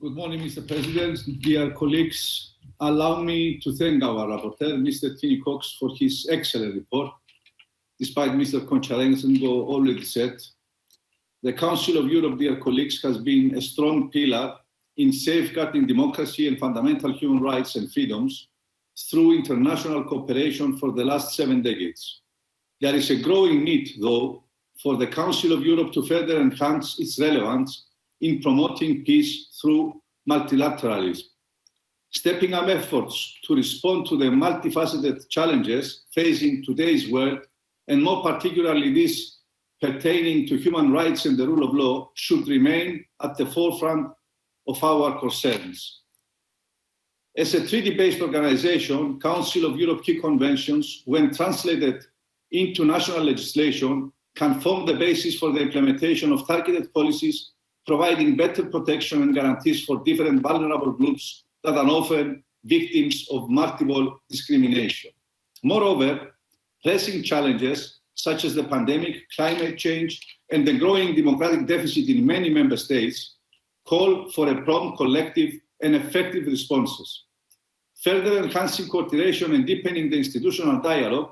Good morning, Mr. President, dear colleagues. Allow me to thank our rapporteur, Mr. Tini Cox, for his excellent report. Despite Mr. Koncharenko already said, the Council of Europe, dear colleagues, has been a strong pillar in safeguarding democracy and fundamental human rights and freedoms through international cooperation for the last 7 decades. There is a growing need, though, for the Council of Europe to further enhance its relevance in promoting peace through multilateralism. Stepping up efforts to respond to the multifaceted challenges facing today's world, and more particularly these pertaining to human rights and the rule of law, should remain at the forefront of our concerns. As a treaty-based organization, Council of Europe key conventions, when translated into national legislation, can form the basis for the implementation of targeted policies, providing better protection and guarantees for different vulnerable groups that are often victims of multiple discrimination. Moreover, pressing challenges such as the pandemic, climate change, and the growing democratic deficit in many member states call for a prompt, collective, and effective responses. Further enhancing coordination and deepening the institutional dialogue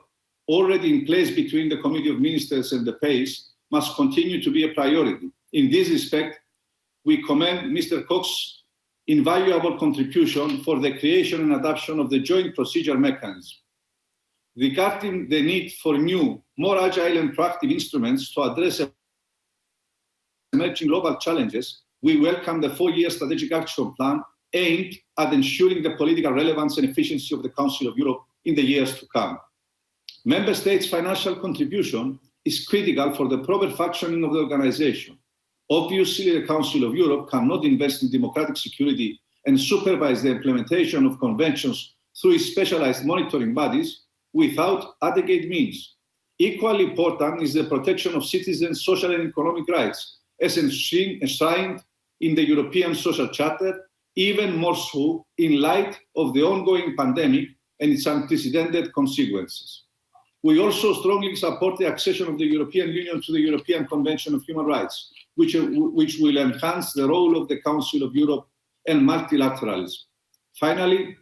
already in place between the Committee of Ministers and the PACE must continue to be a priority. In this respect, we commend Mr. Cox's invaluable contribution for the creation and adoption of the joint procedure mechanism. Regarding the need for new, more agile and proactive instruments to address emerging global challenges, we welcome the 4-year strategic action plan aimed at ensuring the political relevance and efficiency of the Council of Europe in the years to come. Member States' financial contribution is critical for the proper functioning of the organization. Obviously, the Council of Europe cannot invest in democratic security and supervise the implementation of conventions through its specialized monitoring bodies without adequate means. Equally important is the protection of citizens' social and economic rights, as enshrined in the European Social Charter, even more so in light of the ongoing pandemic and its unprecedented consequences. We also strongly support the accession of the European Union to the European Convention of Human Rights, which will enhance the role of the Council of Europe and multilateralism. Finally,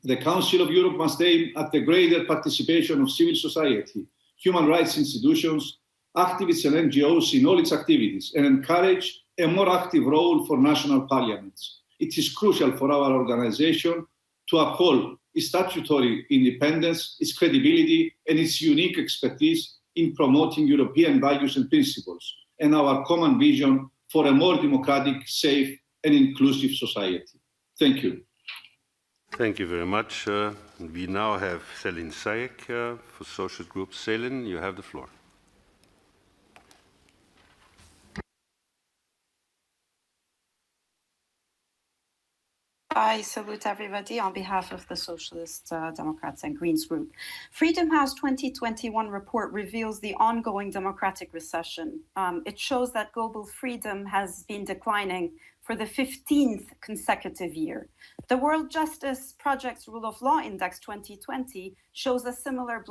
the Council of Europe must aim at the greater participation of civil society, human rights institutions, activists and NGOs in all its activities, and encourage a more active role for national parliaments. It is crucial for our organization to uphold its statutory independence, its credibility, and its unique expertise in promoting European values and principles, and our common vision for a more democratic, safe, and inclusive society. Thank you. Thank you very much. We now have Selin Sayek for Social Group. Selin, you have the floor. I salute everybody on behalf of the Socialists, Democrats and Greens group. Freedom House 2021 report reveals the ongoing democratic recession. It shows that global freedom has been declining for the 15th consecutive year. The World Justice Project's Rule of Law Index 2020 shows a similar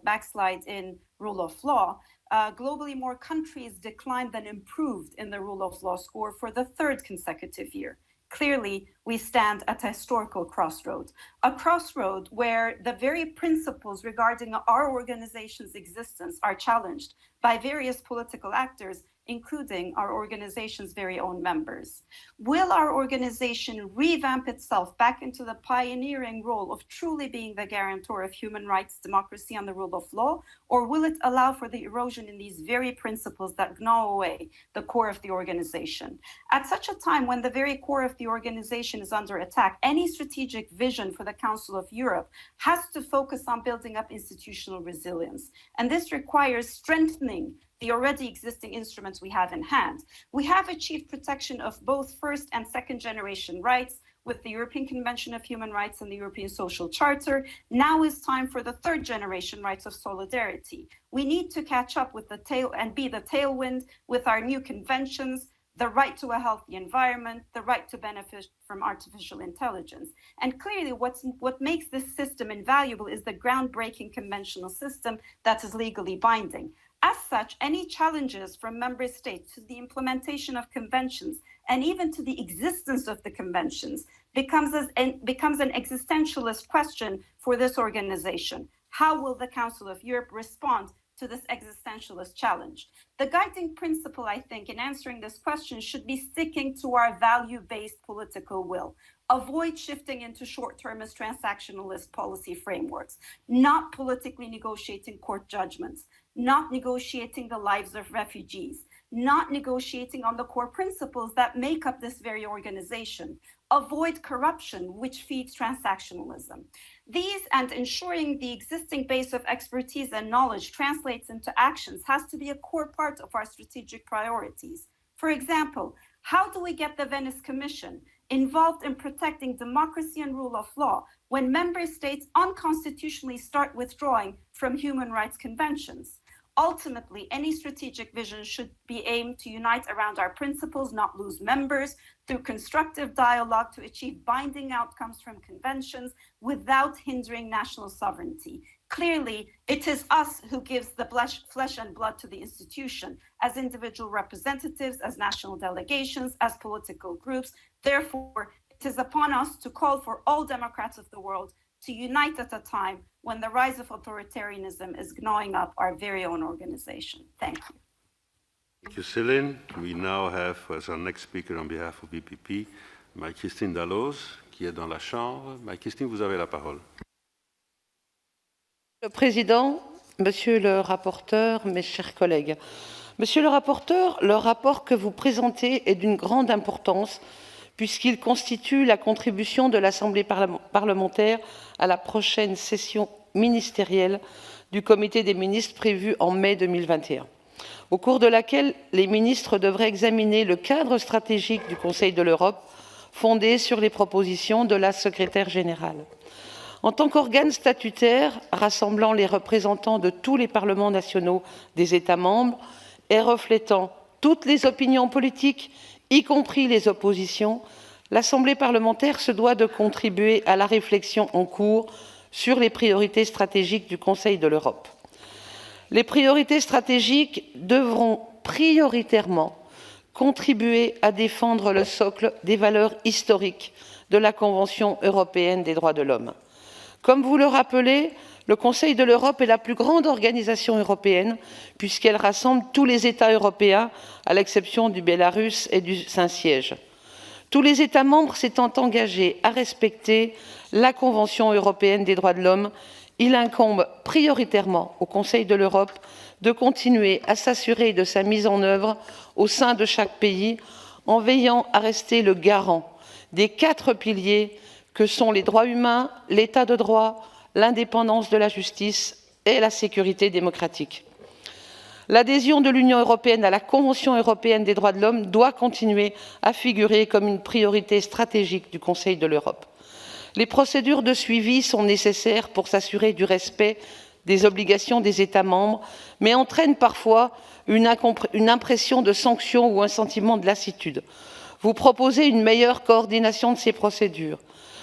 backslide in rule of law. Globally, more countries declined than improved in the rule of law score for the 3rd consecutive year. Clearly, we stand at a historical crossroad, a crossroad where the very principles regarding our organization's existence are challenged by various political actors including our organization's very own members? Will our organization revamp itself back into the pioneering role of truly being the guarantor of human rights, democracy, and the rule of law? Or will it allow for the erosion in these very principles that gnaw away the core of the organization? At such a time when the very core of the organization is under attack, any strategic vision for the Council of Europe has to focus on building up institutional resilience. And this requires strengthening the already existing instruments we have in hand. We have achieved protection of both first and second generation rights with the European Convention of Human Rights and the European Social Charter. Now is time for the third generation rights of solidarity. We need to catch up with the tail and be the tailwind with our new conventions, the right to a healthy environment, the right to benefit from artificial intelligence. And clearly what makes this system invaluable is the groundbreaking conventional system that is legally binding. As such, any challenges from member states to the implementation of conventions and even to the existence of the conventions becomes an existentialist question for this organization. How will the Council of Europe respond to this existentialist challenge? The guiding principle, I think, in answering this question should be sticking to our value-based political will. Avoid shifting into short-termist transactionalist policy frameworks, not politically negotiating court judgments, not negotiating the lives of refugees, not negotiating on the core principles that make up this very organization. Avoid corruption, which feeds transactionalism. These and ensuring the existing base of expertise and knowledge translates into actions has to be a core part of our strategic priorities. For example, how do we get the Venice Commission involved in protecting democracy and rule of law when member states unconstitutionally start withdrawing from human rights conventions? Ultimately, any strategic vision should be aimed to unite around our principles, not lose members, through constructive dialogue to achieve binding outcomes from conventions without hindering national sovereignty. Clearly, it is us who gives the flesh and blood to the institution, as individual representatives, as national delegations, as political groups. Therefore, it is upon us to call for all Democrats of the world to unite at a time when the rise of authoritarianism is gnawing up our very own organization. Thank you. Thank you, Céline. We now have as our next speaker on behalf of BPP, Marie-Christine Dalloz, qui est dans la chambre. Marie-Christine, vous avez la parole. Monsieur le Président, Monsieur le rapporteur, mes chers collègues. Monsieur le rapporteur, le rapport que vous présentez est d'une grande importance puisqu'il constitue la contribution de l'Assemblée parlementaire à la prochaine session ministérielle du Comité des ministres prévue en mai 2021, au cours de laquelle les ministres devraient examiner le cadre stratégique du Conseil de l'Europe fondé sur les propositions de la secrétaire générale. En tant qu'organe statutaire rassemblant les représentants de tous les parlements nationaux des États membres et reflétant toutes les opinions politiques, y compris les oppositions, l'Assemblée parlementaire se doit de contribuer à la réflexion en cours sur les priorités stratégiques du Conseil de l'Europe. Les priorités stratégiques devront prioritairement contribuer à défendre le socle des valeurs historiques de la Convention européenne des droits de l'homme. Comme vous le rappelez, le Conseil de l'Europe est la plus grande organisation européenne puisqu'elle rassemble tous les États européens à l'exception du Bélarus et du Saint-Siège. Tous les États membres s'étant engagés à respecter la Convention européenne des droits de l'homme, il incombe prioritairement au Conseil de l'Europe de continuer à s'assurer de sa mise en œuvre au sein de chaque pays en veillant à rester le garant des 4 piliers que sont les droits humains, l'état de droit, l'indépendance de la justice et la sécurité démocratique. L'adhésion de l'Union européenne à la Convention européenne des droits de l'homme doit continuer à figurer comme une priorité stratégique du Conseil de l'Europe. Les procédures de suivi sont nécessaires pour s'assurer du respect des obligations des États membres, mais entraînent parfois une impression de sanction ou un sentiment de lassitude. Vous proposez une meilleure coordination de ces procédures.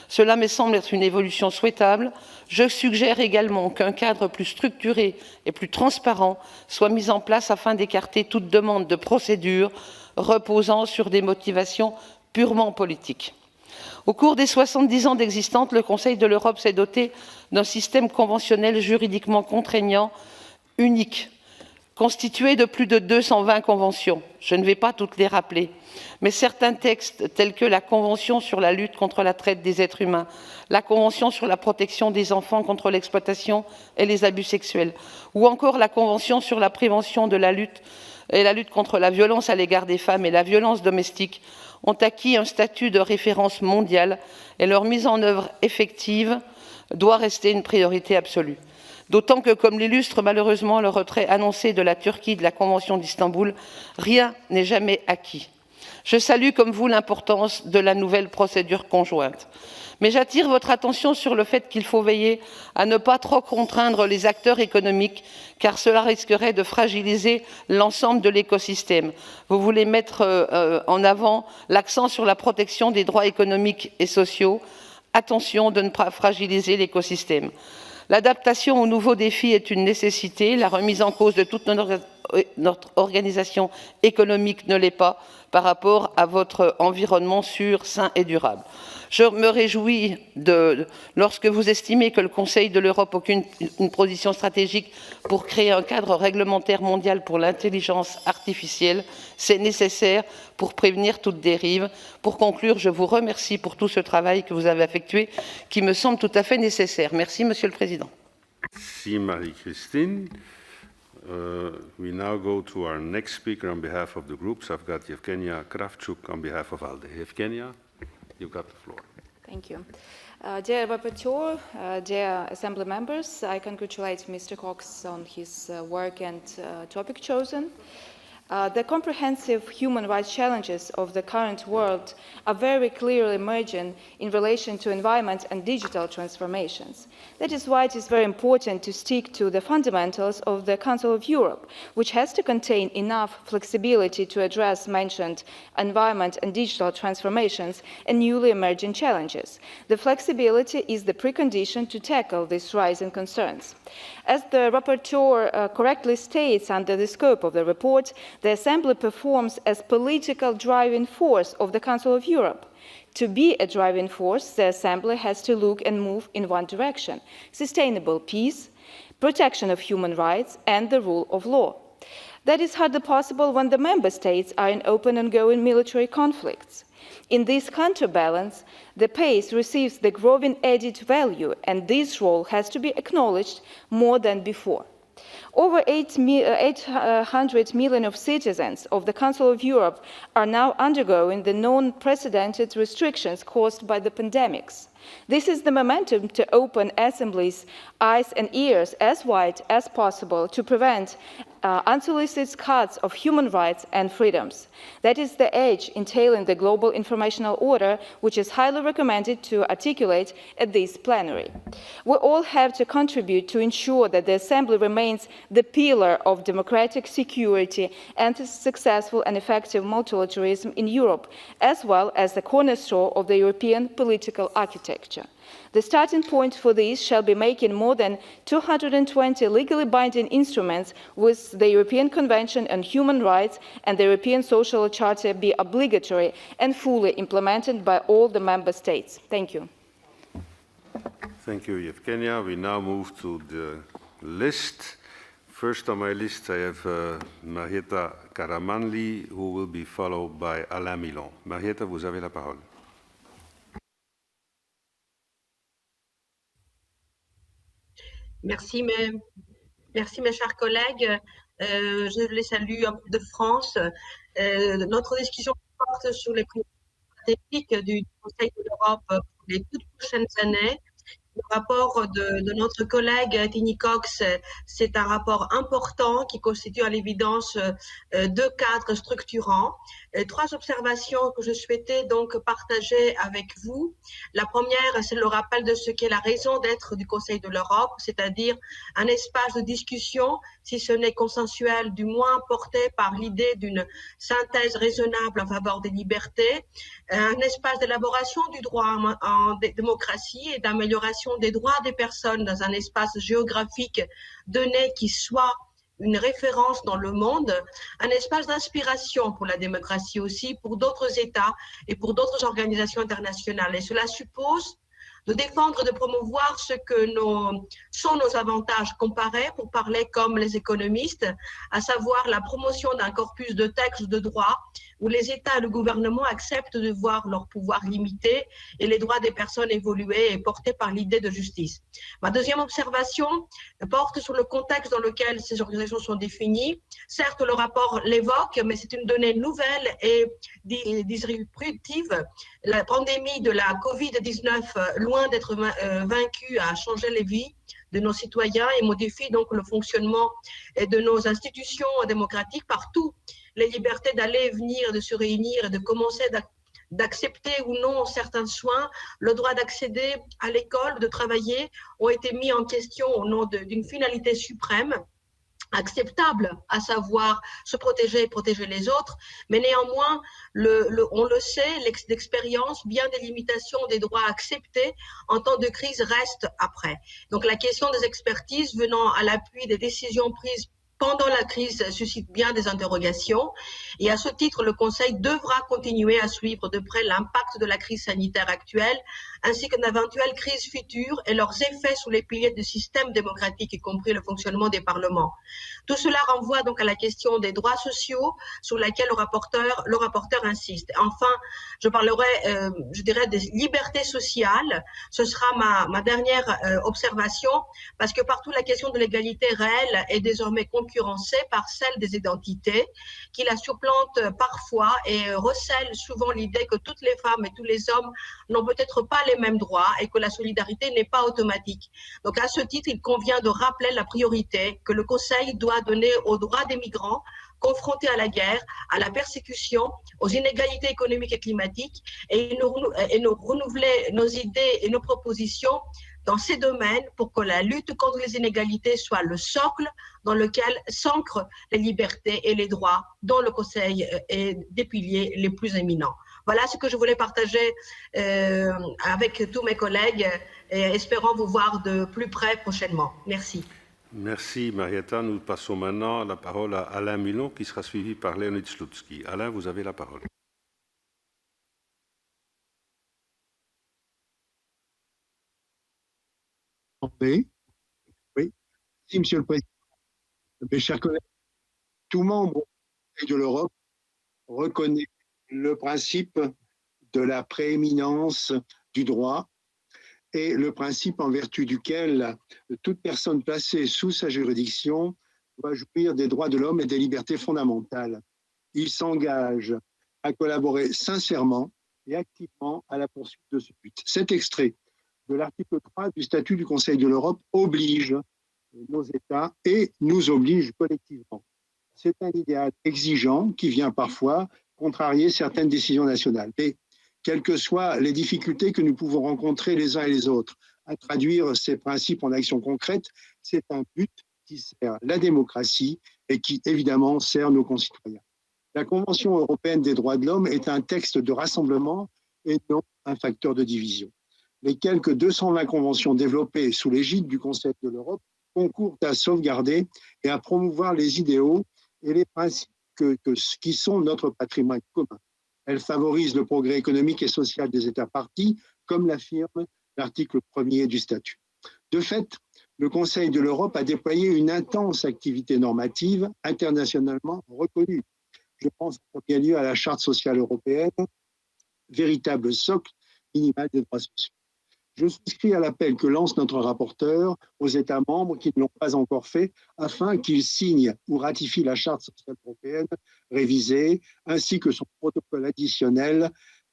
Cela me semble être une évolution souhaitable. Je suggère également qu'un cadre plus structuré et plus transparent soit mis en place afin d'écarter toute demande de procédure reposant sur des motivations purement politiques. Au cours des 70 ans d'existence, le Conseil de l'Europe s'est doté d'un système conventionnel juridiquement contraignant unique. constitué de plus de 220 conventions. Je ne vais pas toutes les rappeler, mais certains textes tels que la Convention sur la lutte contre la traite des êtres humains, la Convention sur la protection des enfants contre l'exploitation et les abus sexuels, ou encore la Convention sur la prévention de la lutte contre la violence à l'égard des femmes et la violence domestique, ont acquis un statut de référence mondiale et leur mise en œuvre effective doit rester une priorité absolue. D'autant que, comme l'illustre malheureusement le retrait annoncé de la Turquie de la Convention d'Istanbul, rien n'est jamais acquis. Je salue, comme vous, l'importance de la nouvelle procédure conjointe. Mais j'attire votre attention sur le fait qu'il faut veiller à ne pas trop contraindre les acteurs économiques, car cela risquerait de fragiliser l'ensemble de l'écosystème. Vous voulez mettre en avant l'accent sur la protection des droits économiques et sociaux. Attention de ne pas fragiliser l'écosystème. L'adaptation aux nouveaux défis est une nécessité. La remise en cause de toute notre organisation économique ne l'est pas par rapport à votre environnement sûr, sain et durable. Je me réjouis lorsque vous estimez que le Conseil de l'Europe occupe une position stratégique pour créer un cadre réglementaire mondial pour l'intelligence artificielle. C'est nécessaire pour prévenir toute dérive. Pour conclure, je vous remercie pour tout ce travail que vous avez effectué, qui me semble tout à fait nécessaire. Merci, Monsieur le Président. Merci, Marie-Christine. We now go to our next speaker on behalf of the groups. I've got Yevgenia Kravchuk on behalf of ALDE. Yevgenia, you've got the floor. Thank you. Dear Rapporteur, dear Assembly members, I congratulate Mr. Cox on his work and topic chosen. The comprehensive human rights challenges of the current world are very clearly emerging in relation to environment and digital transformations. That is why it is very important to stick to the fundamentals of the Council of Europe, which has to contain enough flexibility to address mentioned environment and digital transformations and newly emerging challenges. The flexibility is the precondition to tackle these rising concerns. As the rapporteur correctly states under the scope of the report, the Assembly performs as political driving force of the Council of Europe. To be a driving force, the Assembly has to look and move in one direction: sustainable peace, protection of human rights, and the rule of law. That is hardly possible when the Member States are in open and ongoing military conflicts. In this counterbalance, the pace receives the growing added value, and this role has to be acknowledged more than before. Over 800 million of citizens of the Council of Europe are now undergoing the non-precedented restrictions caused by the pandemics. This is the momentum to open Assembly's eyes and ears as wide as possible to prevent unsolicited cuts of human rights and freedoms. That is the edge entailing the global informational order, which is highly recommended to articulate at this plenary. We all have to contribute to ensure that the Assembly remains the pillar of democratic security and successful and effective multilateralism in Europe, as well as the cornerstone of the European political architecture. The starting point for this shall be making more than 220 legally binding instruments with the European Convention on Human Rights and the European Social Charter be obligatory and fully implemented by all the Member States. Thank you. Thank you, Yevgenia. We now move to the list. First on my list, I have Marietta Karamanli, who will be followed by Alain Milon. Marietta, vous avez la parole. Merci, mes chers collègues. Je les salue de France. Notre discussion porte sur les priorités stratégiques du Conseil de l'Europe pour les toutes prochaines années. Le rapport de notre collègue Tini Cox, c'est un rapport important qui constitue à l'évidence deux cadres structurants. Trois observations que je souhaitais donc partager avec vous. La première, c'est le rappel de ce qu'est la raison d'être du Conseil de l'Europe, c'est-à-dire un espace de discussion, si ce n'est consensuel, du moins porté par l'idée d'une synthèse raisonnable en faveur des libertés, un espace d'élaboration du droit en démocratie et d'amélioration des droits des personnes dans un espace géographique donné qui soit une référence dans le monde, un espace d'inspiration pour la démocratie aussi, pour d'autres États et pour d'autres organisations internationales. Et cela suppose de défendre et de promouvoir ce que sont nos avantages comparés, pour parler comme les économistes, à savoir la promotion d'un corpus de textes de droit où les États et le gouvernement acceptent de voir leur pouvoir limité et les droits des personnes évoluer et portés par l'idée de justice. Ma deuxième observation porte sur le contexte dans lequel ces organisations sont définies. Certes, le rapport l'évoque, mais c'est une donnée nouvelle et disruptive. La pandémie de la Covid-19, loin d'être vaincue, a changé les vies de nos citoyens et modifie donc le fonctionnement de nos institutions démocratiques partout. Les libertés d'aller et venir, de se réunir et de commencer d'accepter ou non certains soins, le droit d'accéder à l'école, de travailler, ont été mis en question au nom d'une finalité suprême, acceptable, à savoir se protéger et protéger les autres, mais néanmoins, on le sait, l'expérience, bien des limitations des droits acceptés en temps de crise restent après. Donc la question des expertises venant à l'appui des décisions prises pendant la crise suscite bien des interrogations et à ce titre, le Conseil devra continuer à suivre de près l'impact de la crise sanitaire actuelle ainsi que d'éventuelles crises futures et leurs effets sur les piliers du système démocratique, y compris le fonctionnement des parlements. Tout cela renvoie donc à la question des droits sociaux sur laquelle le rapporteur insiste. Enfin, je parlerai, je dirais, des libertés sociales. Ce sera ma dernière observation parce que partout la question de l'égalité réelle est désormais concurrencée par celle des identités qui la supplantent parfois et recèlent souvent l'idée que toutes les femmes et tous les hommes n'ont peut-être pas les mêmes droits et que la solidarité n'est pas automatique. Donc à ce titre, il convient de rappeler la priorité que le Conseil doit donner aux droits des migrants confrontés à la guerre, à la persécution, aux inégalités économiques et climatiques et nous renouveler nos idées et nos propositions dans ces domaines pour que la lutte contre les inégalités soit le socle dans lequel s'ancrent les libertés et les droits dont le Conseil est des piliers les plus éminents. Voilà ce que je voulais partager avec tous mes collègues et espérant vous voir de plus près prochainement. Merci. Merci Marietta. Nous passons maintenant la parole à Alain Milon qui sera suivi par Leonid Slutsky. Alain, vous avez la parole. Oui, merci, Monsieur le Président. Mes chers collègues, tout membre du Conseil de l'Europe reconnaît le principe de la prééminence du droit et le principe en vertu duquel toute personne placée sous sa juridiction doit jouir des droits de l'homme et des libertés fondamentales. Il s'engage à collaborer sincèrement et activement à la poursuite de ce but. Cet extrait de l'article 3 du statut du Conseil de l'Europe oblige nos États et nous oblige collectivement. C'est un idéal exigeant qui vient parfois contrarier certaines décisions nationales. Mais quelles que soient les difficultés que nous pouvons rencontrer les uns et les autres à traduire ces principes en actions concrètes, c'est un but qui sert la démocratie et qui évidemment sert nos concitoyens. La Convention européenne des droits de l'homme est un texte de rassemblement et non un facteur de division. Les quelques 220 conventions développées sous l'égide du Conseil de l'Europe concourent à sauvegarder et à promouvoir les idéaux et les principes qui sont notre patrimoine commun. Elles favorisent le progrès économique et social des États parties, comme l'affirme l'article 1er du statut. De fait, le Conseil de l'Europe a déployé une intense activité normative internationalement reconnue. Je pense en premier lieu à la Charte sociale européenne, véritable socle minimal des droits sociaux. Je souscris à l'appel que lance notre rapporteur aux États membres qui ne l'ont pas encore fait, afin qu'ils signent ou ratifient la Charte sociale européenne révisée, ainsi que son protocole additionnel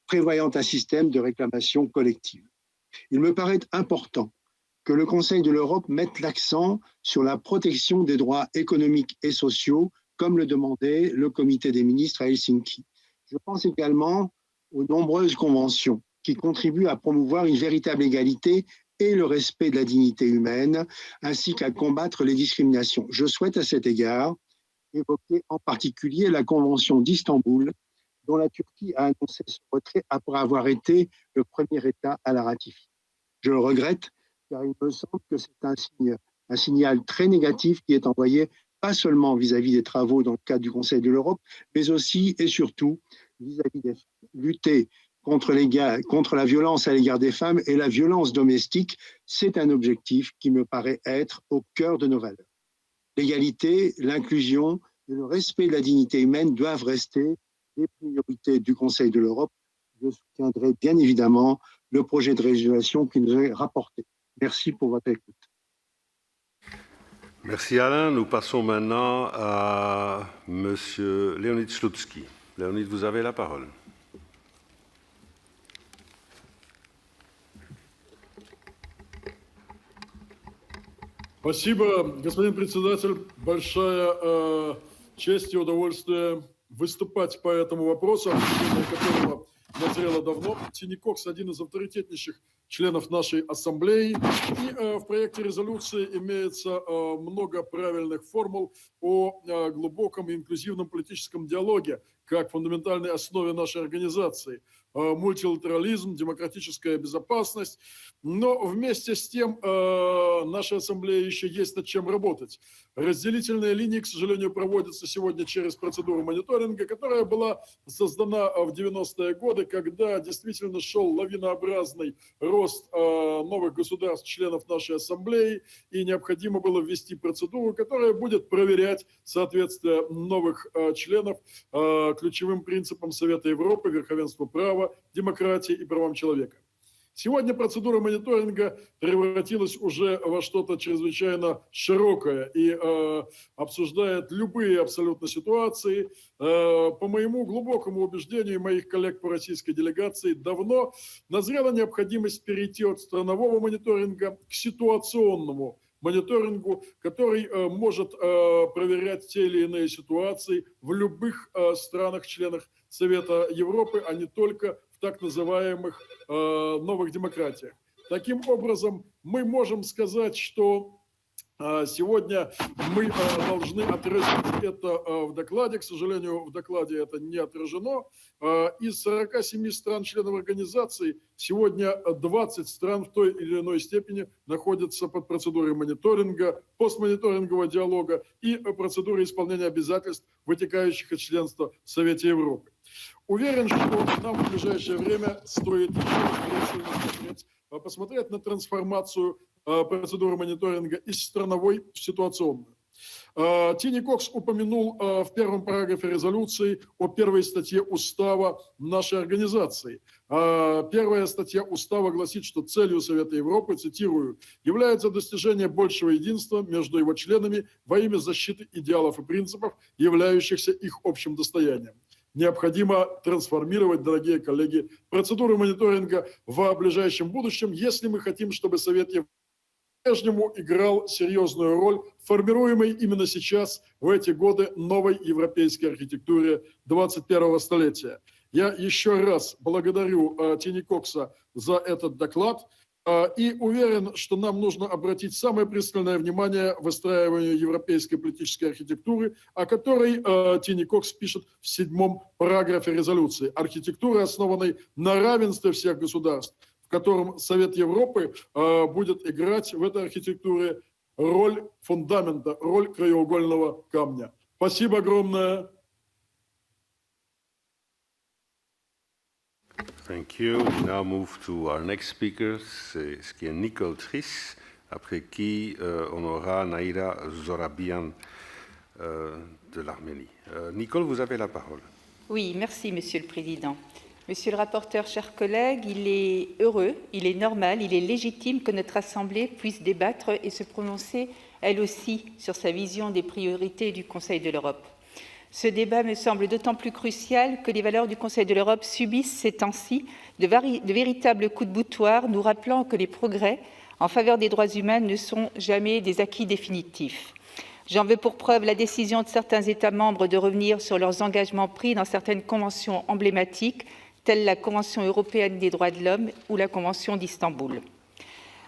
prévoyant un système de réclamation collective. Il me paraît important que le Conseil de l'Europe mette l'accent sur la protection des droits économiques et sociaux, comme le demandait le comité des ministres à Helsinki. Je pense également aux nombreuses conventions qui contribuent à promouvoir une véritable égalité et le respect de la dignité humaine, ainsi qu'à combattre les discriminations. Je souhaite à cet égard évoquer en particulier la Convention d'Istanbul, dont la Turquie a annoncé son retrait après avoir été le premier État à la ratifier. Je le regrette, car il me semble que c'est un signal très négatif qui est envoyé pas seulement vis-à-vis des travaux dans le cadre du Conseil de l'Europe, mais aussi et surtout vis-à-vis des femmes. Lutter contre la violence à l'égard des femmes et la violence domestique, c'est un objectif qui me paraît être au cœur de nos valeurs. L'égalité, l'inclusion et le respect de la dignité humaine doivent rester les priorités du Conseil de l'Europe. Je soutiendrai bien évidemment le projet de résolution qui nous est rapporté. Merci pour votre écoute. Merci Alain. Nous passons maintenant à M. Leonid Slutsky. Leonid, vous avez la parole. Спасибо, господин председатель. Большая честь и удовольствие выступать по этому вопросу, обсуждение которого назрело давно. Тини Кокс – один из авторитетнейших членов нашей ассамблеи. И в проекте резолюции имеется много правильных формул о глубоком и инклюзивном политическом диалоге как фундаментальной основе нашей организации. Мультилатерализм, демократическая безопасность. Но вместе с тем наша ассамблея еще есть над чем работать. Разделительные линии, к сожалению, проводятся сегодня через процедуру мониторинга, которая была создана в 90-е годы, когда действительно шел лавинообразный рост новых государств, членов нашей ассамблеи, и необходимо было ввести процедуру, которая будет проверять соответствие новых членов ключевым принципам Совета Европы, верховенства права, демократии и правам человека. Сегодня процедура мониторинга превратилась уже во что-то чрезвычайно широкое и обсуждает любые абсолютно ситуации. По моему глубокому убеждению и моих коллег по российской делегации, давно назрела необходимость перейти от странового мониторинга к ситуационному мониторингу, который может проверять те или иные ситуации в любых странах-членах Совета Европы, а не только в так называемых новых демократиях. Таким образом, мы можем сказать, что сегодня мы должны отразить это в докладе. К сожалению, в докладе это не отражено. Из 47 стран-членов организации сегодня 20 стран в той или иной степени находятся под процедурой мониторинга, постмониторингового диалога и процедурой исполнения обязательств, вытекающих из членства в Совете Европы. Уверен, что нам в ближайшее время стоит посмотреть на трансформацию процедуры мониторинга из страновой в ситуационную. Тини Кокс упомянул в первом параграфе резолюции о первой статье устава нашей организации. Первая статья устава гласит, что целью Совета Европы, цитирую, является достижение большего единства между его членами во имя защиты идеалов и принципов, являющихся их общим достоянием. Необходимо трансформировать, дорогие коллеги, процедуру мониторинга в ближайшем будущем, если мы хотим, чтобы Совет Европы по-прежнему играл серьезную роль в формируемой именно сейчас, в эти годы, новой европейской архитектуре 21-го столетия. Я еще раз благодарю Тини Кокса за этот доклад и уверен, что нам нужно обратить самое пристальное внимание в выстраиванию европейской политической архитектуры, о которой Тини Кокс пишет в 7-м параграфе резолюции. Архитектуры, основанной на равенстве всех государств, в котором Совет Европы будет играть в этой архитектуре роль фундамента, роль краеугольного камня. Спасибо огромное. Thank you. We now move to our next speaker, ce qui est Nicole Triss, après qui on aura Naïra Zorabian de l'Arménie. Nicole, vous avez la parole. Oui, merci, Monsieur le Président. Monsieur le rapporteur, chers collègues, il est heureux, il est normal, il est légitime que notre Assemblée puisse débattre et se prononcer, elle aussi, sur sa vision des priorités du Conseil de l'Europe. Ce débat me semble d'autant plus crucial que les valeurs du Conseil de l'Europe subissent ces temps-ci de véritables coups de boutoir, nous rappelant que les progrès en faveur des droits humains ne sont jamais des acquis définitifs. J'en veux pour preuve la décision de certains États membres de revenir sur leurs engagements pris dans certaines conventions emblématiques, telles la Convention européenne des droits de l'homme ou la Convention d'Istanbul.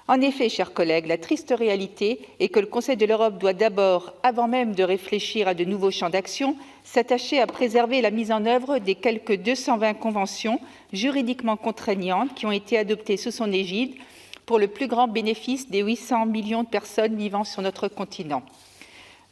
En effet, chers collègues, la triste réalité est que le Conseil de l'Europe doit d'abord, avant même de réfléchir à de nouveaux champs d'action, s'attacher à préserver la mise en œuvre des quelques 220 conventions juridiquement contraignantes qui ont été adoptées sous son égide pour le plus grand bénéfice des 800 millions de personnes vivant sur notre continent.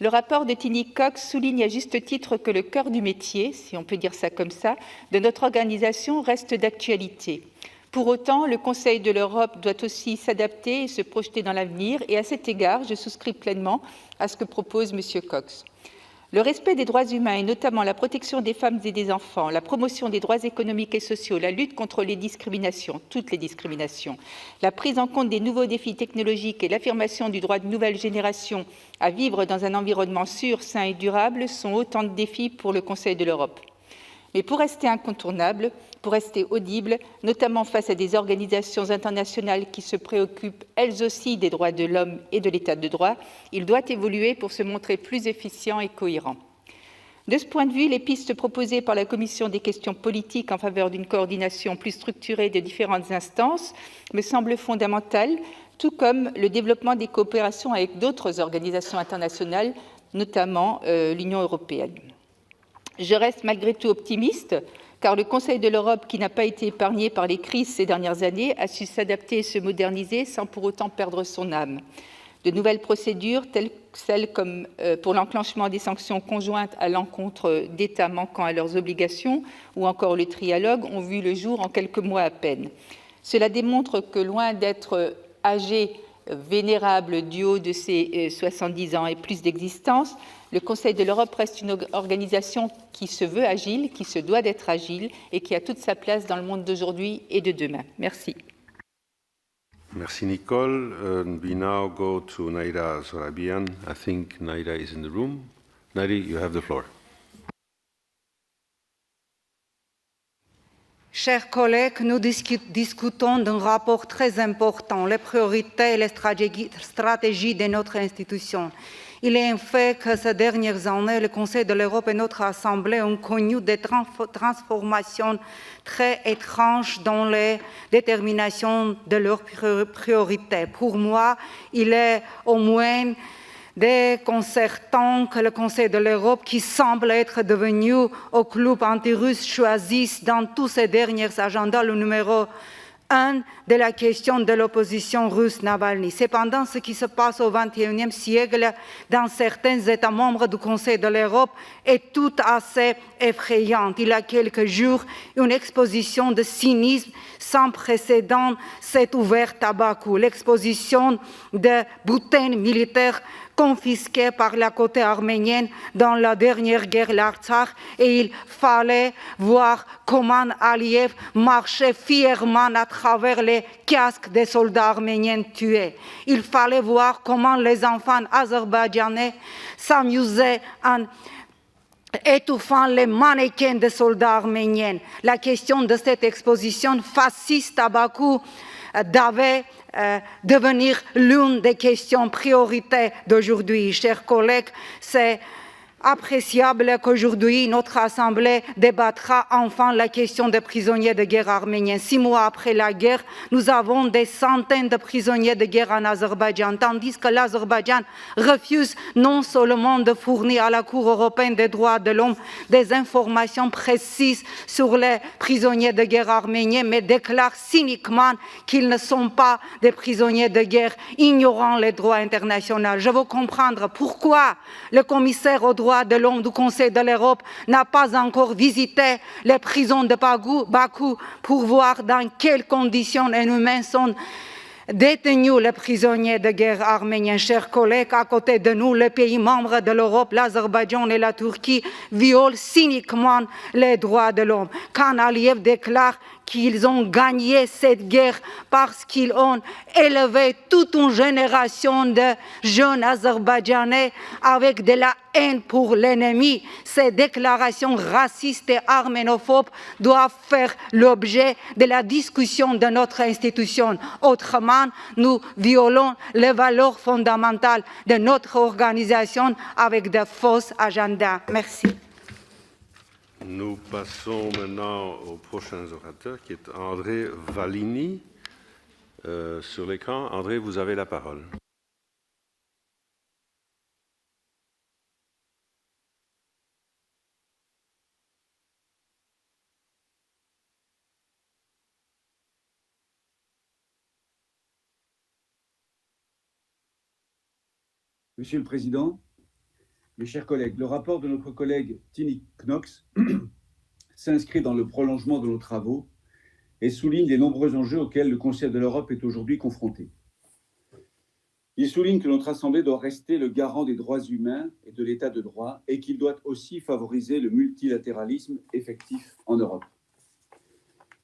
Le rapport de Tinny Cox souligne à juste titre que le cœur du métier, si on peut dire ça comme ça, de notre organisation reste d'actualité. Pour autant, le Conseil de l'Europe doit aussi s'adapter et se projeter dans l'avenir, et à cet égard, je souscris pleinement à ce que propose M. Cox. Le respect des droits humains, et notamment la protection des femmes et des enfants, la promotion des droits économiques et sociaux, la lutte contre les discriminations, toutes les discriminations, la prise en compte des nouveaux défis technologiques et l'affirmation du droit de nouvelle génération à vivre dans un environnement sûr, sain et durable sont autant de défis pour le Conseil de l'Europe. Mais pour rester incontournable, pour rester audible, notamment face à des organisations internationales qui se préoccupent elles aussi des droits de l'homme et de l'état de droit, il doit évoluer pour se montrer plus efficient et cohérent. De ce point de vue, les pistes proposées par la Commission des questions politiques en faveur d'une coordination plus structurée de différentes instances me semblent fondamentales, tout comme le développement des coopérations avec d'autres organisations internationales, notamment l'Union européenne. Je reste malgré tout optimiste, car le Conseil de l'Europe, qui n'a pas été épargné par les crises ces dernières années, a su s'adapter et se moderniser sans pour autant perdre son âme. De nouvelles procédures, telles celles comme pour l'enclenchement des sanctions conjointes à l'encontre d'États manquant à leurs obligations, ou encore le trialogue, ont vu le jour en quelques mois à peine. Cela démontre que, loin d'être âgé, vénérable du haut de ses 70 ans et plus d'existence, le Conseil de l'Europe reste une organisation qui se veut agile, qui se doit d'être agile et qui a toute sa place dans le monde d'aujourd'hui et de demain. Merci. Merci, Nicole. We now go to Naira Zorabian. I think Naira is in the room. Naira, you have the floor. Chers collègues, nous discutons d'un rapport très important, les priorités et les stratégies de notre institution. Il est un fait que ces dernières années, le Conseil de l'Europe et notre Assemblée ont connu des transformations très étranges dans les déterminations de leurs priorités. Pour moi, il est au moins déconcertant que le Conseil de l'Europe, qui semble être devenu au club anti-russe, choisisse dans tous ces derniers agendas le numéro 1 de la question de l'opposition russe Navalny. Cependant, ce qui se passe au XXIe siècle dans certains États membres du Conseil de l'Europe est tout assez effrayant. Il y a quelques jours, une exposition de cynisme sans précédent s'est ouverte à Bakou. L'exposition de boutins militaires confisqués par la côté arménienne dans la dernière guerre l'Artsakh, et il fallait voir comment Aliyev marchait fièrement à travers les casques des soldats arméniens tués. Il fallait voir comment les enfants azerbaïdjanais s'amusaient en étouffant les mannequins des soldats arméniens. La question de cette exposition fasciste à Bakou devait devenir l'une des questions prioritaires d'aujourd'hui. Chers collègues, c'est appréciable qu'aujourd'hui notre Assemblée débattra enfin la question des prisonniers de guerre arméniens. 6 mois après la guerre, nous avons des centaines de prisonniers de guerre en Azerbaïdjan, tandis que l'Azerbaïdjan refuse non seulement de fournir à la Cour européenne des droits de l'homme des informations précises sur les prisonniers de guerre arméniens, mais déclare cyniquement qu'ils ne sont pas des prisonniers de guerre, ignorant les droits internationaux. Je veux comprendre pourquoi le commissaire aux droits de l'homme du Conseil de l'Europe n'a pas encore visité les prisons de Bakou pour voir dans quelles conditions inhumaines sont détenus les prisonniers de guerre arméniens. Chers collègues, à côté de nous, les pays membres de l'Europe, l'Azerbaïdjan et la Turquie violent cyniquement les droits de l'homme. Quand Aliyev déclare qu'ils ont gagné cette guerre parce qu'ils ont élevé toute une génération de jeunes Azerbaïdjanais avec de la haine pour l'ennemi. Ces déclarations racistes et arménophobes doivent faire l'objet de la discussion de notre institution. Autrement, nous violons les valeurs fondamentales de notre organisation avec de fausses agendas. Merci. Nous passons maintenant aux prochains orateurs, qui est André Vallini sur l'écran. André, vous avez la parole. Monsieur le Président, Mes chers collègues, le rapport de notre collègue Tini Knox s'inscrit dans le prolongement de nos travaux et souligne les nombreux enjeux auxquels le Conseil de l'Europe est aujourd'hui confronté. Il souligne que notre Assemblée doit rester le garant des droits humains et de l'état de droit et qu'il doit aussi favoriser le multilatéralisme effectif en Europe.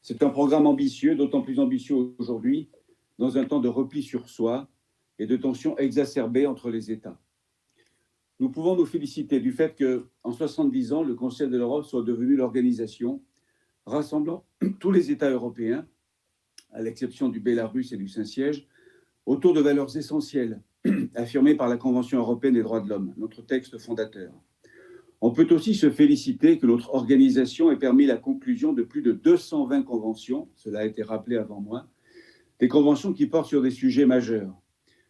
C'est un programme ambitieux, d'autant plus ambitieux aujourd'hui, dans un temps de repli sur soi et de tensions exacerbées entre les États. Nous pouvons nous féliciter du fait qu'en 70 ans, le Conseil de l'Europe soit devenu l'organisation rassemblant tous les États européens, à l'exception du Bélarus et du Saint-Siège, autour de valeurs essentielles affirmées par la Convention européenne des droits de l'homme, notre texte fondateur. On peut aussi se féliciter que notre organisation ait permis la conclusion de plus de 220 conventions, cela a été rappelé avant moi, des conventions qui portent sur des sujets majeurs.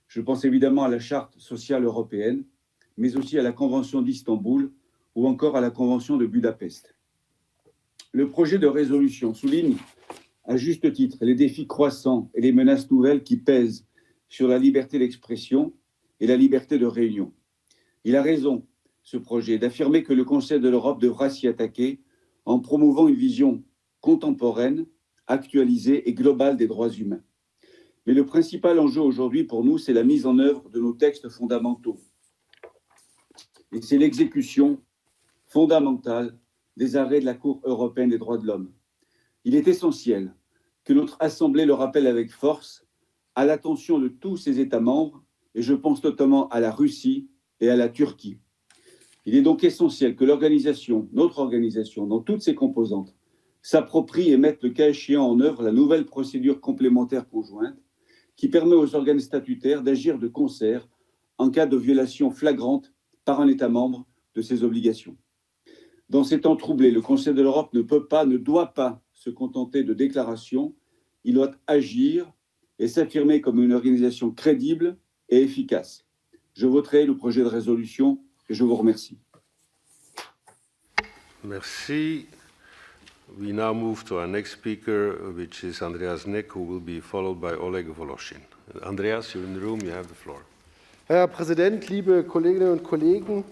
Je pense évidemment à la Charte sociale européenne, mais aussi à la Convention d'Istanbul ou encore à la Convention de Budapest. Le projet de résolution souligne à juste titre les défis croissants et les menaces nouvelles qui pèsent sur la liberté d'expression et la liberté de réunion. Il a raison, ce projet, d'affirmer que le Conseil de l'Europe devra s'y attaquer en promouvant une vision contemporaine, actualisée et globale des droits humains. Mais le principal enjeu aujourd'hui pour nous, c'est la mise en œuvre de nos textes fondamentaux. Et c'est l'exécution fondamentale des arrêts de la Cour européenne des droits de l'homme. Il est essentiel que notre Assemblée le rappelle avec force à l'attention de tous ses États membres, et je pense notamment à la Russie et à la Turquie. Il est donc essentiel que l'organisation, notre organisation, dans toutes ses composantes, s'approprie et mette le cas échéant en œuvre la nouvelle procédure complémentaire conjointe qui permet aux organes statutaires d'agir de concert en cas de violation flagrante par un État membre de ses obligations. Dans ces temps troublés, le Conseil de l'Europe ne doit pas se contenter de déclarations, il doit agir et s'affirmer comme une organisation crédible et efficace. Je voterai le projet de résolution et je vous remercie. Merci. We now move to our next speaker, which is Andreas Neck, who will be followed by Oleg Voloshin. Andreas, you're in the room, you have the floor. Herr Präsident, liebe Kolleginnen und Kollegen!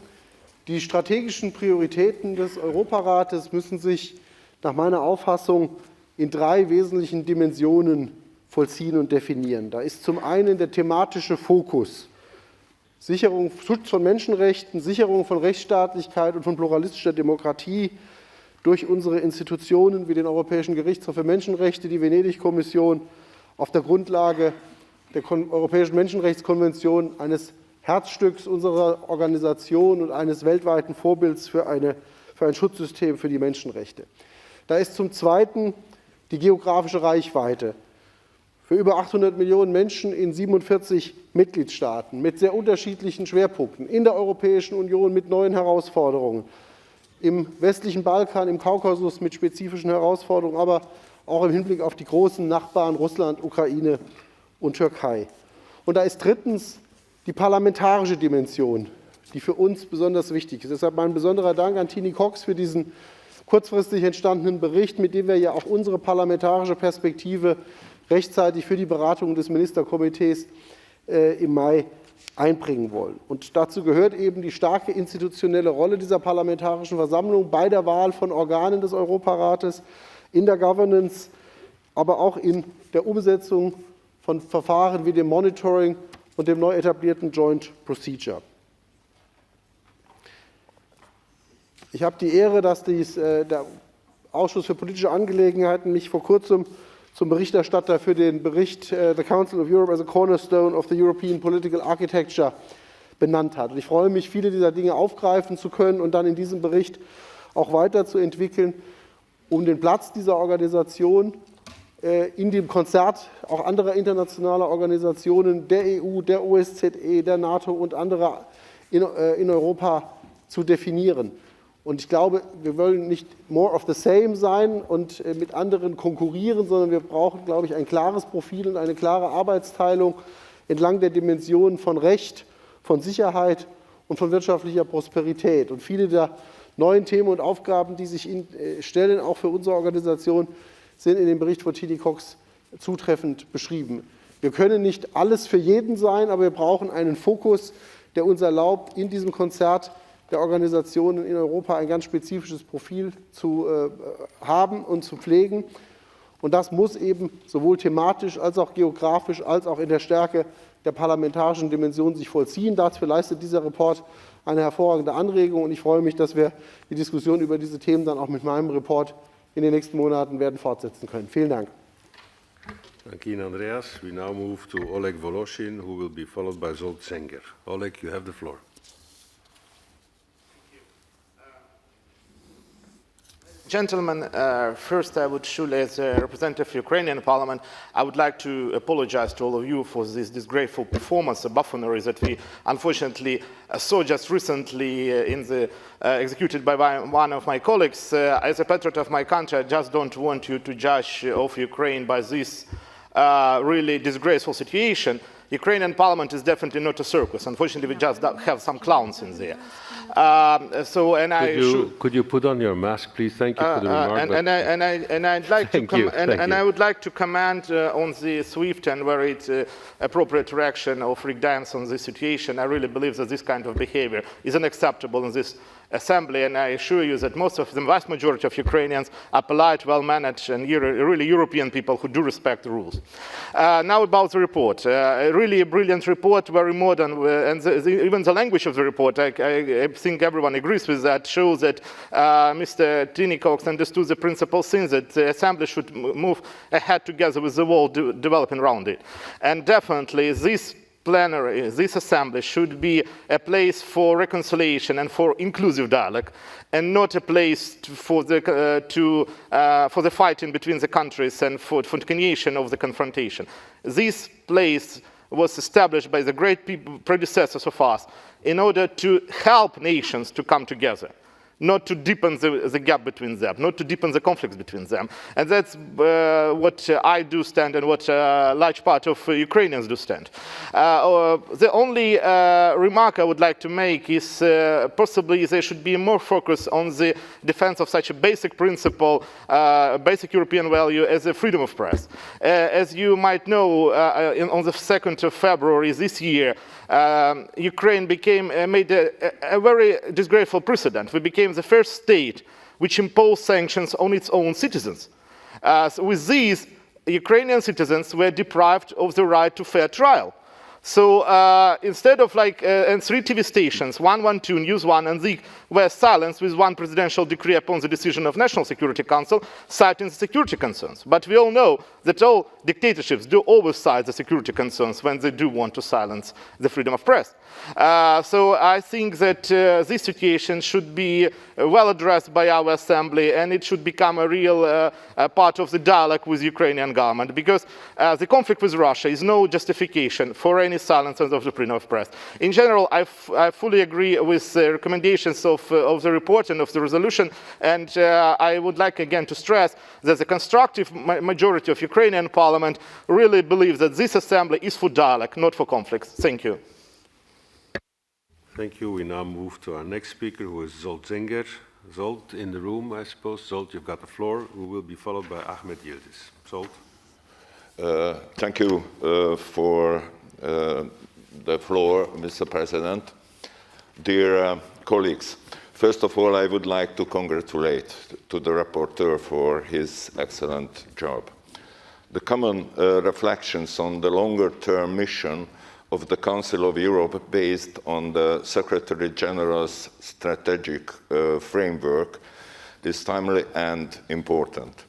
Die strategischen Prioritäten des Europarates müssen sich nach meiner Auffassung in 3 wesentlichen Dimensionen vollziehen und definieren. Da ist zum einen der thematische Fokus, Schutz von Menschenrechten, Sicherung von Rechtsstaatlichkeit und von pluralistischer Demokratie durch unsere Institutionen wie den Europäischen Gerichtshof für Menschenrechte, die Venedig-Kommission auf der Grundlage der Europäischen Menschenrechtskonvention, eines Herzstücks unserer Organisation und eines weltweiten Vorbilds für ein Schutzsystem für die Menschenrechte. Da ist zum Zweiten die geografische Reichweite. Für über 800 Millionen Menschen in 47 Mitgliedstaaten mit sehr unterschiedlichen Schwerpunkten, in der Europäischen Union mit neuen Herausforderungen, im westlichen Balkan, im Kaukasus mit spezifischen Herausforderungen, aber auch im Hinblick auf die großen Nachbarn Russland, Ukraine und Türkei. Und da ist drittens die parlamentarische Dimension, die für uns besonders wichtig ist. Deshalb mein besonderer Dank an Tini Cox für diesen kurzfristig entstandenen Bericht, mit dem wir ja auch unsere parlamentarische Perspektive rechtzeitig für die Beratung des Ministerkomitees im Mai einbringen wollen. Und dazu gehört eben die starke institutionelle Rolle dieser Parlamentarischen Versammlung bei der Wahl von Organen des Europarates, in der Governance, aber auch in der Umsetzung von Verfahren wie dem Monitoring und dem neu etablierten Joint Procedure. Ich habe die Ehre, dass der Ausschuss für politische Angelegenheiten mich vor kurzem zum Berichterstatter für den Bericht The Council of Europe as a Cornerstone of the European Political Architecture benannt hat. Und ich freue mich, viele dieser Dinge aufgreifen zu können und dann in diesem Bericht auch weiterzuentwickeln, um den Platz dieser Organisation in dem Konzert auch anderer internationaler Organisationen, der EU, der OSZE, der NATO und anderer in Europa zu definieren. Und ich glaube, wir wollen nicht more of the same sein und mit anderen konkurrieren, sondern wir brauchen, glaube ich, ein klares Profil und eine klare Arbeitsteilung entlang der Dimensionen von Recht, von Sicherheit und von wirtschaftlicher Prosperität. Und viele der neuen Themen und Aufgaben, die sich stellen, auch für unsere Organisation, sind in dem Bericht von Tini Cox zutreffend beschrieben. Wir können nicht alles für jeden sein, aber wir brauchen einen Fokus, der uns erlaubt, in diesem Konzert der Organisationen in Europa ein ganz spezifisches Profil zu haben und zu pflegen. Und das muss eben sowohl thematisch als auch geografisch als auch in der Stärke der parlamentarischen Dimension sich vollziehen. Dazu leistet dieser Report eine hervorragende Anregung und ich freue mich, dass wir die Diskussion über diese Themen dann auch mit meinem Report in den nächsten Monaten werden fortsetzen können. Vielen Dank. Thank you, Andreas. We now move to Oleg Voloshin, who will be followed by Zsolt Zenger. Oleg, you have the floor. Gentlemen, first I would surely, as a representative of the Ukrainian parliament, I would like to apologize to all of you for this disgraceful performance, of buffoonery that we unfortunately saw just recently executed by one of my colleagues. As a patriot of my country, I just don't want you to judge of Ukraine by this really disgraceful situation. Ukrainian parliament is definitely not a circus. Unfortunately, we just have some clowns in there. Could you put on your mask, please? Thank you for the remark. I would like to comment on the swift and very appropriate reaction of Rick Dance on this situation. I really believe that this kind of behavior is unacceptable in this assembly, and I assure you that most of the vast majority of Ukrainians are polite, well-managed, and really European people who do respect the rules. Now about the report. Really a brilliant report, very modern, and even the language of the report, I think everyone agrees with that, shows that Mr. Tinikox understood the principal things that the assembly should move ahead together with the world developing around it. And definitely this plenary, this assembly should be a place for reconciliation and for inclusive dialogue, and not a place for the fighting between the countries and for continuation of the confrontation. This place was established by the great predecessors of us in order to help nations to come together, not to deepen the gap between them, not to deepen the conflicts between them. And that's what I do stand and what a large part of Ukrainians do stand. The only remark I would like to make is possibly there should be more focus on the defense of such a basic principle, basic European value as the freedom of press. As you might know, on the 2nd of February this year, Ukraine made a very disgraceful precedent. We became the first state which imposed sanctions on its own citizens. With these, Ukrainian citizens were deprived of the right to fair trial. So instead of and 3 TV stations, 112, News 1, and they were silenced with one presidential decree upon the decision of National Security Council, citing the security concerns. But we all know that all dictatorships do always cite the security concerns when they do want to silence the freedom of press. So I think that this situation should be well addressed by our assembly, and it should become a real part of the dialogue with the Ukrainian government, because the conflict with Russia is no justification for any silence of the freedom of press. In general, I fully agree with the recommendations of the report and of the resolution, and I would like again to stress that the constructive majority of Ukrainian parliament really believes that this assembly is for dialogue, not for conflicts. Thank you. Thank you. We now move to our next speaker, who is Zsolt Zenger. Zsolt, in the room, I suppose. Zsolt, you've got the floor, who will be followed by Ahmed Yildiz. Zsolt. Thank you for the floor, Mr. President. Dear colleagues, first of all, I would like to congratulate to the rapporteur for his excellent job. The common reflections on the longer-term mission of the Council of Europe based on the Secretary General's strategic framework is timely and important.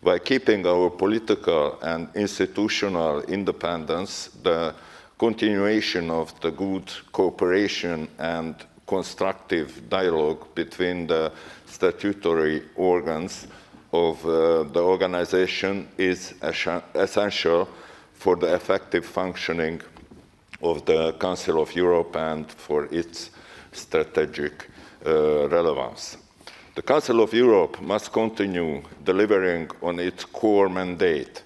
By keeping our political and institutional independence, the continuation of the good cooperation and constructive dialogue between the statutory organs of the organization is essential for the effective functioning of the Council of Europe and for its strategic relevance. The Council of Europe must continue delivering on its core mandate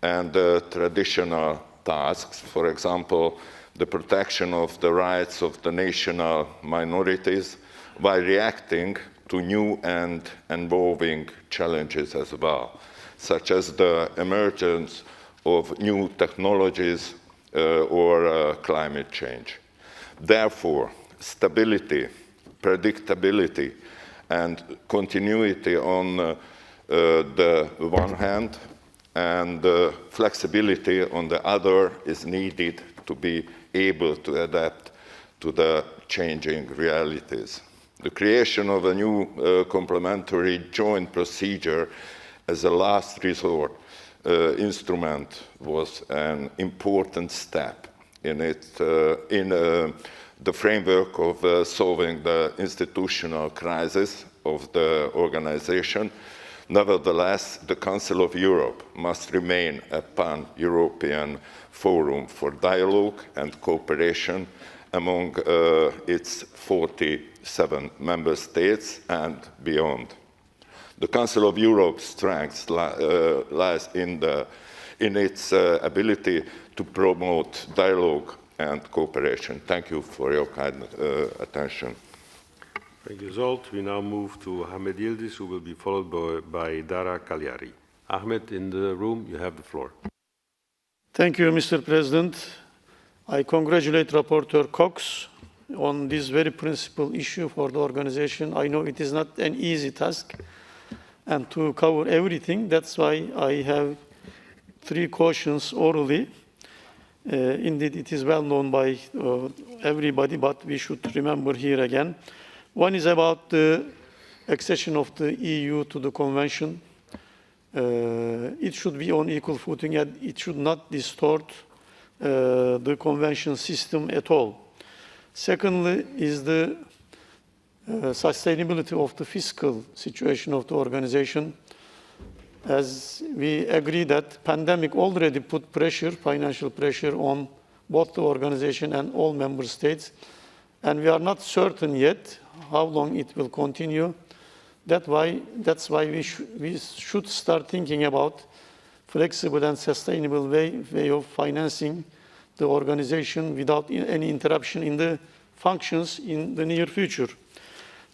and traditional tasks, for example, the protection of the rights of the national minorities, while reacting to new and evolving challenges as well, such as the emergence of new technologies or climate change. Therefore, stability, predictability and continuity on the one hand, and flexibility on the other is needed to be able to adapt to the changing realities. The creation of a new complementary joint procedure as a last resort instrument was an important step in the framework of solving the institutional crisis of the organization. Nevertheless, the Council of Europe must remain a pan-European forum for dialogue and cooperation among its 47 member states and beyond. The Council of Europe's strength lies in its ability to promote dialogue and cooperation. Thank you for your kind attention. Thank you, Zsolt. We now move to Ahmed Yildiz, who will be followed by Dara Kalyari. Ahmed, in the room, you have the floor. Thank you, Mr. President. I congratulate Rapporteur Cox on this very principal issue for the organization. I know it is not an easy task, and to cover everything, that's why I have 3 cautions orally. Indeed, it is well known by everybody, but we should remember here again. One is about the accession of the EU to the Convention. It should be on equal footing, and it should not distort the Convention system at all. Secondly is the sustainability of the fiscal situation of the organization. As we agree that pandemic already put pressure, financial pressure on both the organization and all member states, and we are not certain yet how long it will continue. That's why we should start thinking about flexible and sustainable way of financing the organization without any interruption in the functions in the near future.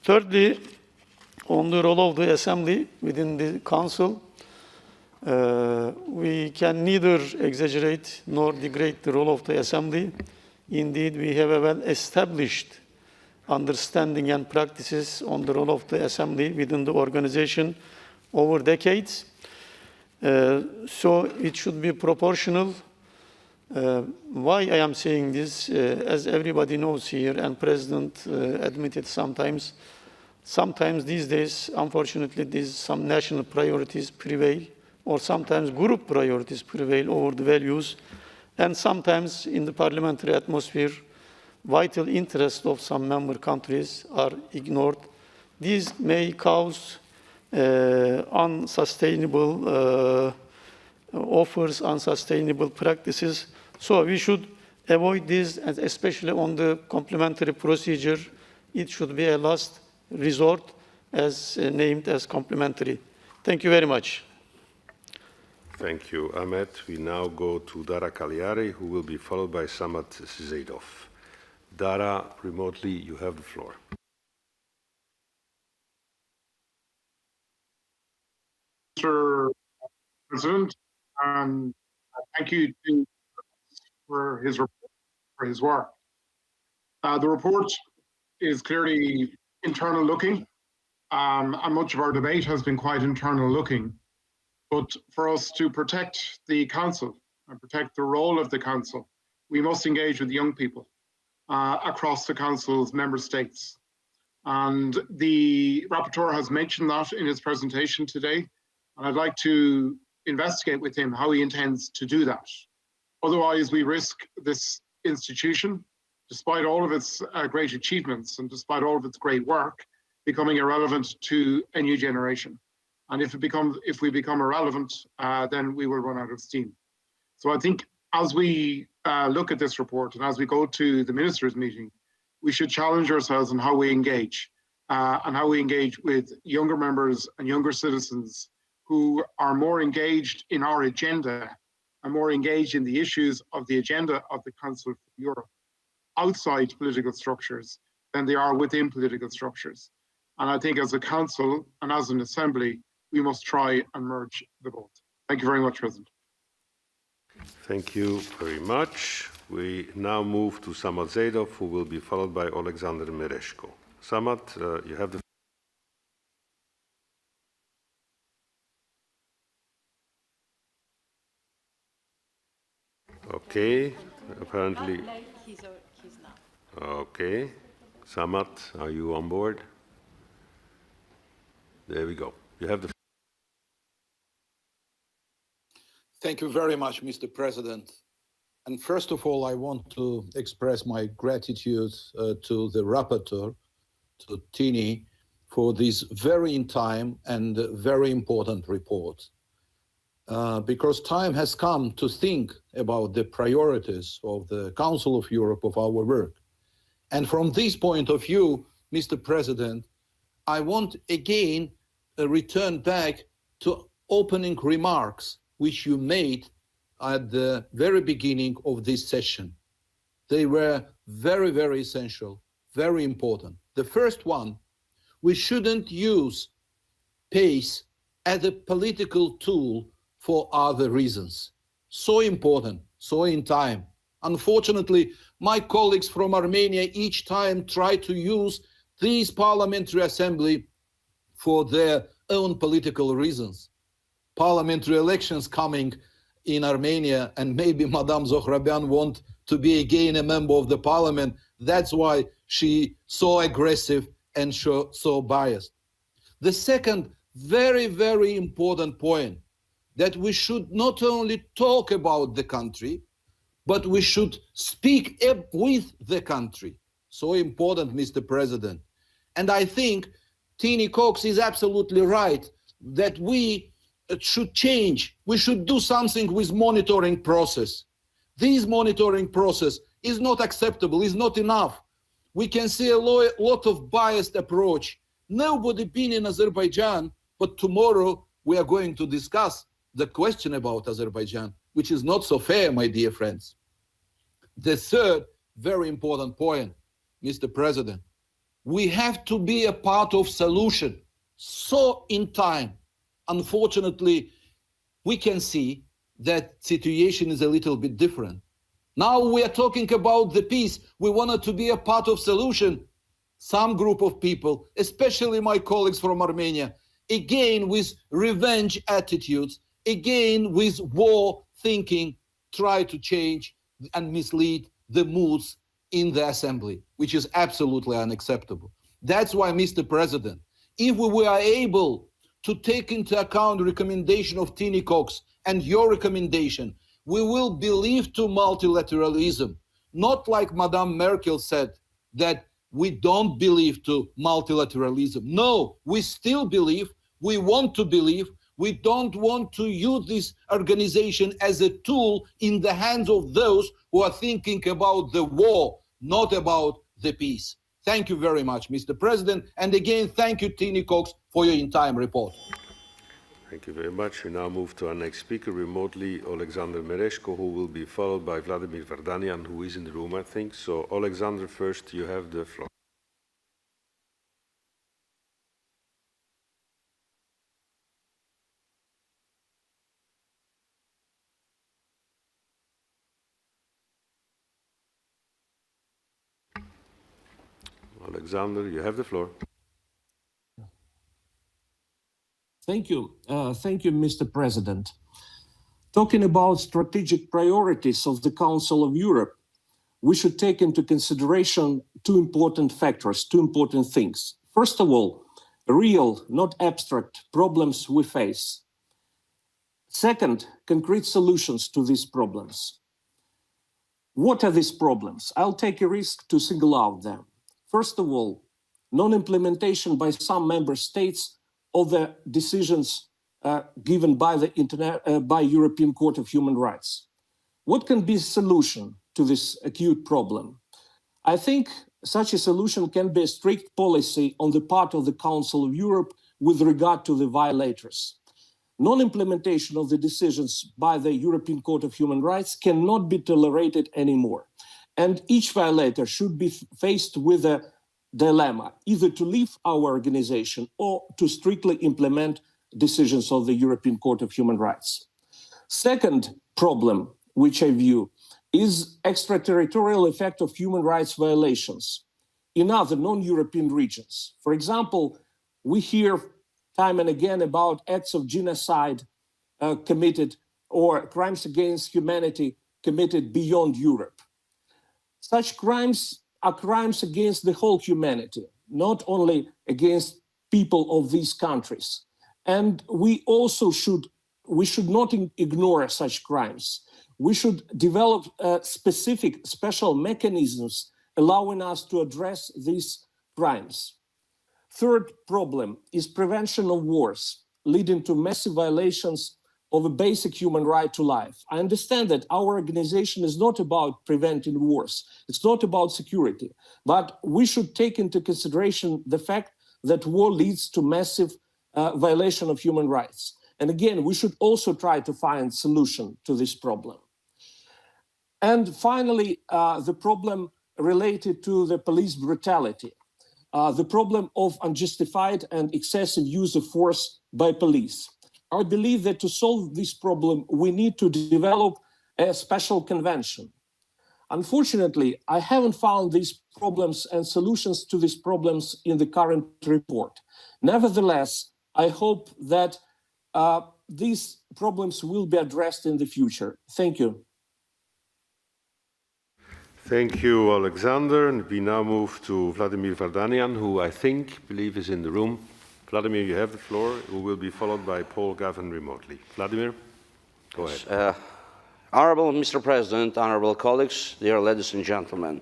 Thirdly, on the role of the Assembly within the Council, we can neither exaggerate nor degrade the role of the Assembly. Indeed, we have a well-established understanding and practices on the role of the Assembly within the organization over decades. So it should be proportional. Why I am saying this, as everybody knows here, and President admitted sometimes these days, unfortunately, some national priorities prevail, or sometimes group priorities prevail over the values, and sometimes in the parliamentary atmosphere, vital interests of some member countries are ignored. These may cause unsustainable offers, unsustainable practices. So we should avoid this, and especially on the complementary procedure, it should be a last resort as named as complementary. Thank you very much. Thank you, Ahmed. We now go to Dara Kalyari, who will be followed by Samad Zaidov. Dara, remotely, you have the floor. Mr. President, thank you for his work. The report is clearly internal looking, and much of our debate has been quite internal looking. But for us to protect the Council and protect the role of the Council, we must engage with young people across the Council's member states. And the rapporteur has mentioned that in his presentation today, and I'd like to investigate with him how he intends to do that. Otherwise, we risk this institution, despite all of its great achievements and despite all of its great work, becoming irrelevant to a new generation. And if we become irrelevant, then we will run out of steam. So I think as we look at this report and as we go to the ministers' meeting, we should challenge ourselves on how we engage and how we engage with younger members and younger citizens who are more engaged in our agenda and more engaged in the issues of the agenda of the Council of Europe outside political structures than they are within political structures. And I think as a Council and as an Assembly, we must try and merge the both. Thank you very much, President. Thank you very much. We now move to Samad Zaidov, who will be followed by Alexander Mereshko. Samad, you have the. Okay, apparently. He's not. Okay, Samad, are you on board? There we go. You have the. Thank you very much, Mr. President. And first of all, I want to express my gratitude to the rapporteur, to Tini, for this very in time and very important report. Because time has come to think about the priorities of the Council of Europe, of our work. And from this point of view, Mr. President, I want again return back to opening remarks which you made at the very beginning of this session. They were very, very essential, very important. The first one, we shouldn't use pace as a political tool for other reasons. So important, so in time. Unfortunately, my colleagues from Armenia each time try to use this parliamentary assembly for their own political reasons. Parliamentary elections coming in Armenia, and maybe Madame Zohrabian want to be again a member of the parliament. That's why she so aggressive and so biased. The second very, very important point, that we should not only talk about the country, but we should speak up with the country. So important, Mr. President. And I think Tini Cox is absolutely right that we should change. We should do something with monitoring process. This monitoring process is not acceptable, is not enough. We can see a lot of biased approach. Nobody been in Azerbaijan, but tomorrow we are going to discuss the question about Azerbaijan, which is not so fair, my dear friends. The third very important point, Mr. President, we have to be a part of solution. So in time, unfortunately, we can see that situation is a little bit different. Now we are talking about the peace. We wanted to be a part of solution. Some group of people, especially my colleagues from Armenia, again with revenge attitudes, again with war thinking, try to change and mislead the moods in the assembly, which is absolutely unacceptable. That's why, Mr. President, if we were able to take into account the recommendation of Tini Cox and your recommendation, we will believe to multilateralism, not like Madame Merkel said, that we don't believe to multilateralism. No, we still believe, we want to believe, we don't want to use this organization as a tool in the hands of those who are thinking about the war, not about the peace. Thank you very much, Mr. President. And again, thank you, Tini Cox, for your in-time report. Thank you very much. We now move to our next speaker remotely, Alexander Mereshko, who will be followed by Vladimir Vardanyan, who is in the room, I think. So, Alexander, first, you have the floor. Alexander, you have the floor. Thank you. Thank you, Mr. President. Talking about strategic priorities of the Council of Europe, we should take into consideration two important factors, two important things. First of all, real, not abstract problems we face. Second, concrete solutions to these problems. What are these problems? I'll take a risk to single out them. First of all, non-implementation by some member states of the decisions given by the European Court of Human Rights. What can be a solution to this acute problem? I think such a solution can be a strict policy on the part of the Council of Europe with regard to the violators. Non-implementation of the decisions by the European Court of Human Rights cannot be tolerated anymore. And each violator should be faced with a dilemma, either to leave our organization or to strictly implement decisions of the European Court of Human Rights. Second problem, which I view, is extraterritorial effect of human rights violations. in other non-European regions. For example, we hear time and again about acts of genocide committed or crimes against humanity committed beyond Europe. Such crimes are crimes against the whole humanity, not only against people of these countries. And we should not ignore such crimes. We should develop specific special mechanisms allowing us to address these crimes. Third problem is prevention of wars, leading to massive violations of a basic human right to life. I understand that our organization is not about preventing wars. It's not about security, but we should take into consideration the fact that war leads to massive violation of human rights. And again, we should also try to find solution to this problem. And finally, the problem related to the police brutality, the problem of unjustified and excessive use of force by police. I believe that to solve this problem, we need to develop a special convention. Unfortunately, I haven't found these problems and solutions to these problems in the current report. Nevertheless, I hope that these problems will be addressed in the future. Thank you. Thank you, Alexander. And we now move to Vladimir Vardanian, who I believe is in the room. Vladimir, you have the floor, who will be followed by Paul Gavin remotely. Vladimir, go ahead. Honorable Mr. President, honorable colleagues, dear ladies and gentlemen.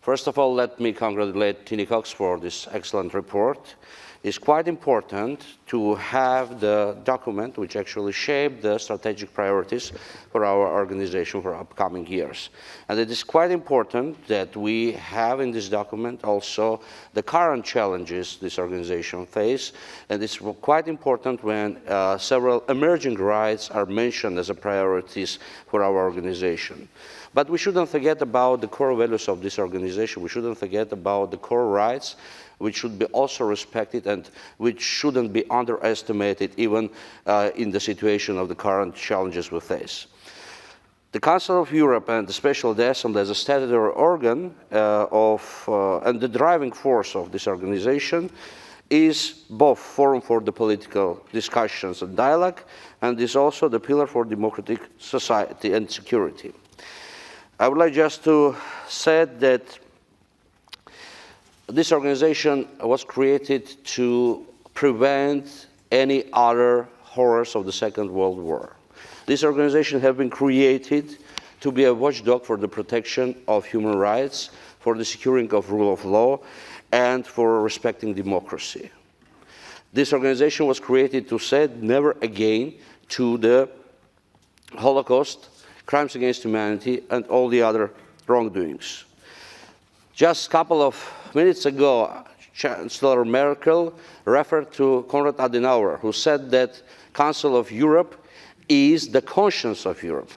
First of all, let me congratulate Tini Cox for this excellent report. It's quite important to have the document which actually shaped the strategic priorities for our organization for upcoming years. And it is quite important that we have in this document also the current challenges this organization faces. And it's quite important when several emerging rights are mentioned as priorities for our organization. But we shouldn't forget about the core values of this organization. We shouldn't forget about the core rights, which should be also respected and which shouldn't be underestimated even in the situation of the current challenges we face. The Council of Europe and the Special Assembly as a statutory organ and the driving force of this organization is both forum for the political discussions and dialogue and is also the pillar for democratic society and security. I would like just to say that this organization was created to prevent any other horrors of the Second World War. This organization has been created to be a watchdog for the protection of human rights, for the securing of rule of law, and for respecting democracy. This organization was created to say never again to the Holocaust, crimes against humanity, and all the other wrongdoings. Just a couple of minutes ago, Chancellor Merkel referred to Konrad Adenauer, who said that Council of Europe is the conscience of Europe.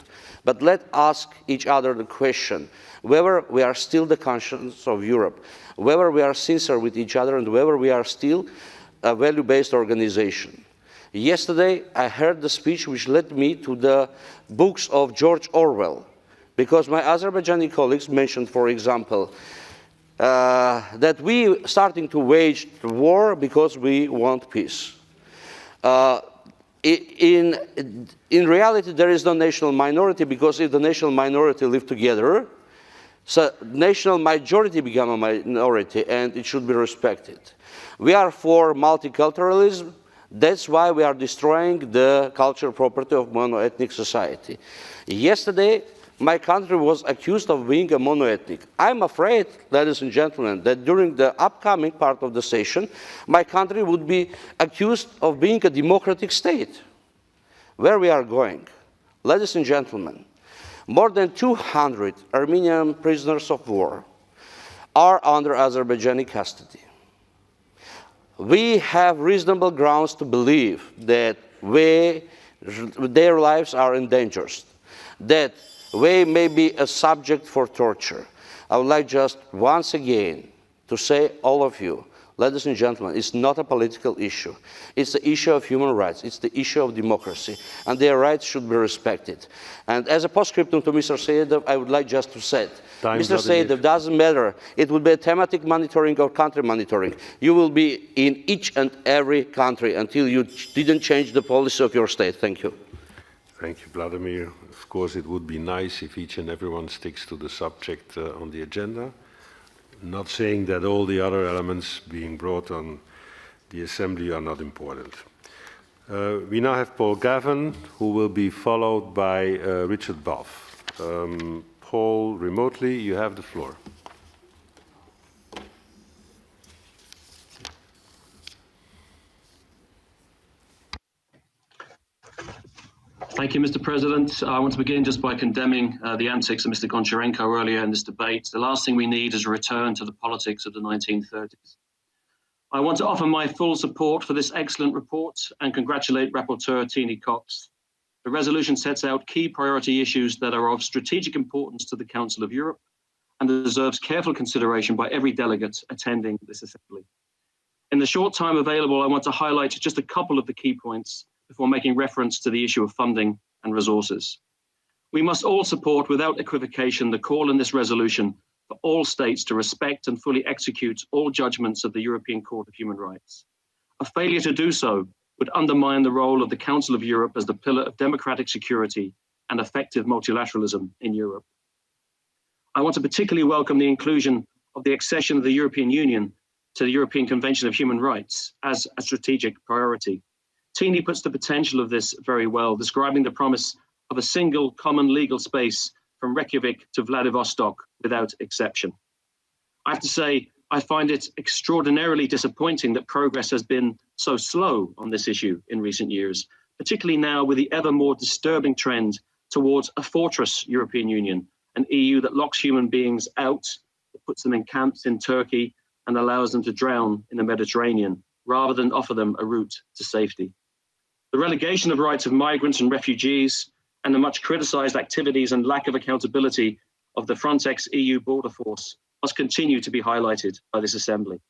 But let's ask each other the question, whether we are still the conscience of Europe, whether we are sincere with each other, and whether we are still a value-based organization. Yesterday, I heard the speech which led me to the books of George Orwell, because my Azerbaijani colleagues mentioned, for example, that we starting to wage the war because we want peace. In reality, there is no national minority, because if the national minority live together, so national majority become a minority, and it should be respected. We are for multiculturalism. That's why we are destroying the cultural property of monoethnic society. Yesterday, my country was accused of being a monoethnic. I'm afraid, ladies and gentlemen, that during the upcoming part of the session, my country would be accused of being a democratic state. Where we are going? Ladies and gentlemen, more than 200 Armenian prisoners of war are under Azerbaijani custody. We have reasonable grounds to believe that their lives are endangered, that they may be a subject for torture. I would like just once again to say, all of you, ladies and gentlemen, it's not a political issue. It's the issue of human rights. It's the issue of democracy, and their rights should be respected. And as a postscriptum to Mr. Seydov, I would like just to say, Mr. Seydov, doesn't matter. It will be a thematic monitoring or country monitoring. You will be in each and every country until you didn't change the policy of your state. Thank you. Thank you, Vladimir. Of course, it would be nice if each and everyone sticks to the subject on the agenda. Not saying that all the other elements being brought on the Assembly are not important. We now have Paul Gavin, who will be followed by Richard Buff. Paul, remotely, you have the floor. Thank you, Mr. President. I want to begin just by condemning the antics of Mr. Goncharenko earlier in this debate. The last thing we need is a return to the politics of the 1930s. I want to offer my full support for this excellent report and congratulate Rapporteur Tini Cox. The resolution sets out key priority issues that are of strategic importance to the Council of Europe and deserves careful consideration by every delegate attending this assembly. In the short time available, I want to highlight just a couple of the key points before making reference to the issue of funding and resources. We must all support without equivocation the call in this resolution for all states to respect and fully execute all judgments of the European Court of Human Rights. A failure to do so would undermine the role of the Council of Europe as the pillar of democratic security and effective multilateralism in Europe. I want to particularly welcome the inclusion of the accession of the European Union to the European Convention of Human Rights as a strategic priority. Tini puts the potential of this very well, describing the promise of a single common legal space from Reykjavik to Vladivostok without exception. I have to say, I find it extraordinarily disappointing that progress has been so slow on this issue in recent years, particularly now with the ever more disturbing trend towards a fortress European Union, an EU that locks human beings out, that puts them in camps in Turkey and allows them to drown in the Mediterranean, rather than offer them a route to safety. The relegation of rights of migrants and refugees and the much criticized activities and lack of accountability of the Frontex EU border force must continue to be highlighted by this Assembly.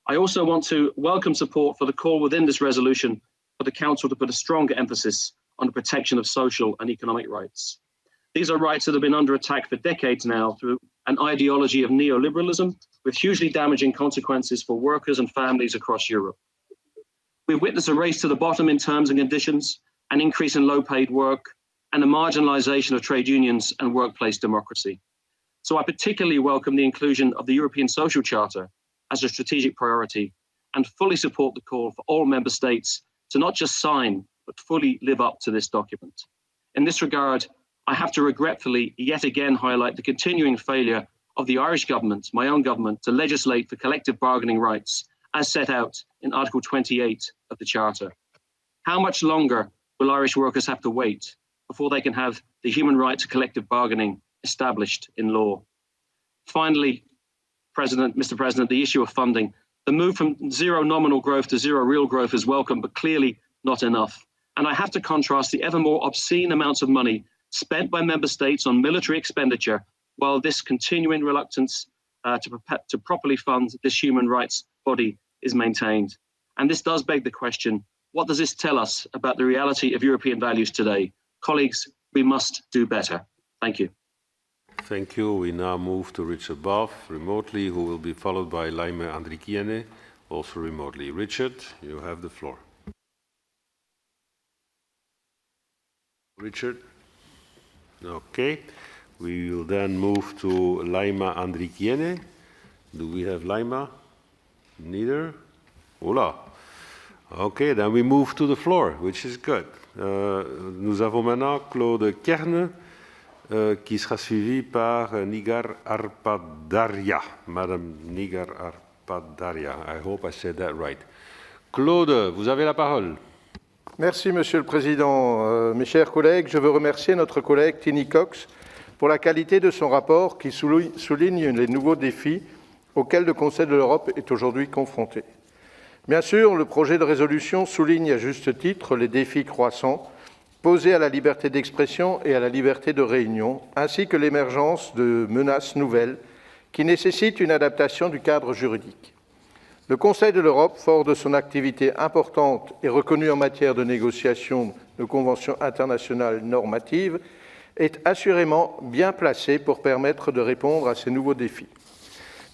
I also want to welcome support for the call within this resolution for the Council to put a stronger emphasis on the protection of social and economic rights. These are rights that have been under attack for decades now through an ideology of neoliberalism with hugely damaging consequences for workers and families across Europe. We've witnessed a race to the bottom in terms and conditions, an increase in low-paid work, and the marginalization of trade unions and workplace democracy. So I particularly welcome the inclusion of the European Social Charter as a strategic priority and fully support the call for all member states to not just sign, but fully live up to this document. In this regard, I have to regretfully yet again highlight the continuing failure of the Irish government, my own government, to legislate for collective bargaining rights as set out in Article 28 of the Charter. How much longer will Irish workers have to wait before they can have the human right to collective bargaining established in law? Finally, Mr. President, the issue of funding. The move from zero nominal growth to zero real growth is welcome, but clearly not enough. And I have to contrast the ever more obscene amounts of money spent by member states on military expenditure, while this continuing reluctance to properly fund this human rights body is maintained. And this does beg the question, what does this tell us about the reality of European values today? Colleagues, we must do better. Thank you. Thank you. We now move to Richard Buff, remotely, who will be followed by Laime Andrikiene, also remotely. Richard, you have the floor. Richard? Okay. We will then move to Laima Andrikiene. Do we have Laima? Neither? Hola. Okay, then we move to the floor, which is good. Nous avons maintenant Claude Kerne, qui sera suivi par Nigar Arpadaria. Madame Nigar Arpadaria. I hope I said that right. Claude, vous avez la parole. Merci, Monsieur le Président. Mes chers collègues, je veux remercier notre collègue Tini Cox pour la qualité de son rapport qui souligne les nouveaux défis auxquels le Conseil de l'Europe est aujourd'hui confronté. Bien sûr, le projet de résolution souligne à juste titre les défis croissants posés à la liberté d'expression et à la liberté de réunion, ainsi que l'émergence de menaces nouvelles qui nécessitent une adaptation du cadre juridique. Le Conseil de l'Europe, fort de son activité importante et reconnue en matière de négociation de conventions internationales normatives, est assurément bien placé pour permettre de répondre à ces nouveaux défis.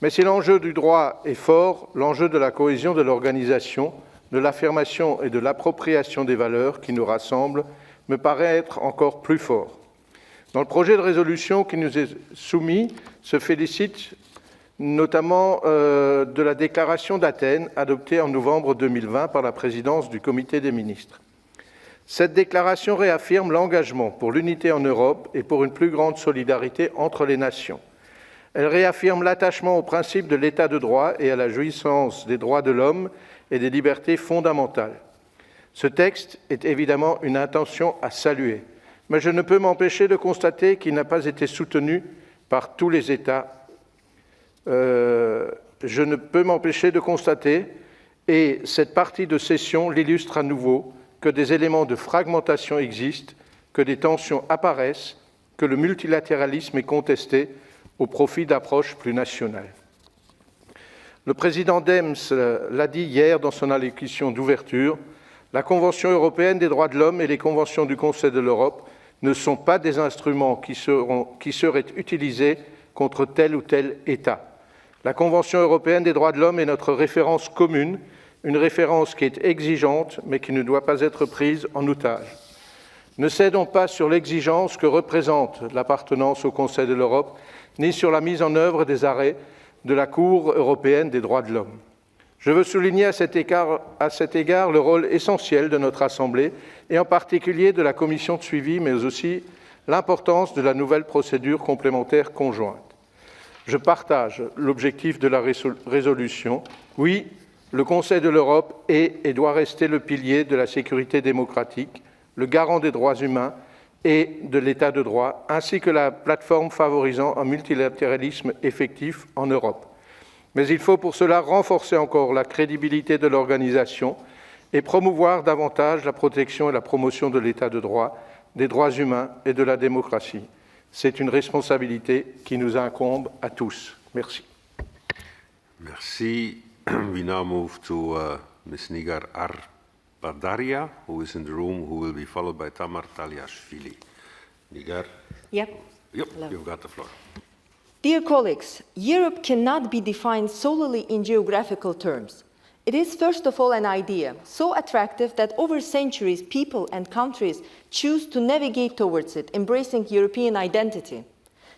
Mais si l'enjeu du droit est fort, l'enjeu de la cohésion de l'organisation, de l'affirmation et de l'appropriation des valeurs qui nous rassemblent me paraît être encore plus fort. Dans le projet de résolution qui nous est soumis, se félicite notamment de la déclaration d'Athènes adoptée en novembre 2020 par la présidence du Comité des ministres. Cette déclaration réaffirme l'engagement pour l'unité en Europe et pour une plus grande solidarité entre les nations. Elle réaffirme l'attachement au principe de l'état de droit et à la jouissance des droits de l'homme et des libertés fondamentales. Ce texte est évidemment une intention à saluer, mais je ne peux m'empêcher de constater qu'il n'a pas été soutenu par tous les États. Je ne peux m'empêcher de constater, et cette partie de session l'illustre à nouveau, que des éléments de fragmentation existent, que des tensions apparaissent, que le multilatéralisme est contesté au profit d'approches plus nationales. Le président Dems l'a dit hier dans son allocution d'ouverture, la Convention européenne des droits de l'homme et les conventions du Conseil de l'Europe ne sont pas des instruments qui seraient utilisés contre tel ou tel État. La Convention européenne des droits de l'homme est notre référence commune, une référence qui est exigeante, mais qui ne doit pas être prise en otage. Ne cédons pas sur l'exigence que représente l'appartenance au Conseil de l'Europe, ni sur la mise en œuvre des arrêts de la Cour européenne des droits de l'homme. Je veux souligner à cet égard le rôle essentiel de notre Assemblée, et en particulier de la commission de suivi, mais aussi l'importance de la nouvelle procédure complémentaire conjointe. Je partage l'objectif de la résolution. Oui, le Conseil de l'Europe est et doit rester le pilier de la sécurité démocratique, le garant des droits humains et de l'état de droit, ainsi que la plateforme favorisant un multilatéralisme effectif en Europe. Mais il faut pour cela renforcer encore la crédibilité de l'organisation et promouvoir davantage la protection et la promotion de l'état de droit, des droits humains et de la démocratie. C'est une responsabilité qui nous incombe à tous. Merci. Merci. We now move to Ms. Nigar Arpadaria, who is in the room, who will be followed by Tamar Taliashvili. Nigar? Yep. Yep, you've got the floor. Dear colleagues, Europe cannot be defined solely in geographical terms. It is first of all an idea, so attractive that over centuries people and countries choose to navigate towards it, embracing European identity.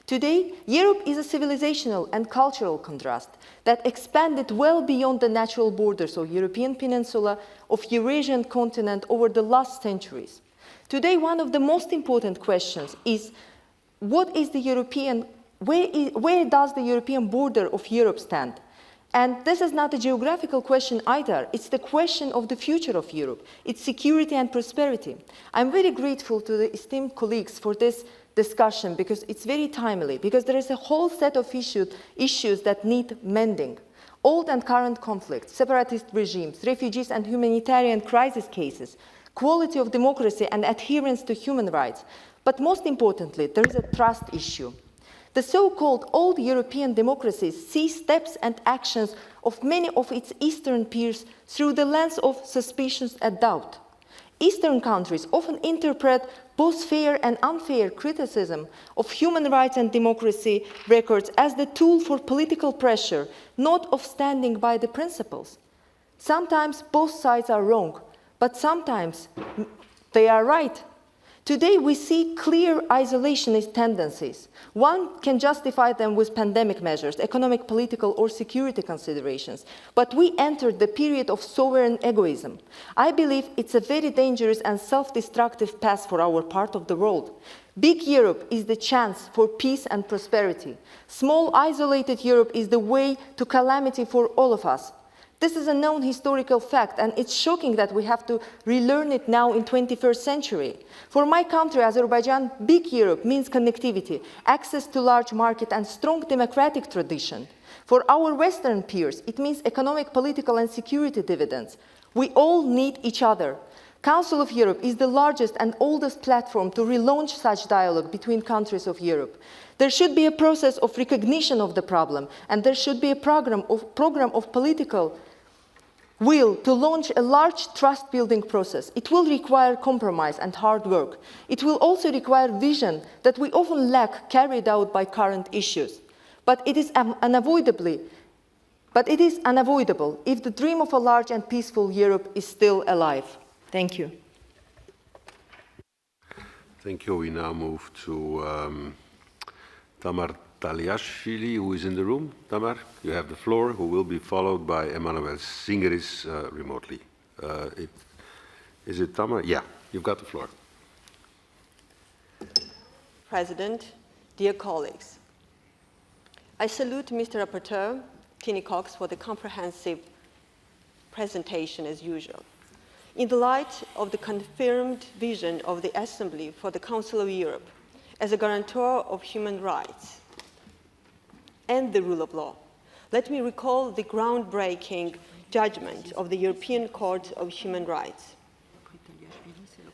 Today, Europe is a civilizational and cultural contrast that expanded well beyond the natural borders of European peninsula, of Eurasian continent over the last centuries. Today, one of the most important questions is, where does the European border of Europe stand? And this is not a geographical question either. It's the question of the future of Europe, its security and prosperity. I'm very grateful to the esteemed colleagues for this discussion because it's very timely, because there is a whole set of issues that need mending. Old and current conflicts, separatist regimes, refugees and humanitarian crisis cases, quality of democracy and adherence to human rights. But most importantly, there is a trust issue. The so-called old European democracies see steps and actions of many of its Eastern peers through the lens of suspicion and doubt. Eastern countries often interpret both fair and unfair criticism of human rights and democracy records as the tool for political pressure, not of standing by the principles. Sometimes both sides are wrong, but sometimes they are right. Today, we see clear isolationist tendencies. One can justify them with pandemic measures, economic, political, or security considerations. But we entered the period of sovereign egoism. I believe it's a very dangerous and self-destructive path for our part of the world. Big Europe is the chance for peace and prosperity. Small, isolated Europe is the way to calamity for all of us. This is a known historical fact, and it's shocking that we have to relearn it now in 21st century. For my country, Azerbaijan, big Europe means connectivity, access to large market, and strong democratic tradition. For our Western peers, it means economic, political, and security dividends. We all need each other. Council of Europe is the largest and oldest platform to relaunch such dialogue between countries of Europe. There should be a process of recognition of the problem, and there should be a program of political will to launch a large trust-building process. It will require compromise and hard work. It will also require vision that we often lack carried out by current issues. But it is unavoidable if the dream of a large and peaceful Europe is still alive. Thank you. Thank you. We now move to Tamar Taliashvili, who is in the room. Tamar, you have the floor, who will be followed by Emmanuel Singeris remotely. Is it Tamar? Yeah, you've got the floor. President, dear colleagues, I salute Mr. Rapporteur, Tini Cox, for the comprehensive presentation as usual. In the light of the confirmed vision of the Assembly for the Council of Europe as a guarantor of human rights and the rule of law, let me recall the groundbreaking judgment of the European Court of Human Rights.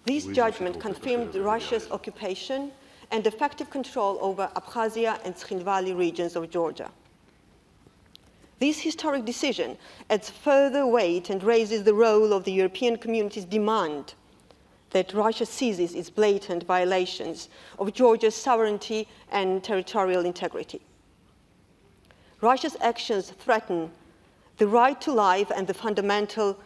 This judgment confirmed Russia's occupation and effective control over Abkhazia and Tskhinvali regions of Georgia. This historic decision adds further weight and raises the role of the European community's demand that Russia ceases its blatant violations of Georgia's sovereignty and territorial integrity. Russia's actions threaten the right to life and the fundamental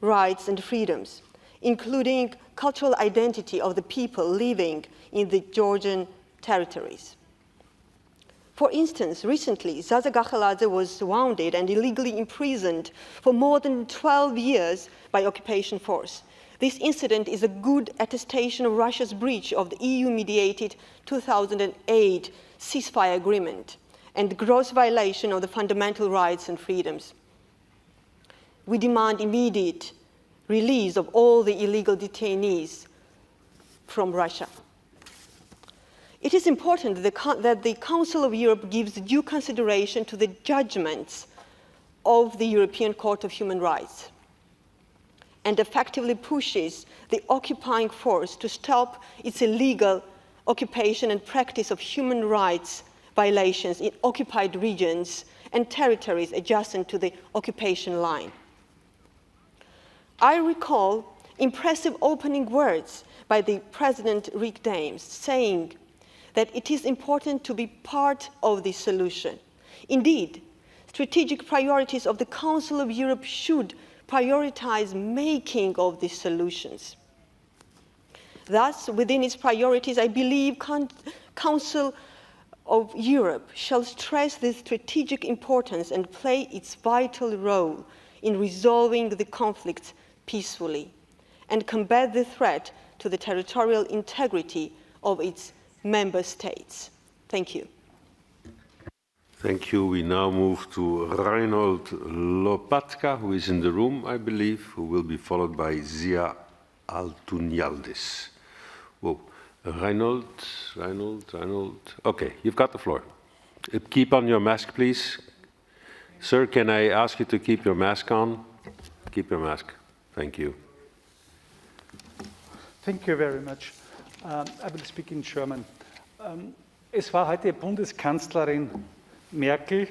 rights and freedoms, including cultural identity of the people living in the Georgian territories. For instance, recently, Zaza Gakhaladze was wounded and illegally imprisoned for more than 12 years by occupation force. This incident is a good attestation of Russia's breach of the EU-mediated 2008 ceasefire agreement and gross violation of the fundamental rights and freedoms. We demand immediate release of all the illegal detainees from Russia. It is important that the Council of Europe gives due consideration to the judgments of the European Court of Human Rights and effectively pushes the occupying force to stop its illegal occupation and practice of human rights violations in occupied regions and territories adjacent to the occupation line. I recall impressive opening words by the President Rick Dames saying that it is important to be part of the solution. Indeed, strategic priorities of the Council of Europe should prioritize making of these solutions. Thus, within its priorities, I believe Council of Europe shall stress this strategic importance and play its vital role in resolving the conflicts peacefully and combat the threat to the territorial integrity of its member states. Thank you. Thank you. We now move to Reinhold Lopatka, who is in the room, I believe, who will be followed by Zia Altunialdis. Whoa. Reinhold. Okay, you've got the floor. Keep on your mask, please. Sir, can I ask you to keep your mask on? Keep your mask. Thank you. Thank you very much. I will speak in German. Es war heute Bundeskanzlerin Merkel,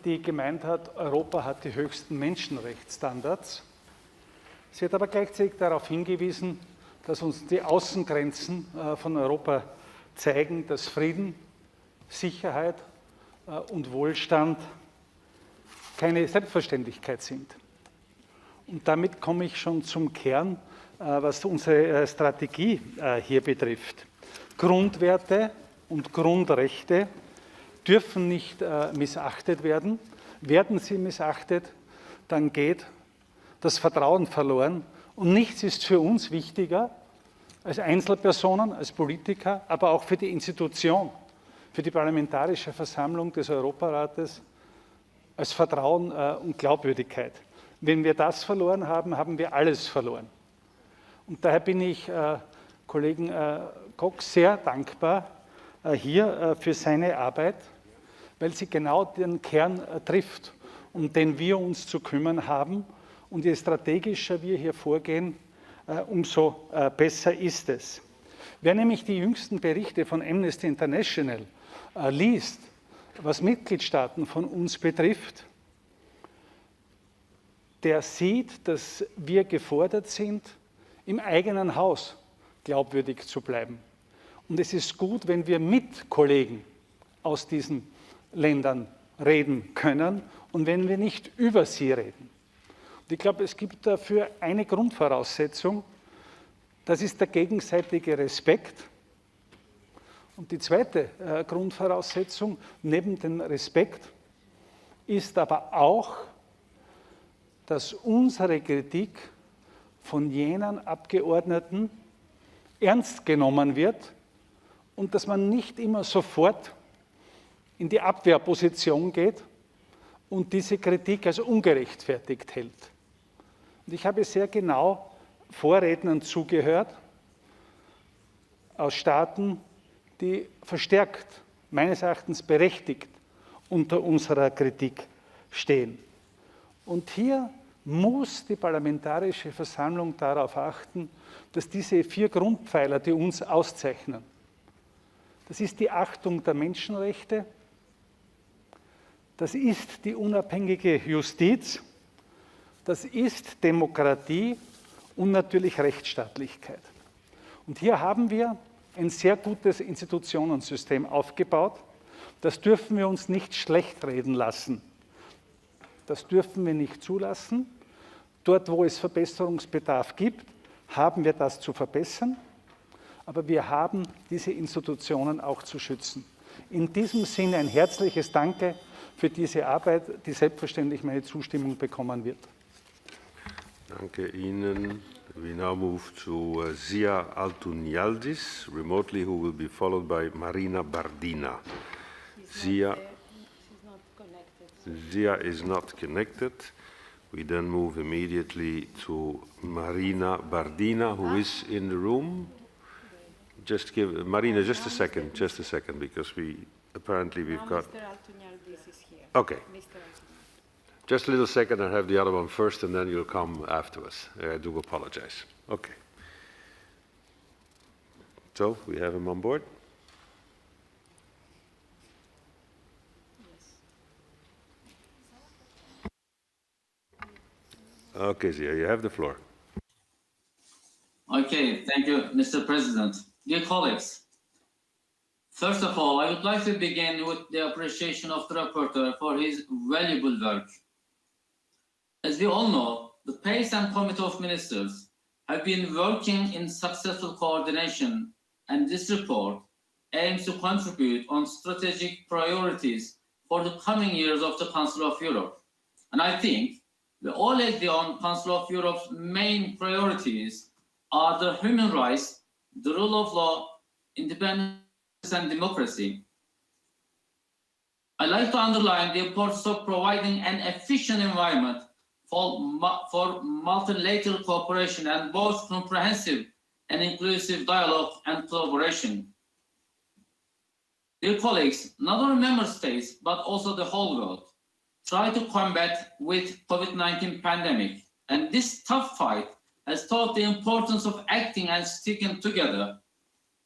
die gemeint hat, Europa hat die höchsten Menschenrechtsstandards. Sie hat aber gleichzeitig darauf hingewiesen, dass uns die Außengrenzen von Europa zeigen, dass Frieden, Sicherheit und Wohlstand keine Selbstverständlichkeit sind. Und damit komme ich schon zum Kern, was unsere Strategie hier betrifft. Grundwerte und Grundrechte dürfen nicht missachtet werden. Werden sie missachtet, dann geht das Vertrauen verloren. Und nichts ist für uns wichtiger als Einzelpersonen, als Politiker, aber auch für die Institution, für die Parlamentarische Versammlung des Europarates, als Vertrauen und Glaubwürdigkeit. Wenn wir das verloren haben, haben wir alles verloren. Und daher bin ich Kollegen Cox sehr dankbar hier für seine Arbeit, weil sie genau den Kern trifft, um den wir uns zu kümmern haben. Und je strategischer wir hier vorgehen, umso besser ist es. Wer nämlich die jüngsten Berichte von Amnesty International liest, was Mitgliedstaaten von uns betrifft, der sieht, dass wir gefordert sind, im eigenen Haus glaubwürdig zu bleiben. Und es ist gut, wenn wir mit Kollegen aus diesen Ländern reden können und wenn wir nicht über sie reden. Und ich glaube, es gibt dafür eine Grundvoraussetzung, das ist der gegenseitige Respekt. Und die zweite Grundvoraussetzung neben dem Respekt ist aber auch, dass unsere Kritik von jenen Abgeordneten ernst genommen wird und dass man nicht immer sofort in die Abwehrposition geht und diese Kritik als ungerechtfertigt hält. Und ich habe sehr genau Vorrednern zugehört aus Staaten, die verstärkt, meines Erachtens berechtigt, unter unserer Kritik stehen. Und hier muss die Parlamentarische Versammlung darauf achten, dass diese 4 Grundpfeiler, die uns auszeichnen, das ist die Achtung der Menschenrechte, das ist die unabhängige Justiz, das ist Demokratie und natürlich Rechtsstaatlichkeit. Und hier haben wir ein sehr gutes Institutionensystem aufgebaut. Das dürfen wir uns nicht schlecht reden lassen. Das dürfen wir nicht zulassen. Dort, wo es Verbesserungsbedarf gibt, haben wir das zu verbessern. Aber wir haben diese Institutionen auch zu schützen. In diesem Sinne ein herzliches Danke für diese Arbeit, die selbstverständlich meine Zustimmung bekommen wird. Danke Ihnen. We now move to Zia Altunialdis, remotely, who will be followed by Marina Bardina. Zia is not connected. We then move immediately to Marina Bardina, who is in the room. Just give Marina just a second, because we've got. Okay. Just a little second, I'll have the other one first, and then you'll come after us. I do apologize. Okay. So, we have him on board. Okay, Zia, you have the floor. Okay, thank you, Mr. President. Dear colleagues, first of all, I would like to begin with the appreciation of the rapporteur for his valuable work. As we all know, the PACE and Committee of Ministers have been working in successful coordination, and this report aims to contribute on strategic priorities for the coming years of the Council of Europe. And I think we all agree on Council of Europe's main priorities are the human rights, the rule of law, independence and democracy. I'd like to underline the importance of providing an efficient environment for multilateral cooperation and both comprehensive and inclusive dialogue and collaboration. Dear colleagues, not only member states, but also the whole world try to combat with COVID-19 pandemic. And this tough fight has taught the importance of acting and sticking together.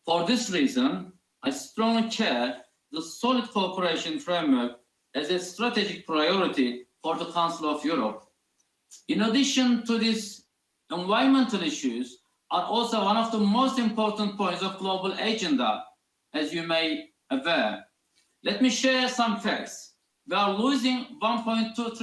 For this reason, I strongly chair the solid cooperation framework as a strategic priority for the Council of Europe. In addition to these, environmental issues are also one of the most important points of global agenda, as you may aware. Let me share some facts. We are losing 1.2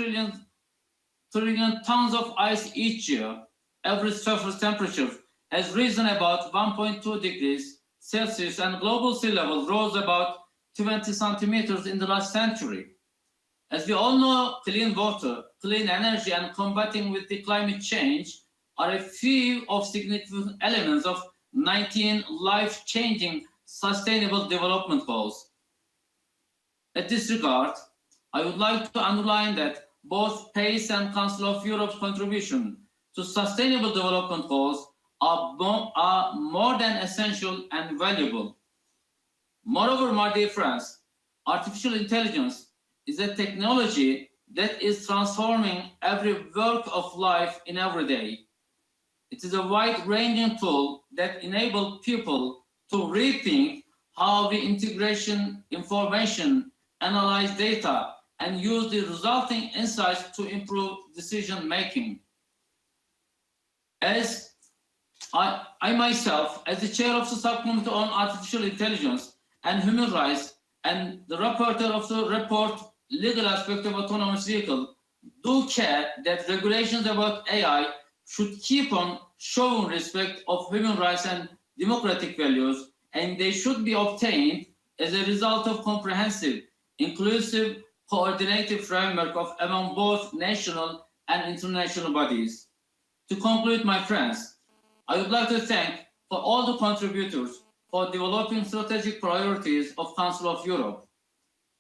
trillion tons of ice each year. Average surface temperature has risen about 1.2 degrees Celsius, and global sea level rose about 20 centimeters in the last century. As we all know, clean water, clean energy, and combating with the climate change are a few of significant elements of 19 life-changing sustainable development goals. At this regard, I would like to underline that both PACE and Council of Europe's contribution to sustainable development goals are more than essential and valuable. Moreover, my dear friends, artificial intelligence is a technology that is transforming every work of life in every day. It is a wide-ranging tool that enables people to rethink how we integrate information, analyze data, and use the resulting insights to improve decision making. As I myself, as the chair of the subcommittee on artificial intelligence and human rights and the rapporteur of the report legal aspect of autonomous vehicle, do care that regulations about AI should keep on showing respect of human rights and democratic values, and they should be obtained as a result of comprehensive, inclusive, coordinated framework of among both national and international bodies. To conclude, my friends, I would like to thank for all the contributors for developing strategic priorities of Council of Europe.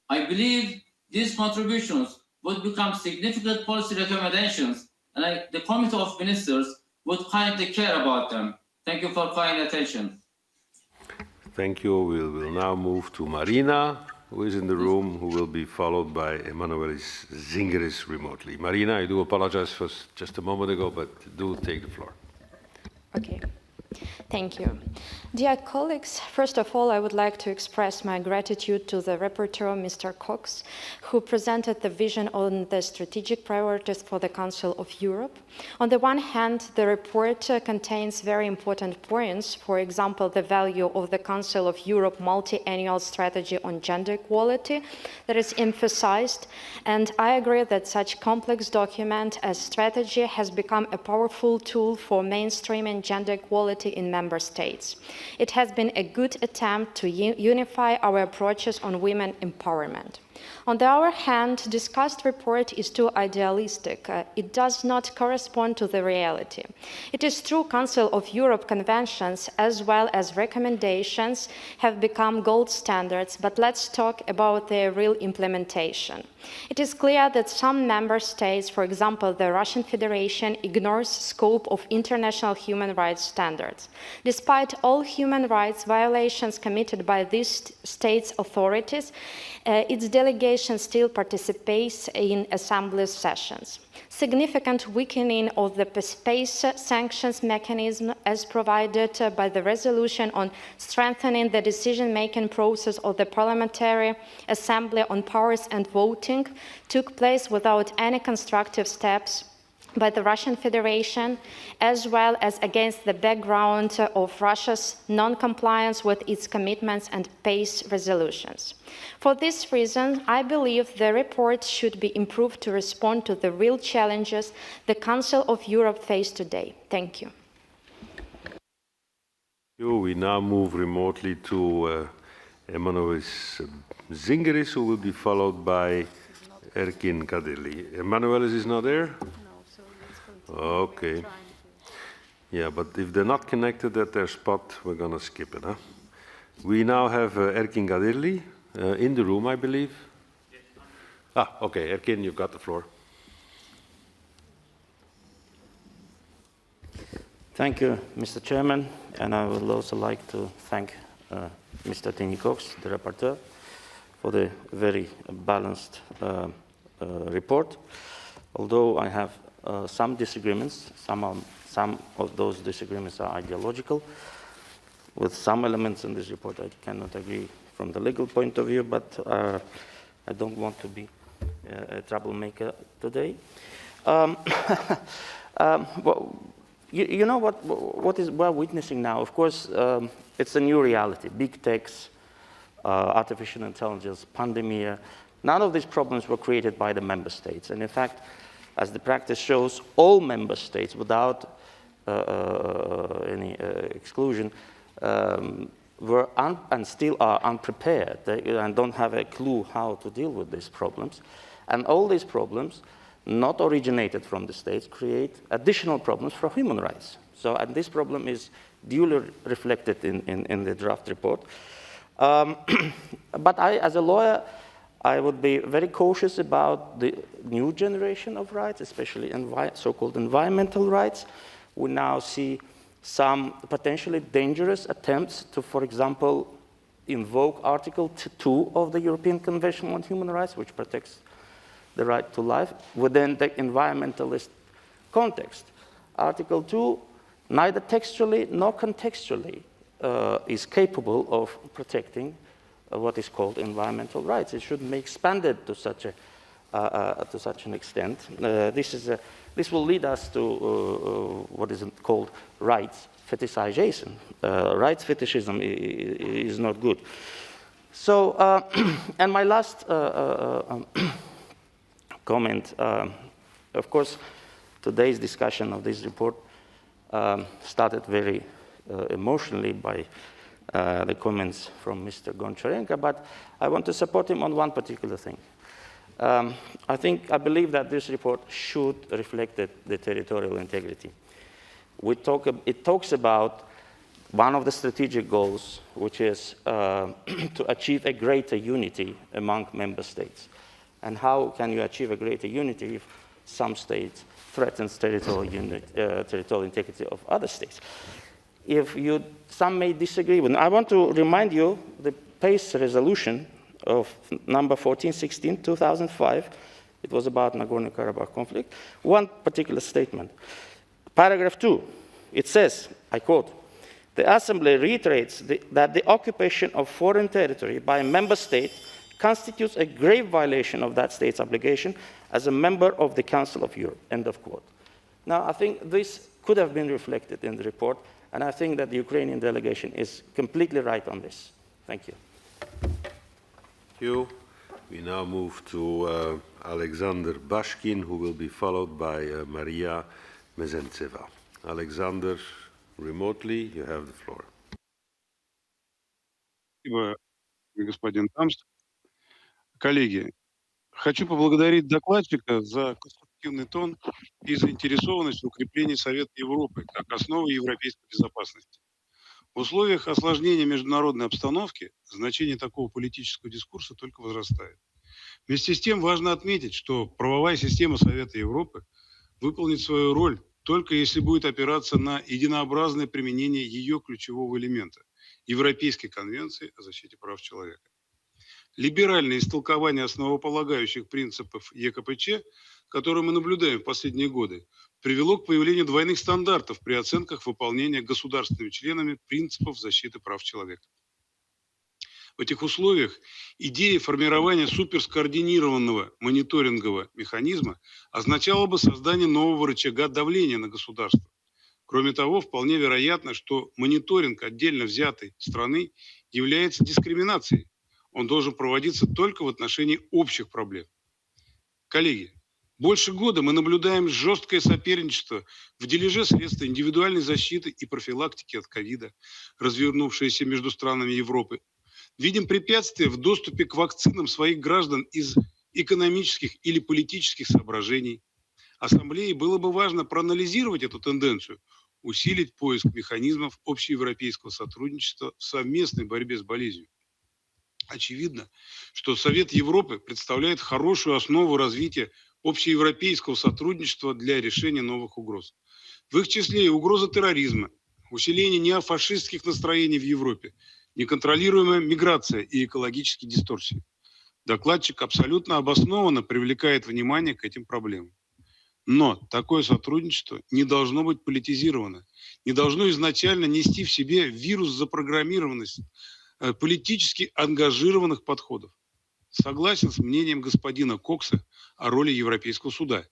I believe these contributions would become significant policy recommendations, and the Committee of Ministers would kindly care about them. Thank you for kind attention. Thank you. We will now move to Marina, who is in the room, who will be followed by Emanuelis Zingeris remotely. Marina, I do apologize for just a moment ago, but do take the floor. Okay. Thank you. Dear colleagues, first of all, I would like to express my gratitude to the rapporteur, Mr. Cox, who presented the vision on the strategic priorities for the Council of Europe. On the one hand, the report contains very important points, for example, the value of the Council of Europe multi-annual strategy on gender equality that is emphasized, and I agree that such complex document as strategy has become a powerful tool for mainstreaming gender equality in member states. It has been a good attempt to unify our approaches on women empowerment. On the other hand, discussed report is too idealistic. It does not correspond to the reality. It is true Council of Europe conventions as well as recommendations have become gold standards, but let's talk about their real implementation. It is clear that some member states, for example, the Russian Federation, ignores scope of international human rights standards. Despite all human rights violations committed by these states' authorities, its delegation still participates in assembly sessions. Significant weakening of the space sanctions mechanism as provided by the resolution on strengthening the decision-making process of the Parliamentary Assembly on powers and voting took place without any constructive steps by the Russian Federation, as well as against the background of Russia's non-compliance with its commitments and PACE resolutions. For this reason, I believe the report should be improved to respond to the real challenges the Council of Europe faces today. Thank you. We now move remotely to Emanuelis Zingeris, who will be followed by Erkin Kadirli. Emanuelis is not there? Okay. Yeah, but if they're not connected at their spot, we're going to skip it. Huh? We now have Erkin Kadirli in the room, I believe. Okay, Erkin, you've got the floor. Thank you, Mr. Chairman, and I would also like to thank Mr. Tini Cox, the rapporteur, for the very balanced report. Although I have some disagreements, some of those disagreements are ideological. With some elements in this report I cannot agree from the legal point of view, but I don't want to be a troublemaker today. You know what we're witnessing now? Of course, it's a new reality. Big techs, artificial intelligence, pandemic. None of these problems were created by the member states. And in fact, as the practice shows, all member states, without any exclusion, were and still are unprepared and don't have a clue how to deal with these problems. And all these problems, not originated from the states, create additional problems for human rights. So, and this problem is duly reflected in the draft report. But I, as a lawyer, I would be very cautious about the new generation of rights, especially so-called environmental rights. We now see some potentially dangerous attempts to, for example, invoke Article 2 of the European Convention on Human Rights, which protects the right to life, within the environmentalist context. Article 2, neither textually nor contextually, is capable of protecting what is called environmental rights. It should be expanded to such to such an extent. This will lead us to what is called rights fetishization. Rights fetishism is not good. So, and my last comment, of course, today's discussion of this report started very emotionally by the comments from Mr. Goncharenko, but I want to support him on one particular thing. I believe that this report should reflect the territorial integrity. It talks about one of the strategic goals, which is to achieve a greater unity among member states. And how can you achieve a greater unity if some states threatens territorial integrity of other states? Some may disagree with me. I want to remind you the PACE resolution of number 1416, 2005. It was about Nagorno-Karabakh conflict. One particular statement. Paragraph 2, it says, I quote, "The Assembly reiterates that the occupation of foreign territory by a member state constitutes a grave violation of that state's obligation as a member of the Council of Europe," end of quote. Now, I think this could have been reflected in the report, and I think that the Ukrainian delegation is completely right on this. Thank you. Thank you. We now move to Alexander Bashkin, who will be followed by Maria Mezentseva. Alexander, remotely, you have the floor. Спасибо, господин Тамст. Коллеги, хочу поблагодарить докладчика за конструктивный тон и заинтересованность в укреплении Совета Европы как основы европейской безопасности. В условиях осложнения международной обстановки значение такого политического дискурса только возрастает. Вместе с тем важно отметить, что правовая система Совета Европы выполнит свою роль только если будет опираться на единообразное применение ее ключевого элемента – Европейской конвенции о защите прав человека. Либеральное истолкование основополагающих принципов ЕКПЧ, которые мы наблюдаем в последние годы, привело к появлению двойных стандартов при оценках выполнения государственными членами принципов защиты прав человека. В этих условиях идея формирования суперскоординированного мониторингового механизма означала бы создание нового рычага давления на государство. Кроме того, вполне вероятно, что мониторинг отдельно взятой страны является дискриминацией. Он должен проводиться только в отношении общих проблем. Коллеги, больше года мы наблюдаем жесткое соперничество в дележе средств индивидуальной защиты и профилактики от ковида, развернувшееся между странами Европы. Видим препятствия в доступе к вакцинам своих граждан из экономических или политических соображений. Ассамблее было бы важно проанализировать эту тенденцию, усилить поиск механизмов общеевропейского сотрудничества в совместной борьбе с болезнью. Очевидно, что Совет Европы представляет хорошую основу развития общеевропейского сотрудничества для решения новых угроз. В их числе и угроза терроризма, усиление неофашистских настроений в Европе, неконтролируемая миграция и экологические дисторсии. Докладчик абсолютно обоснованно привлекает внимание к этим проблемам. Но такое сотрудничество не должно быть политизировано, не должно изначально нести в себе вирус запрограммированности, политически ангажированных подходов. Согласен с мнением господина Кокса о роли Европейского суда.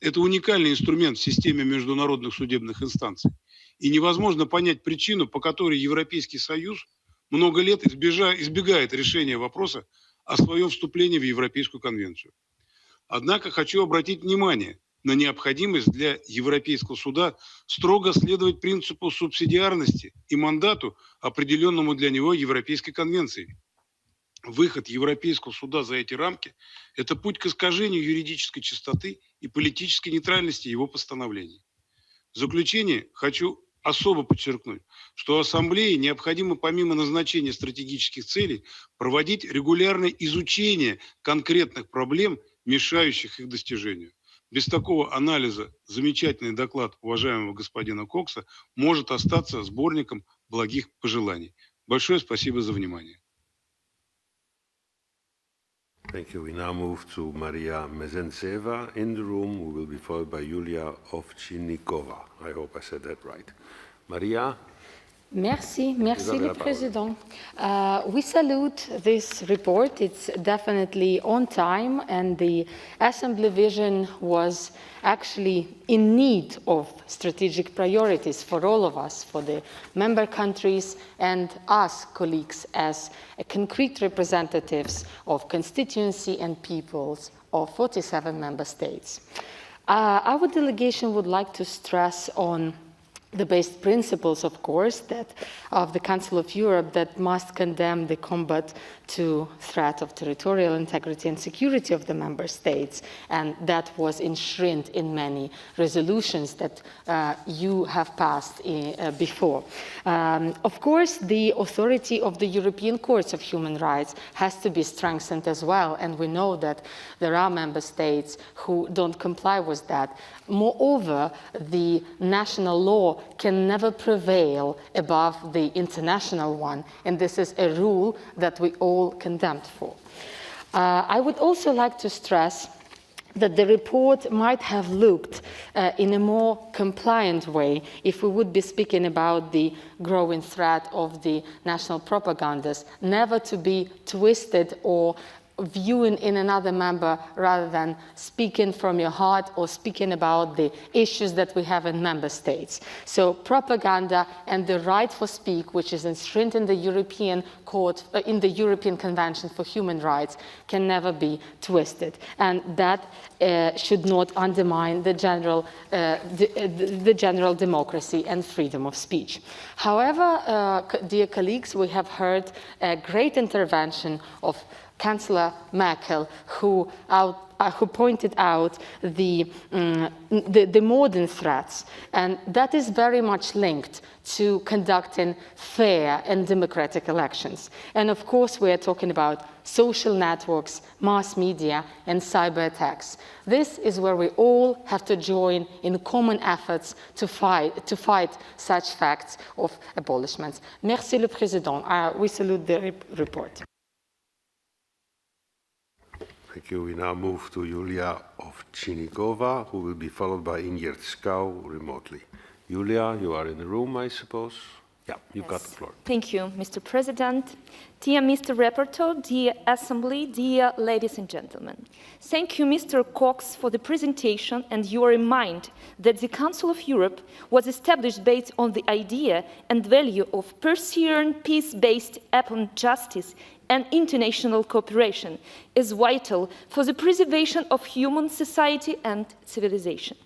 Это уникальный инструмент в системе международных судебных инстанций. И невозможно понять причину, по которой Европейский Союз много лет избегает решения вопроса о своем вступлении в Европейскую конвенцию. Однако хочу обратить внимание на необходимость для Европейского суда строго следовать принципу субсидиарности и мандату, определенному для него Европейской конвенцией. Выход Европейского суда за эти рамки – это путь к искажению юридической чистоты и политической нейтральности его постановлений. В заключение хочу особо подчеркнуть, что Ассамблее необходимо помимо назначения стратегических целей проводить регулярное изучение конкретных проблем, мешающих их достижению. Без такого анализа замечательный доклад уважаемого господина Кокса может остаться сборником благих пожеланий. Большое спасибо за внимание. Thank you. We now move to Maria Mezentseva in the room, who will be followed by Yulia Ovchinnikova. I hope I said that right. Maria, Merci le Président. We salute this report. It's definitely on time, and the Assembly vision was actually in need of strategic priorities for all of us, for the member countries and us, colleagues, as concrete representatives of constituency and peoples of 47 member states. Our delegation would like to stress on the basic principles, of course, that of the Council of Europe that must condemn the combat to threat of territorial integrity and security of the member states, and that was enshrined in many resolutions that you have passed before. Of course, the authority of the European Courts of Human Rights has to be strengthened as well, and we know that there are member states who don't comply with that. Moreover, the national law can never prevail above the international one, and this is a rule that we all condemned for. I would also like to stress that the report might have looked in a more compliant way if we would be speaking about the growing threat of the national propagandas, never to be twisted or viewing in another member rather than speaking from your heart or speaking about the issues that we have in member states. So propaganda and the right for speech, which is enshrined in the European Court, in the European Convention for Human Rights, can never be twisted, and that should not undermine the general democracy and freedom of speech. However, dear colleagues, we have heard a great intervention of Chancellor Merkel, who pointed out the modern threats, and that is very much linked to conducting fair and democratic elections. And of course, we are talking about social networks, mass media, and cyber attacks. This is where we all have to join in common efforts to fight such facts of abolishments. Merci le Président. We salute the report. Thank you. We now move to Julia Ovchinnikova, who will be followed by Ingrid Skau remotely. Julia, you are in the room, I suppose. Yeah, you've got the floor. Thank you, Mr. President. Dear Mr. Rapporteur, dear Assembly, dear ladies and gentlemen. Thank you, Mr. Cox, for the presentation and your reminder that the Council of Europe was established based on the idea and value of pursuing peace based upon justice and international cooperation is vital for the preservation of human society and civilization.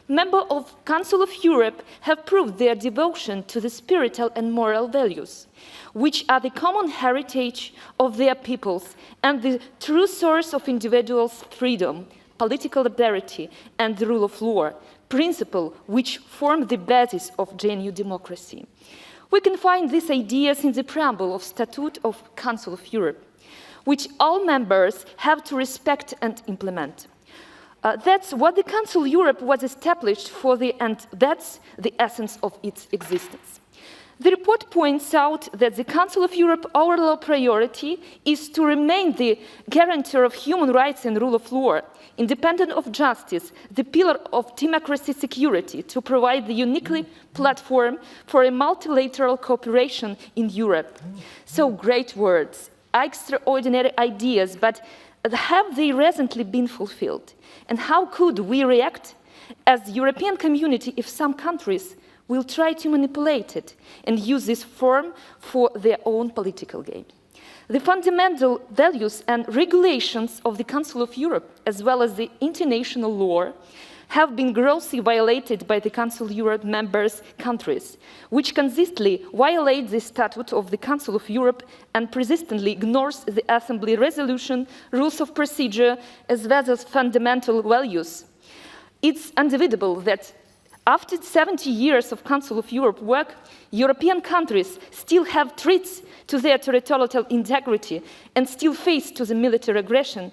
Members of the Council of Europe have proved their devotion to the spiritual and moral values, which are the common heritage of their peoples and the true source of individuals' freedom, political liberty, and the rule of law, principles which form the basis of genuine democracy. We can find these ideas in the preamble of Statute of Council of Europe, which all members have to respect and implement. That's what the Council of Europe was established for, and that's the essence of its existence. The report points out that the Council of Europe overall priority is to remain the guarantor of human rights and rule of law, independent of justice, the pillar of democracy security, to provide the uniquely platform for a multilateral cooperation in Europe. So great words, extraordinary ideas, but have they recently been fulfilled? And how could we react as the European community if some countries will try to manipulate it and use this form for their own political gain? The fundamental values and regulations of the Council of Europe, as well as the international law, have been grossly violated by the Council of Europe members' countries, which consistently violate the Statute of the Council of Europe and persistently ignores the Assembly resolution, rules of procedure, as well as fundamental values. It's undebatable that after 70 years of Council of Europe work, European countries still have threats to their territorial integrity and still face to the military aggression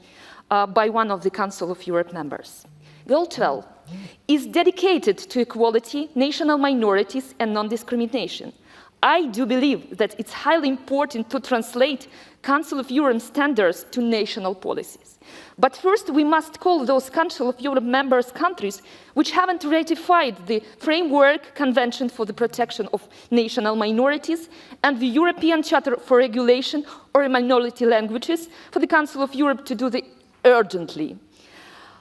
by one of the Council of Europe members. Goal 12 is dedicated to equality, national minorities, and non-discrimination. I do believe that it's highly important to translate Council of Europe standards to national policies. But first, we must call those Council of Europe members countries which haven't ratified the Framework Convention for the Protection of National Minorities and the European Charter for Regulation or Minority Languages for the Council of Europe to do this urgently.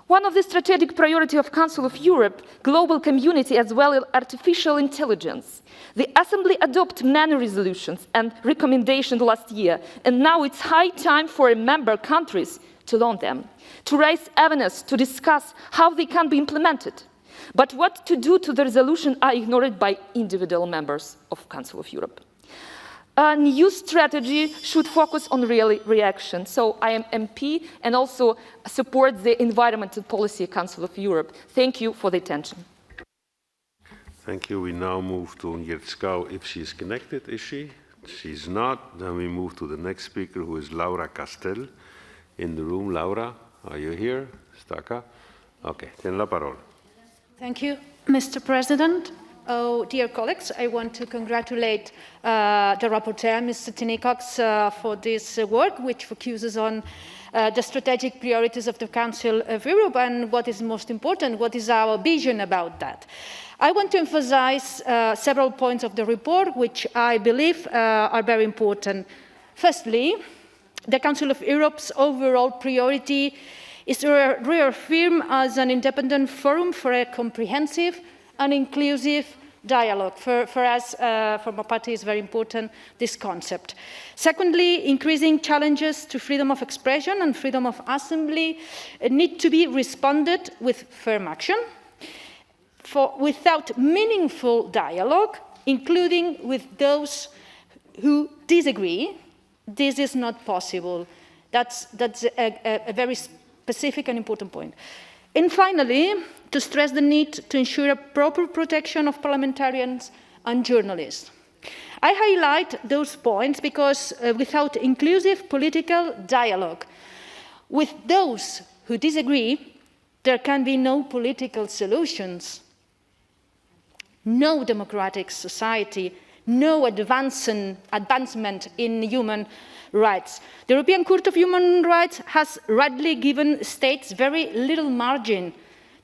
One of the strategic priorities of Council of Europe, global community as well as artificial intelligence. The Assembly adopted many resolutions and recommendations last year, and now it's high time for member countries to learn them, to raise awareness, to discuss how they can be implemented. But what to do to the resolution are ignored by individual members of Council of Europe. A new strategy should focus on real reaction. So I am MP and also support the Environmental Policy Council of Europe. Thank you for the attention. Thank you. We now move to Ingrid Skau, if she is connected. Is she? She's not. Then we move to the next speaker, who is Laura Castel. In the room, Laura, are you here? Staka? Okay, tiene la parola. Thank you, Mr. President. Oh, dear colleagues, I want to congratulate the rapporteur, Mr. Tini Cox, for this work, which focuses on the strategic priorities of the Council of Europe and what is most important, what is our vision about that. I want to emphasize several points of the report, which I believe are very important. Firstly, the Council of Europe's overall priority is to reaffirm as an independent forum for a comprehensive and inclusive dialogue. For us, for my party, is very important, this concept. Secondly, increasing challenges to freedom of expression and freedom of assembly need to be responded with firm action. Without meaningful dialogue, including with those who disagree, this is not possible. That's a very specific and important point. And finally, to stress the need to ensure a proper protection of parliamentarians and journalists. I highlight those points because without inclusive political dialogue with those who disagree, there can be no political solutions, no democratic society, no advancement in human rights. The European Court of Human Rights has rightly given states very little margin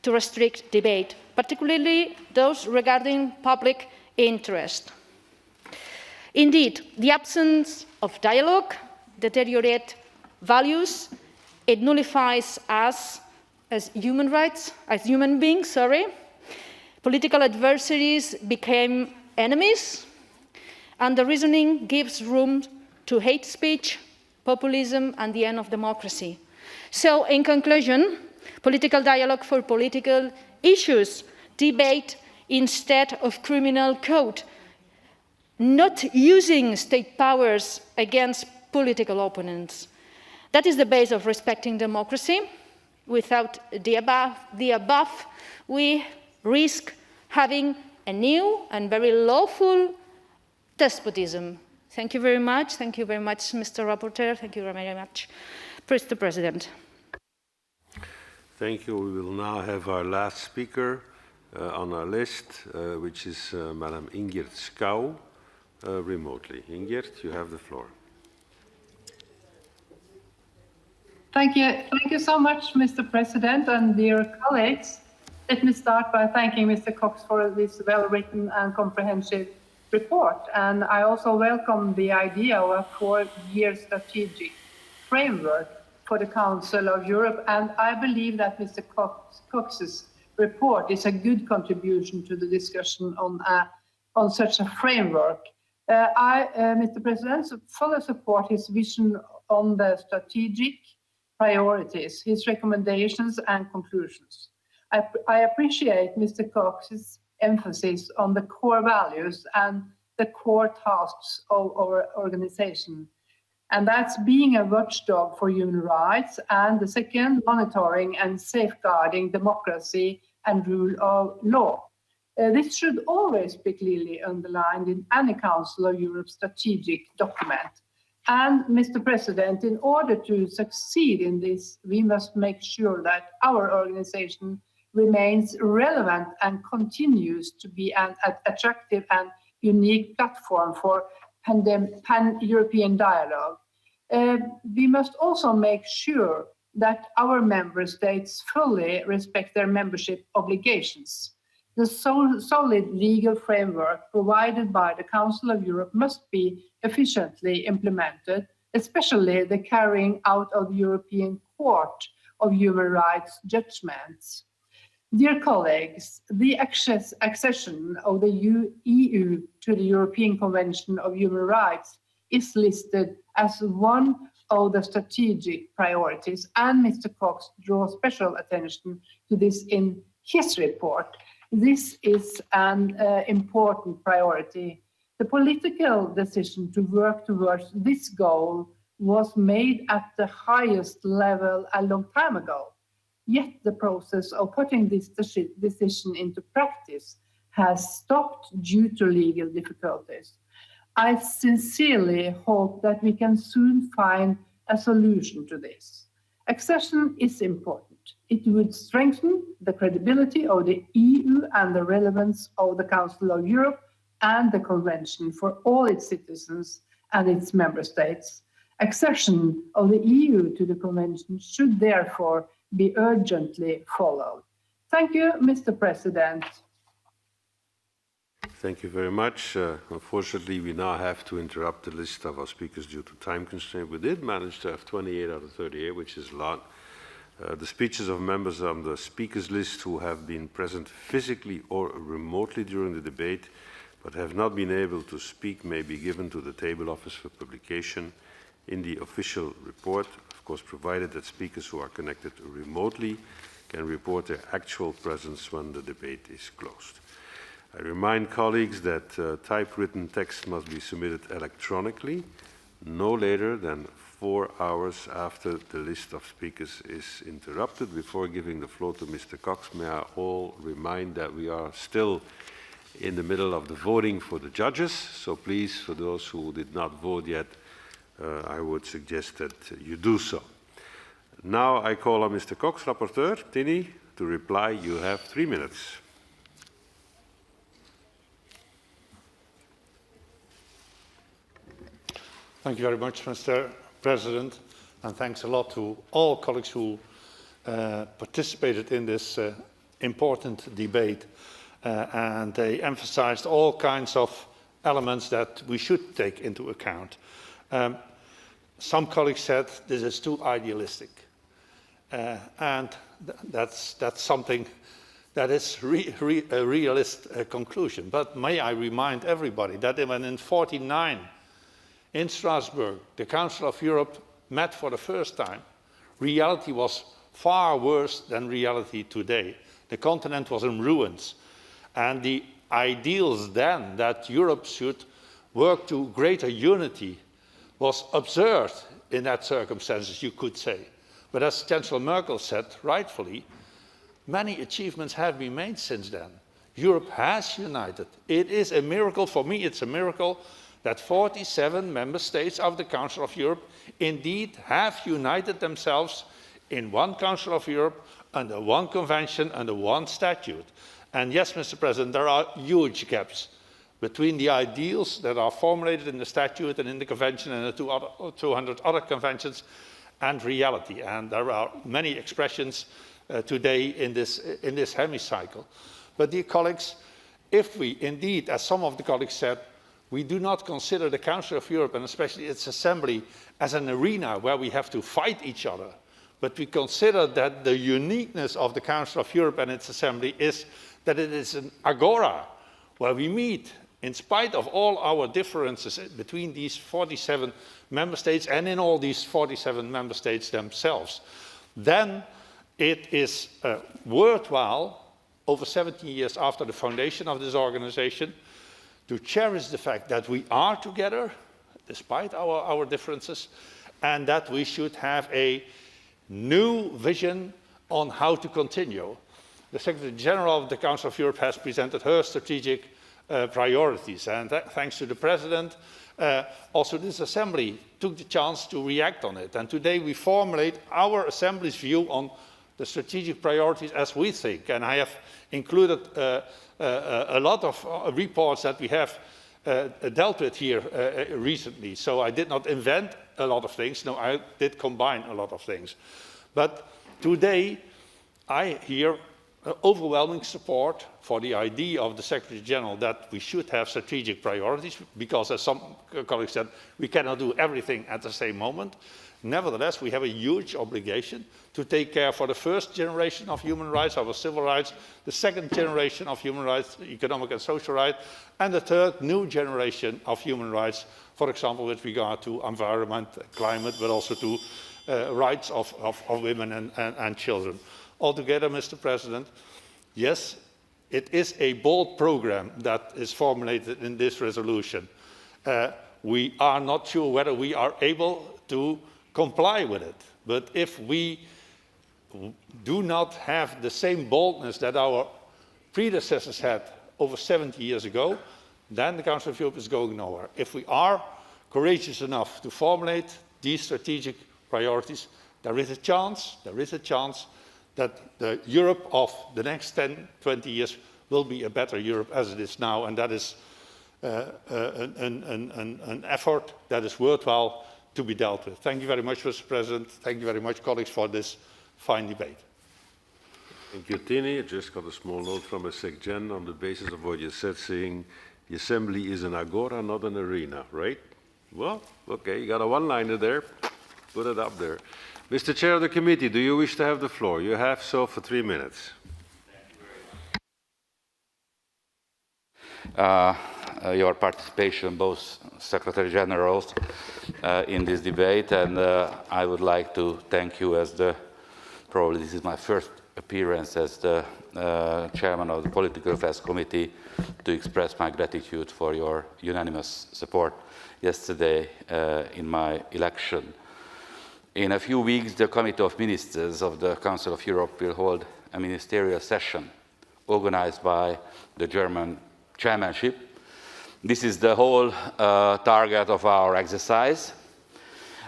to restrict debate, particularly those regarding public interest. Indeed, the absence of dialogue deteriorates values, it nullifies us as human beings. Political adversaries became enemies, and the reasoning gives room to hate speech, populism, and the end of democracy. So, in conclusion, political dialogue for political issues, debate instead of criminal code, not using state powers against political opponents. That is the base of respecting democracy. Without the above, we risk having a new and very lawful despotism. Thank you very much. Thank you very much, Mr. Rapporteur. Thank you very much, Mr. President. Thank you. We will now have our last speaker on our list, which is Madam Ingrid Skau, remotely. Ingrid, you have the floor. Thank you so much, Mr. President and dear colleagues. Let me start by thanking Mr. Cox for this well-written and comprehensive report. And I also welcome the idea of a 4-year strategic framework for the Council of Europe. And I believe that Mr. Cox's report is a good contribution to the discussion on such a framework. Mr. President, fully support his vision on the strategic priorities, his recommendations and conclusions. I appreciate Mr. Cox's emphasis on the core values and the core tasks of our organization. And that's being a watchdog for human rights, and the second, monitoring and safeguarding democracy and rule of law. This should always be clearly underlined in any Council of Europe strategic document. And Mr. President, in order to succeed in this, we must make sure that our organization remains relevant and continues to be an attractive and unique platform for pan-European dialogue. We must also make sure that our member states fully respect their membership obligations. The solid legal framework provided by the Council of Europe must be efficiently implemented, especially the carrying out of the European Court of Human Rights judgments. Dear colleagues, the accession of the EU to the European Convention of Human Rights is listed as one of the strategic priorities, and Mr. Cox draws special attention to this in his report. This is an important priority. The political decision to work towards this goal was made at the highest level a long time ago. Yet the process of putting this decision into practice has stopped due to legal difficulties. I sincerely hope that we can soon find a solution to this. Accession is important. It would strengthen the credibility of the EU and the relevance of the Council of Europe and the Convention for all its citizens and its member states. Accession of the EU to the Convention should therefore be urgently followed. Thank you, Mr. President. Thank you very much. Unfortunately, we now have to interrupt the list of our speakers due to time constraint. We did manage to have 28 out of 38, which is a lot. The speeches of members on the speakers list who have been present physically or remotely during the debate but have not been able to speak may be given to the table office for publication in the official report, of course, provided that speakers who are connected remotely can report their actual presence when the debate is closed. I remind colleagues that typewritten text must be submitted electronically no later than 4 hours after the list of speakers is interrupted. Before giving the floor to Mr. Cox, may I all remind that we are still in the middle of the voting for the judges, so please, for those who did not vote yet, I would suggest that you do so. Now I call on Mr. Cox, Rapporteur, Tini, to reply. You have 3 minutes. Thank you very much, Mr. President, and thanks a lot to all colleagues who participated in this important debate, and they emphasized all kinds of elements that we should take into account. Some colleagues said this is too idealistic, and that's something that is a realist conclusion. But may I remind everybody that when in 1949 in Strasbourg the Council of Europe met for the first time, reality was far worse than reality today. The continent was in ruins, and the ideals then that Europe should work to greater unity was absurd in that circumstances, you could say. But as Chancellor Merkel said, rightfully, many achievements have been made since then. Europe has united. It is a miracle, for me it's a miracle, that 47 member states of the Council of Europe indeed have united themselves in one Council of Europe, under one convention, under one statute. And yes, Mr. President, there are huge gaps between the ideals that are formulated in the statute and in the convention and the 200 other conventions and reality. And there are many expressions today in this hemicycle. But dear colleagues, if we indeed, as some of the colleagues said, we do not consider the Council of Europe and especially its assembly as an arena where we have to fight each other, but we consider that the uniqueness of the Council of Europe and its assembly is that it is an agora where we meet in spite of all our differences between these 47 member states and in all these 47 member states themselves, then it is worthwhile, over 17 years after the foundation of this organization, to cherish the fact that we are together, despite our differences, and that we should have a new vision on how to continue. The Secretary General of the Council of Europe has presented her strategic priorities, and thanks to the President, also this Assembly took the chance to react on it. And today we formulate our Assembly's view on the strategic priorities as we think. And I have included a lot of reports that we have dealt with here recently. So I did not invent a lot of things. No, I did combine a lot of things. But today, I hear overwhelming support for the idea of the Secretary General that we should have strategic priorities, because as some colleagues said, we cannot do everything at the same moment. Nevertheless, we have a huge obligation to take care for the first generation of human rights, our civil rights, the second generation of human rights, economic and social rights, and the third new generation of human rights, for example, with regard to environment, climate, but also to rights of women and children. Altogether, Mr. President, yes, it is a bold program that is formulated in this resolution. We are not sure whether we are able to comply with it. But if we do not have the same boldness that our predecessors had over 70 years ago, then the Council of Europe is going nowhere. If we are courageous enough to formulate these strategic priorities, there is a chance that the Europe of the next 10, 20 years will be a better Europe as it is now, and that is an effort that is worthwhile to be dealt with. Thank you very much, Mr. President. Thank you very much, colleagues, for this fine debate. Thank you, Tini. I just got a small note from a SecGen on the basis of what you said, saying the Assembly is an agora, not an arena, right? Well, okay, you got a one-liner there. Put it up there. Mr. Chair of the Committee, do you wish to have the floor? You have so for 3 minutes. Your participation, both Secretary Generals, in this debate, and I would like to thank you as probably this is my first appearance as the Chairman of the Political Affairs Committee, to express my gratitude for your unanimous support yesterday in my election. In a few weeks, the Committee of Ministers of the Council of Europe will hold a ministerial session organized by the German chairmanship. This is the whole target of our exercise.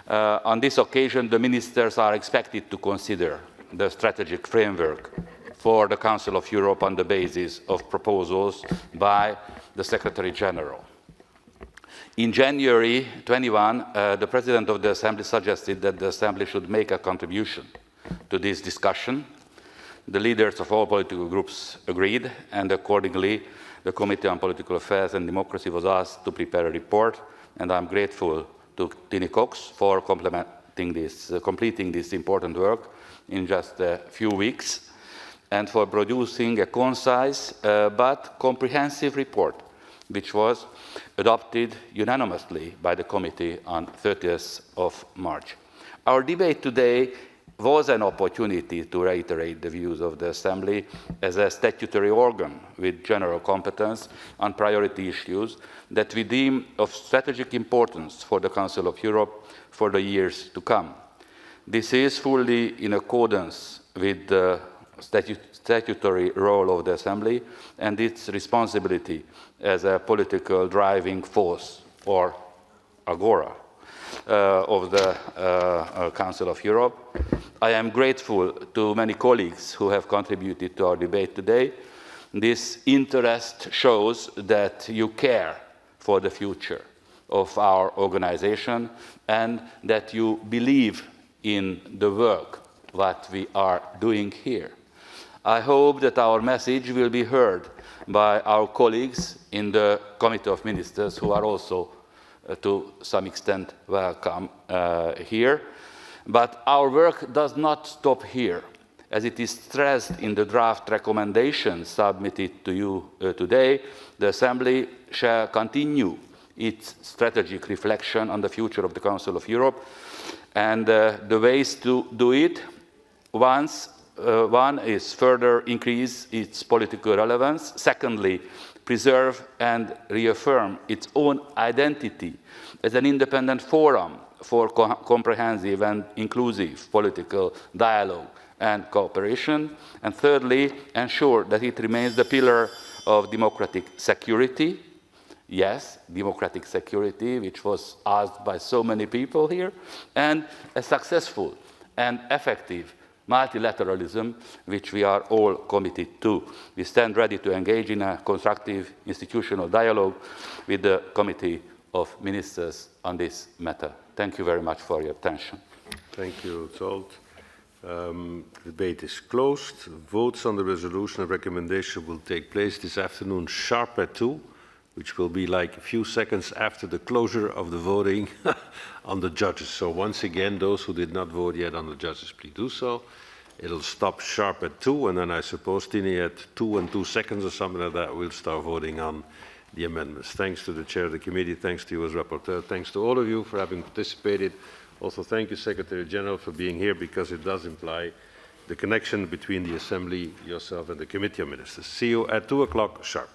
On this occasion, the ministers are expected to consider the strategic framework for the Council of Europe on the basis of proposals by the Secretary General. In January 21, the President of the Assembly suggested that the Assembly should make a contribution to this discussion. The leaders of all political groups agreed, and accordingly, the Committee on Political Affairs and Democracy was asked to prepare a report, and I'm grateful to Tini Cox for completing this important work in just a few weeks, and for producing a concise but comprehensive report, which was adopted unanimously by the committee on 30th of March. Our debate today was an opportunity to reiterate the views of the Assembly as a statutory organ with general competence on priority issues that we deem of strategic importance for the Council of Europe for the years to come. This is fully in accordance with the statutory role of the Assembly and its responsibility as a political driving force, or agora, of the Council of Europe. I am grateful to many colleagues who have contributed to our debate today. This interest shows that you care for the future of our organization and that you believe in the work that we are doing here. I hope that our message will be heard by our colleagues in the Committee of Ministers, who are also to some extent welcome here. But our work does not stop here. As it is stressed in the draft recommendations submitted to you today, the Assembly shall continue its strategic reflection on the future of the Council of Europe, and the ways to do it, one is further increase its political relevance. Secondly, preserve and reaffirm its own identity as an independent forum for comprehensive and inclusive political dialogue and cooperation. And thirdly, ensure that it remains the pillar of democratic security. Yes, democratic security, which was asked by so many people here, and a successful and effective multilateralism, which we are all committed to. We stand ready to engage in a constructive institutional dialogue with the Committee of Ministers on this matter. Thank you very much for your attention. Thank you, Zsolt. The debate is closed. Votes on the resolution and recommendation will take place this afternoon sharp at 2, which will be like a few seconds after the closure of the voting on the judges. So once again, those who did not vote yet on the judges, please do so. It'll stop sharp at 2, and then I suppose, Tini, at 2 and 2 seconds or something like that, we'll start voting on the amendments. Thanks to the chair of the committee, thanks to you as rapporteur, thanks to all of you for having participated. Also, thank you, Secretary General, for being here, because it does imply the connection between the Assembly, yourself, and the Committee of Ministers. See you at 2 o'clock sharp.